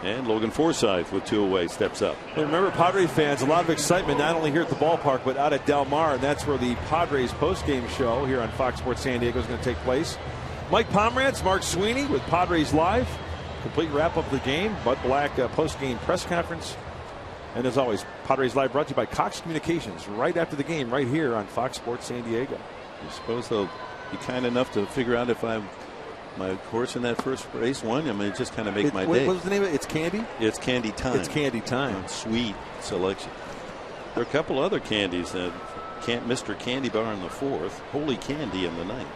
And Logan Forsythe with 2 away steps up. And remember, Padres fans, a lot of excitement not only here at the ballpark but out at Del Mar, and that's where the Padres postgame show here on Fox Sports San Diego is going to take place. Mike Pomerantz, Mark Sweeney with Padres Live. Complete wrap up of the game. Bud Black postgame press conference. And as always, Padres Live brought to you by Cox Communications right after the game right here on Fox Sports San Diego. I suppose they'll be kind enough to figure out if my course in that first race won. I mean, it just kind of make my day. What was the name of it? It's Candy? It's Candy Time. It's Candy Time. Sweet selection. There are a couple other candies that Mr. Candy Bar in the 4th, Holy Candy in the 9th.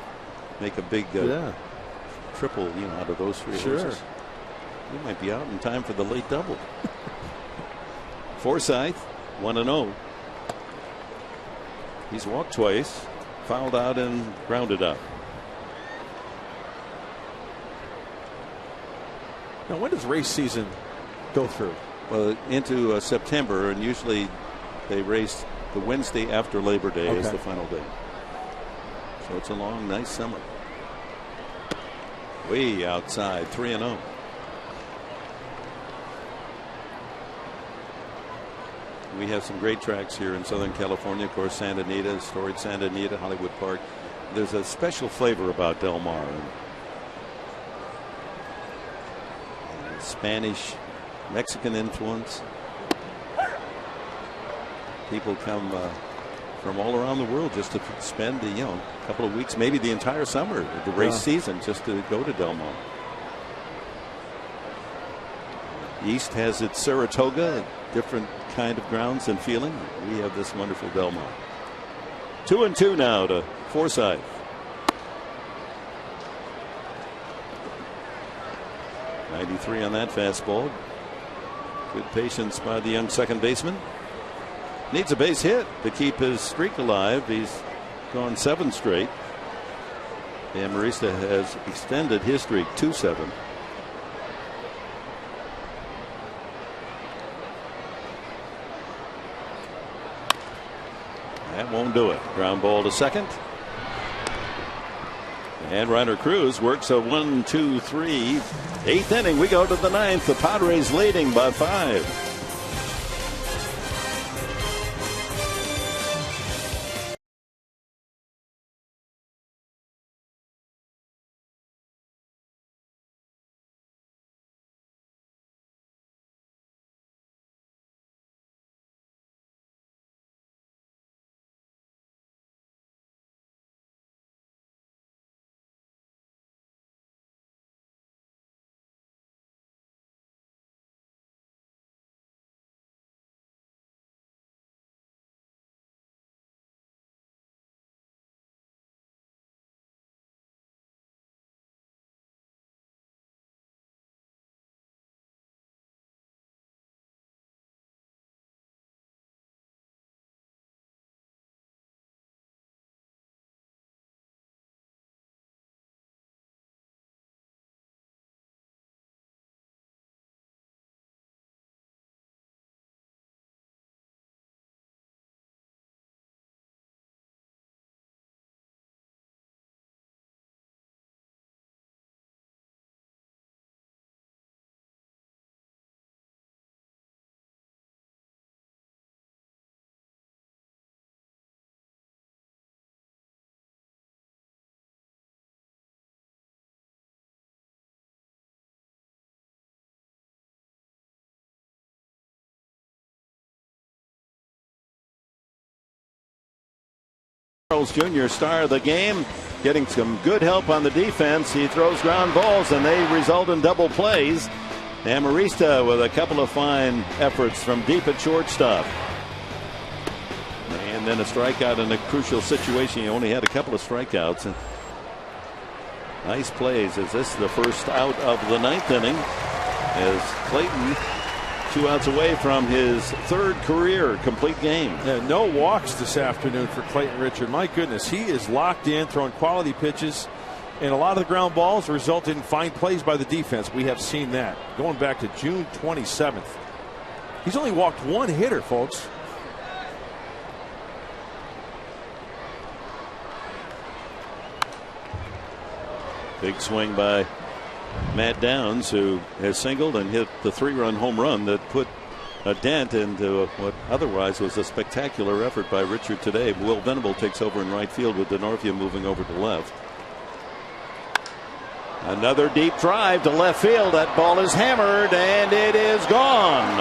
Make a big triple, out of those 3 horses. We might be out in time for the late double. Forsythe, 1-0. He's walked twice, fouled out and grounded out. Now, when does race season go through? Well, into September, and usually they race the Wednesday after Labor Day is the final day. So it's a long, nice summer. Way outside, 3-0. We have some great tracks here in Southern California. Of course, Santa Anita, storied Santa Anita, Hollywood Park. There's a special flavor about Del Mar. And Spanish, Mexican influence. People come from all around the world just to spend a couple of weeks, maybe the entire summer, the race season, just to go to Del Mar. East has its Saratoga, a different kind of grounds and feeling. We have this wonderful Del Mar. 2-2 now to Forsythe. .93 on that fastball. Good patience by the young second baseman. Needs a base hit to keep his streak alive. He's gone 7 straight. And Marista has extended his streak to 7. That won't do it. Ground ball to second. And Rainer Cruz works a 1-2-3. 8th inning. We go to the 9th. The Padres leading by 5. Charles Jr., star of the game, getting some good help on the defense. He throws ground balls, and they result in double plays. Amarista with a couple of fine efforts from deep at shortstop. And then a strikeout in a crucial situation. He only had a couple of strikeouts. And nice plays, as this is the first out of the ninth inning, as Clayton 2 outs away from his third career complete game. Yeah, no walks this afternoon for Clayton Richard. My goodness, he is locked in, throwing quality pitches, and a lot of the ground balls result in fine plays by the defense. We have seen that going back to June 27th. He's only walked one hitter, folks. Big swing by Matt Downs, who has singled and hit the 3-run home run that put a dent into what otherwise was a spectacular effort by Richard today. Will Venable takes over in right field with Denorfia moving over to left. Another deep drive to left field. That ball is hammered and it is gone.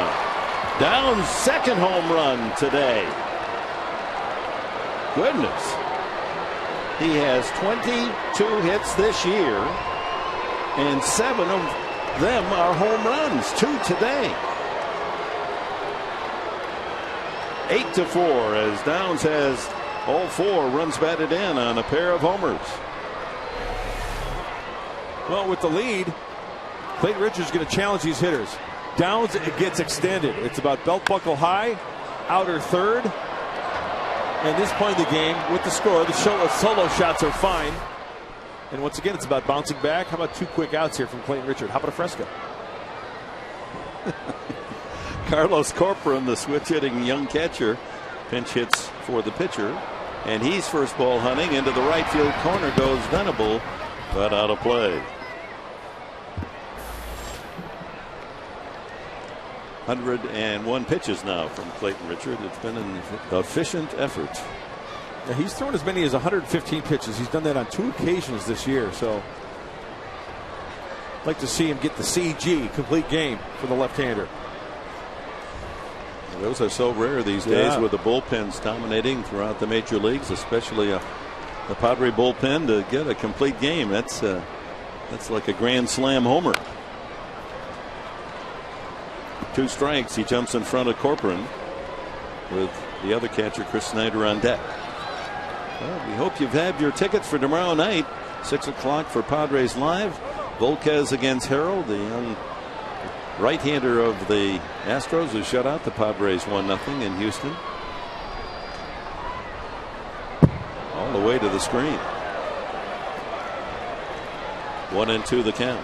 Downs' second home run today. Goodness. He has 22 hits this year, and 7 of them are home runs. 2 today. 8-4 as Downs has all 4 runs batted in on a pair of homers. Well, with the lead, Clayton Richards is going to challenge these hitters. Downs, it gets extended. It's about belt buckle high, outer third. And this point of the game, with the score, the solo shots are fine. And once again, it's about bouncing back. How about 2 quick outs here from Clayton Richard? How about a fresco? Carlos Corcoran, the switch-hitting young catcher, pinch hits for the pitcher. And he's first ball hunting. Into the right field corner goes Venable, but out of play. 101 pitches now from Clayton Richard. It's been an efficient effort. Yeah, he's thrown as many as 115 pitches. He's done that on 2 occasions this year. So I'd like to see him get the CG, complete game, for the left-hander. Those are so rare these days, with the bullpens dominating throughout the major leagues, especially the Padre bullpen, to get a complete game. That's like a grand slam homer. 2 strikes. He jumps in front of Corcoran with the other catcher, Chris Snyder, on deck. Well, we hope you've had your tickets for tomorrow night, 6 o'clock for Padres Live. Volquez against Harold, the young right-hander of the Astros, who shut out the Padres 1-0 in Houston. All the way to the screen. 1-2 the count.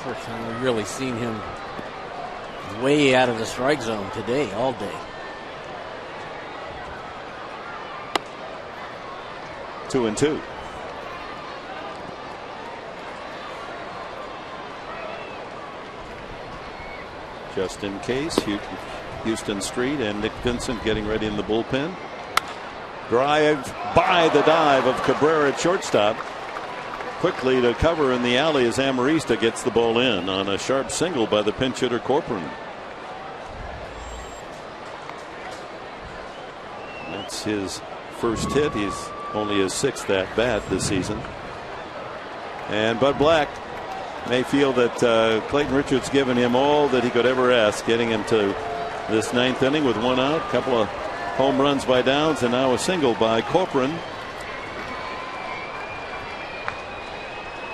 First time we've really seen him way out of the strike zone today, all day. 2-2. Just in case, Houston Street and Nick Vincent getting ready in the bullpen. Drive by the dive of Cabrera at shortstop. Quickly to cover in the alley as Amarista gets the ball in on a sharp single by the pinch hitter Corcoran. That's his first hit. He's only his 6th at bat this season. And Bud Black may feel that Clayton Richards given him all that he could ever ask, getting him to this 9th inning with 1 out, a couple of home runs by Downs, and now a single by Corcoran.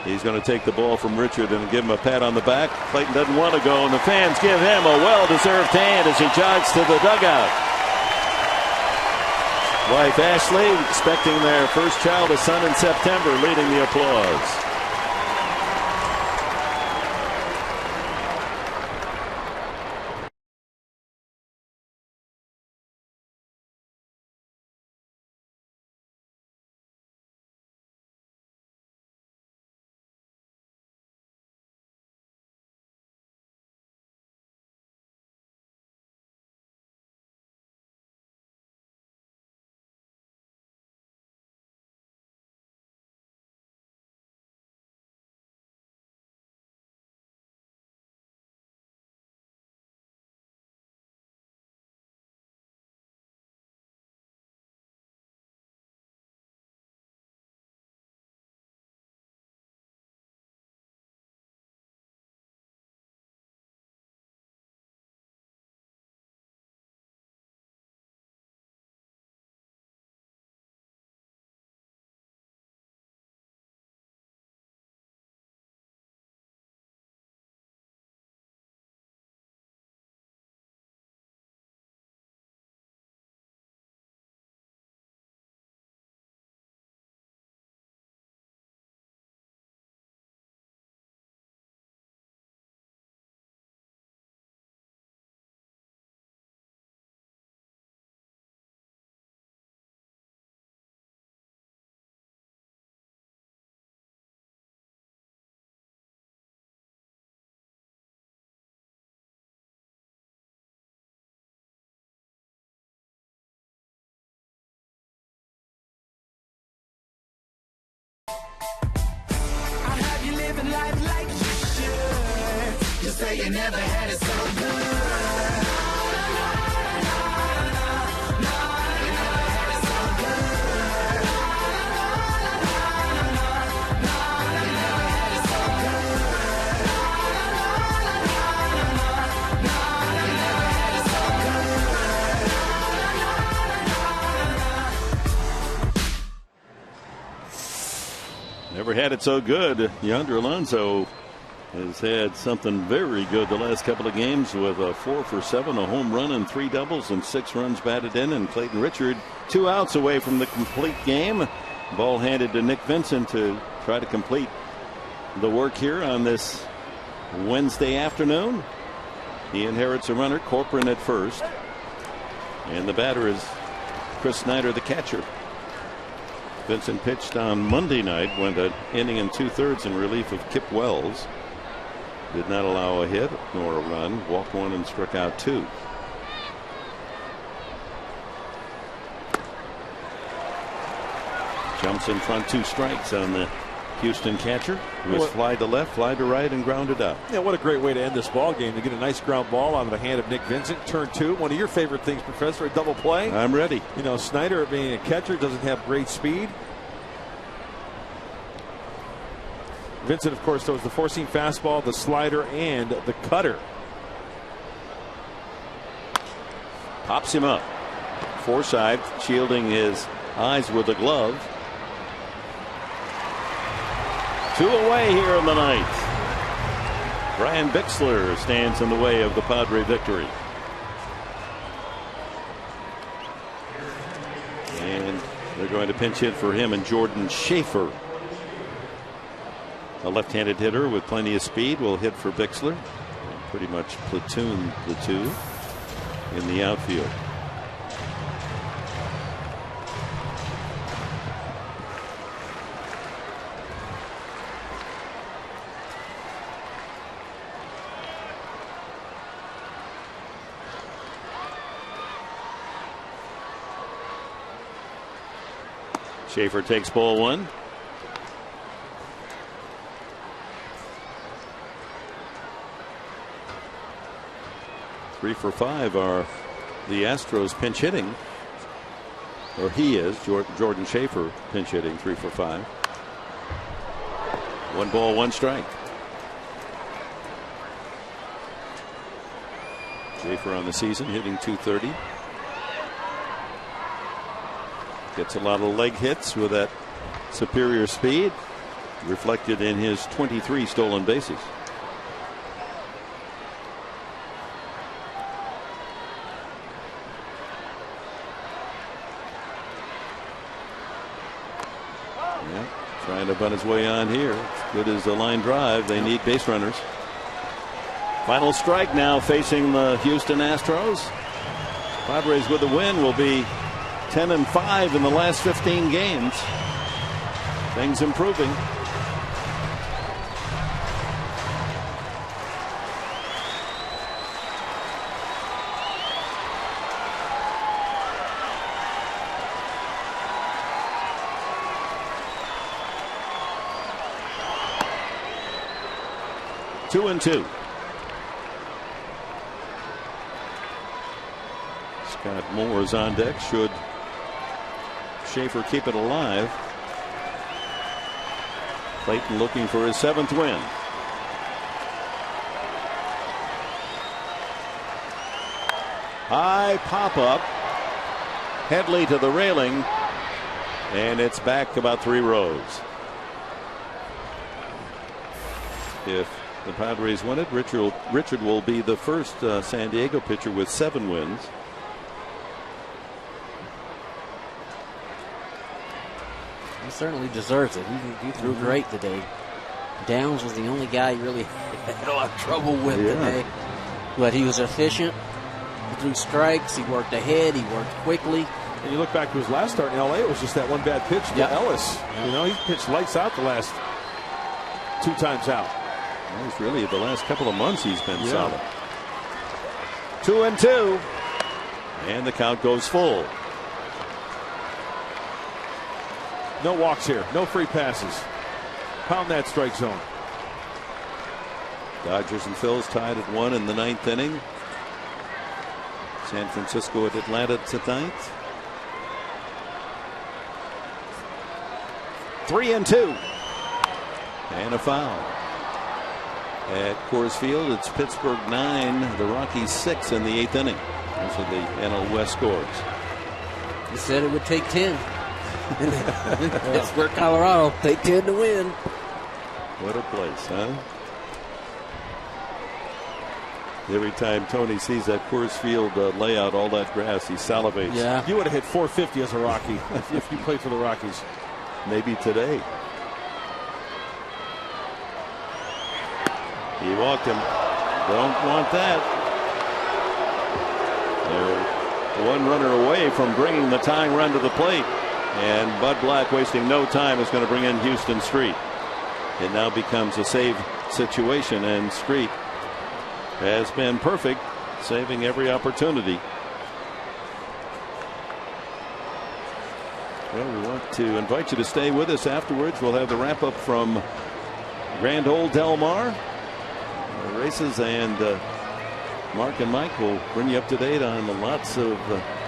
He's going to take the ball from Richard and give him a pat on the back. Clayton doesn't want to go, and the fans give him a well-deserved hand as he jogs to the dugout. Wife Ashley expecting their first child, a son, in September, leading the applause. say you never had it so good. Never had it so good. Yonder Alonso has had something very good the last couple of games with a 4 for 7, a home run and 3 doubles and 6 runs batted in. And Clayton Richard 2 outs away from the complete game. Ball handed to Nick Vincent to try to complete the work here on this Wednesday afternoon. He inherits a runner, Corcoran at first. And the batter is Chris Snyder, the catcher. Vincent pitched on Monday night, went an inning and 2/3 in relief of Kip Wells. Did not allow a hit nor a run, walked 1 and struck out 2. Jumps in front, 2 strikes on the Houston catcher, who was fly to left, fly to right, and grounded out. Yeah, what a great way to end this ball game, to get a nice ground ball out of the hand of Nick Vincent. Turn 2, one of your favorite things, Professor, a double play. I'm ready. You know, Snyder, being a catcher, doesn't have great speed. Vincent, of course, throws the four-seam fastball, the slider, and the cutter. Pops him up. Forsythe shielding his eyes with a glove. 2 away here in the ninth. Brian Bixler stands in the way of the Padre victory. And they're going to pinch hit for him and Jordan Schaefer. A left-handed hitter with plenty of speed will hit for Bixler. Pretty much platoon the two in the outfield. Schaefer takes ball 1. Three for 5 are the Astros pinch hitting, or he is. Jordan Schaefer pinch hitting 3 for 5. 1 ball, 1 strike. Schaefer on the season hitting .230. Gets a lot of leg hits with that superior speed, reflected in his 23 stolen bases. Yeah, trying to bunt his way on here. As good as a line drive, they need base runners. Final strike now facing the Houston Astros. Padres with a win will be 10-5 in the last 15 games. Things improving. Two and 2. Scott Moore is on deck. Should Schaefer keep it alive? Clayton looking for his 7th win. High pop up. Headley to the railing, and it's back about 3 rows. If the Padres win it, Richard will be the first San Diego pitcher with 7 wins. He certainly deserves it. He threw great today. Downs was the only guy he really had a lot of trouble with today. But he was efficient. He threw strikes. He worked ahead. He worked quickly. And you look back to his last start in LA, it was just that one bad pitch to Ellis. You know, he pitched lights out the last 2 times out. Well, he's really, the last couple of months, he's been solid. 2 and 2. And the count goes full. No walks here. No free passes. Pound that strike zone. Dodgers and Phils tied at 1 in the 9th inning. San Francisco at Atlanta tonight. 3-2. And a foul. At Coors Field, it's Pittsburgh 9, the Rockies 6 in the 8th inning. Those are the NL West scores. You said it would take 10. Pittsburgh, Colorado, take 10 to win. What a place, huh? Every time Tony sees that Coors Field layout, all that grass, he salivates. Yeah. You would have hit 450 as a Rocky if you played for the Rockies. Maybe today. He walked him. Don't want that. They're one runner away from bringing the tying run to the plate. And Bud Black, wasting no time, is going to bring in Houston Street. It now becomes a save situation, and Street has been perfect, saving every opportunity. Well, we want to invite you to stay with us afterwards. We'll have the wrap up from Grand Ole Del Mar races, and Mark and Mike will bring you up to date on lots of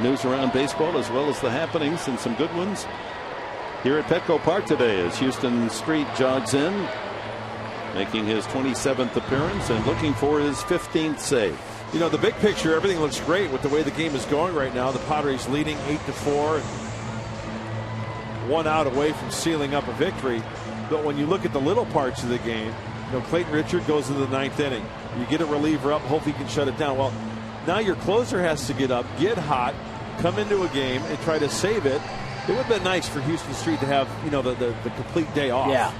news around baseball, as well as the happenings and some good ones here at Petco Park today as Houston Street jogs in, making his 27th appearance and looking for his 15th save. You know, the big picture, everything looks great with the way the game is going right now. The Padres leading 8-4, one out away from sealing up a victory. But when you look at the little parts of the game, you know, Clayton Richard goes into the 9th inning. You get a reliever up, hope he can shut it down. Well, now your closer has to get up, get hot, come into a game and try to save it. It would have been nice for Houston Street to have, you know, the complete day off. Yeah.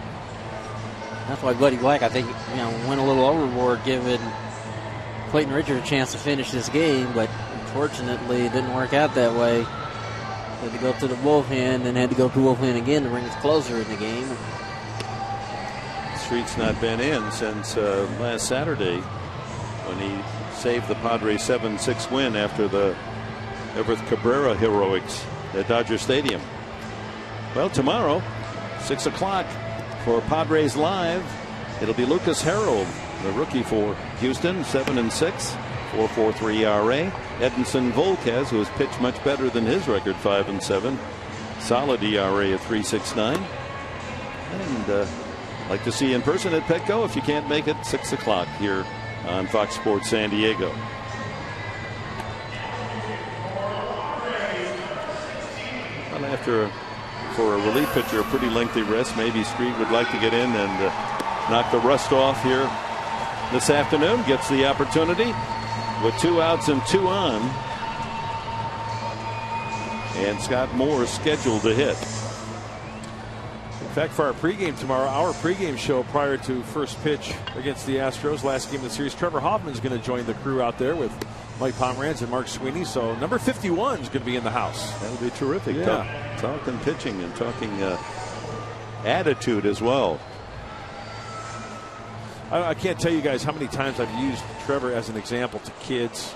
That's why Buddy Black, I think, you know, went a little overboard giving Clayton Richard a chance to finish this game, but unfortunately it didn't work out that way. Had to go to the bullpen, then had to go to the bullpen again to bring his closer in the game. Street's not been in since last Saturday when he saved the Padres 7-6 win after the Everett Cabrera heroics at Dodger Stadium. Well, tomorrow, 6 o'clock for Padres Live, it'll be Lucas Harrell, the rookie for Houston, 7-6, 4.43 ERA. Edinson Volquez, who has pitched much better than his record, 5-7, solid ERA at 3.69. And like to see you in person at Petco. If you can't make it, 6 o'clock here on Fox Sports San Diego. Well, after for a relief pitcher, a pretty lengthy rest, maybe Street would like to get in and knock the rust off here this afternoon. Gets the opportunity with 2 outs and 2 on. And Scott Moore scheduled to hit. In fact, for our pregame tomorrow, our pregame show prior to first pitch against the Astros, last game of the series, Trevor Hoffman's going to join the crew out there with Mike Pomeranz and Mark Sweeney. So number 51 is going to be in the house. That would be terrific. Yeah. Talking pitching and talking attitude as well. I can't tell you guys how many times I've used Trevor as an example to kids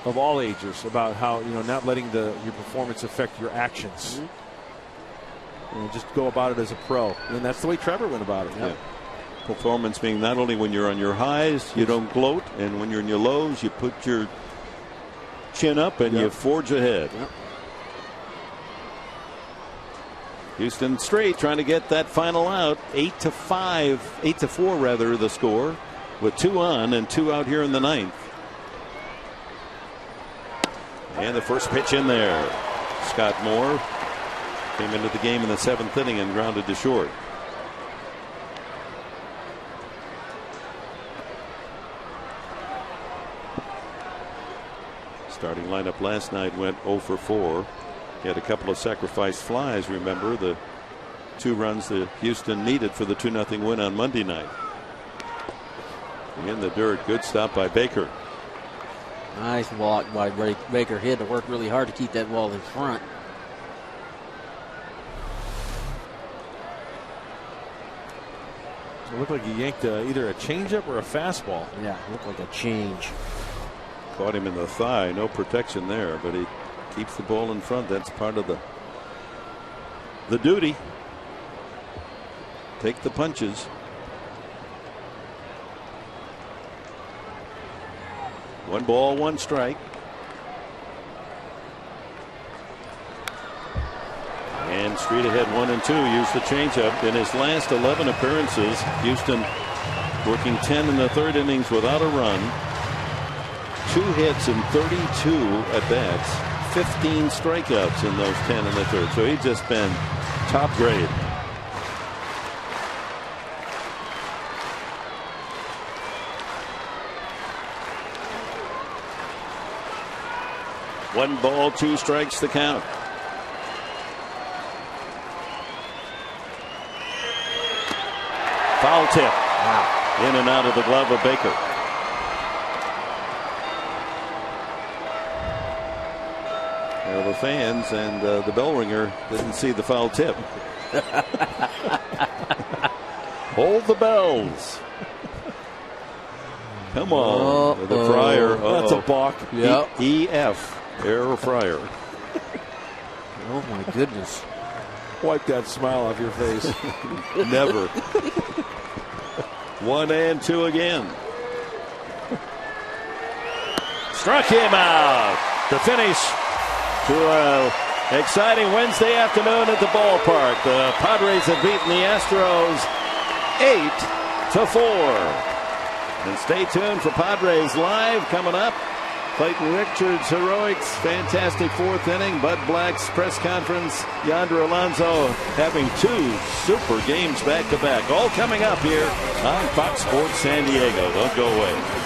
of all ages about how, you know, not letting your performance affect your actions. Mm-hmm. You know, just go about it as a pro. And that's the way Trevor went about it. Yeah. Performance being not only when you're on your highs, you don't gloat, and when you're in your lows, you put your chin up and you forge ahead. Yep. Houston Straight trying to get that final out. 8-4 rather, the score, with 2 on and 2 out here in the 9th. And the first pitch in there. Scott Moore came into the game in the 7th inning and grounded to short. Starting lineup last night went 0 for 4. He had a couple of sacrifice flies. Remember the 2 runs that Houston needed for the 2-0 win on Monday night. In the dirt, good stop by Baker. Nice walk by Baker. He had to work really hard to keep that ball in front. It looked like he yanked either a changeup or a fastball. Yeah, looked like a change. Caught him in the thigh. No protection there, but he keeps the ball in front. That's part of the duty. Take the punches. 1 ball, 1 strike. And straight ahead 1 and 2. Used the changeup in his last 11 appearances. Houston working 10 in the 3rd innings without a run. 2 hits and 32 at bats. 15 strikeouts in those 10 in the 3rd. So he's just been top grade. One ball, 2 strikes the count. Foul tip. Wow. In and out of the glove of Baker. Well, the fans and the bell ringer didn't see the foul tip. Hold the bells. Come on. The Fryer. That's a balk. Yep. EF. Error Fryer. Oh, my goodness. Wipe that smile off your face. Never. 1 and 2 again. Struck him out to finish to an exciting Wednesday afternoon at the ballpark. The Padres have beaten the Astros 8-4. And stay tuned for Padres Live coming up. Clayton Richards' heroics, fantastic 4th inning. Bud Black's press conference. Yonder Alonso having 2 super games back-to-back. All coming up here on Fox Sports San Diego. Don't go away.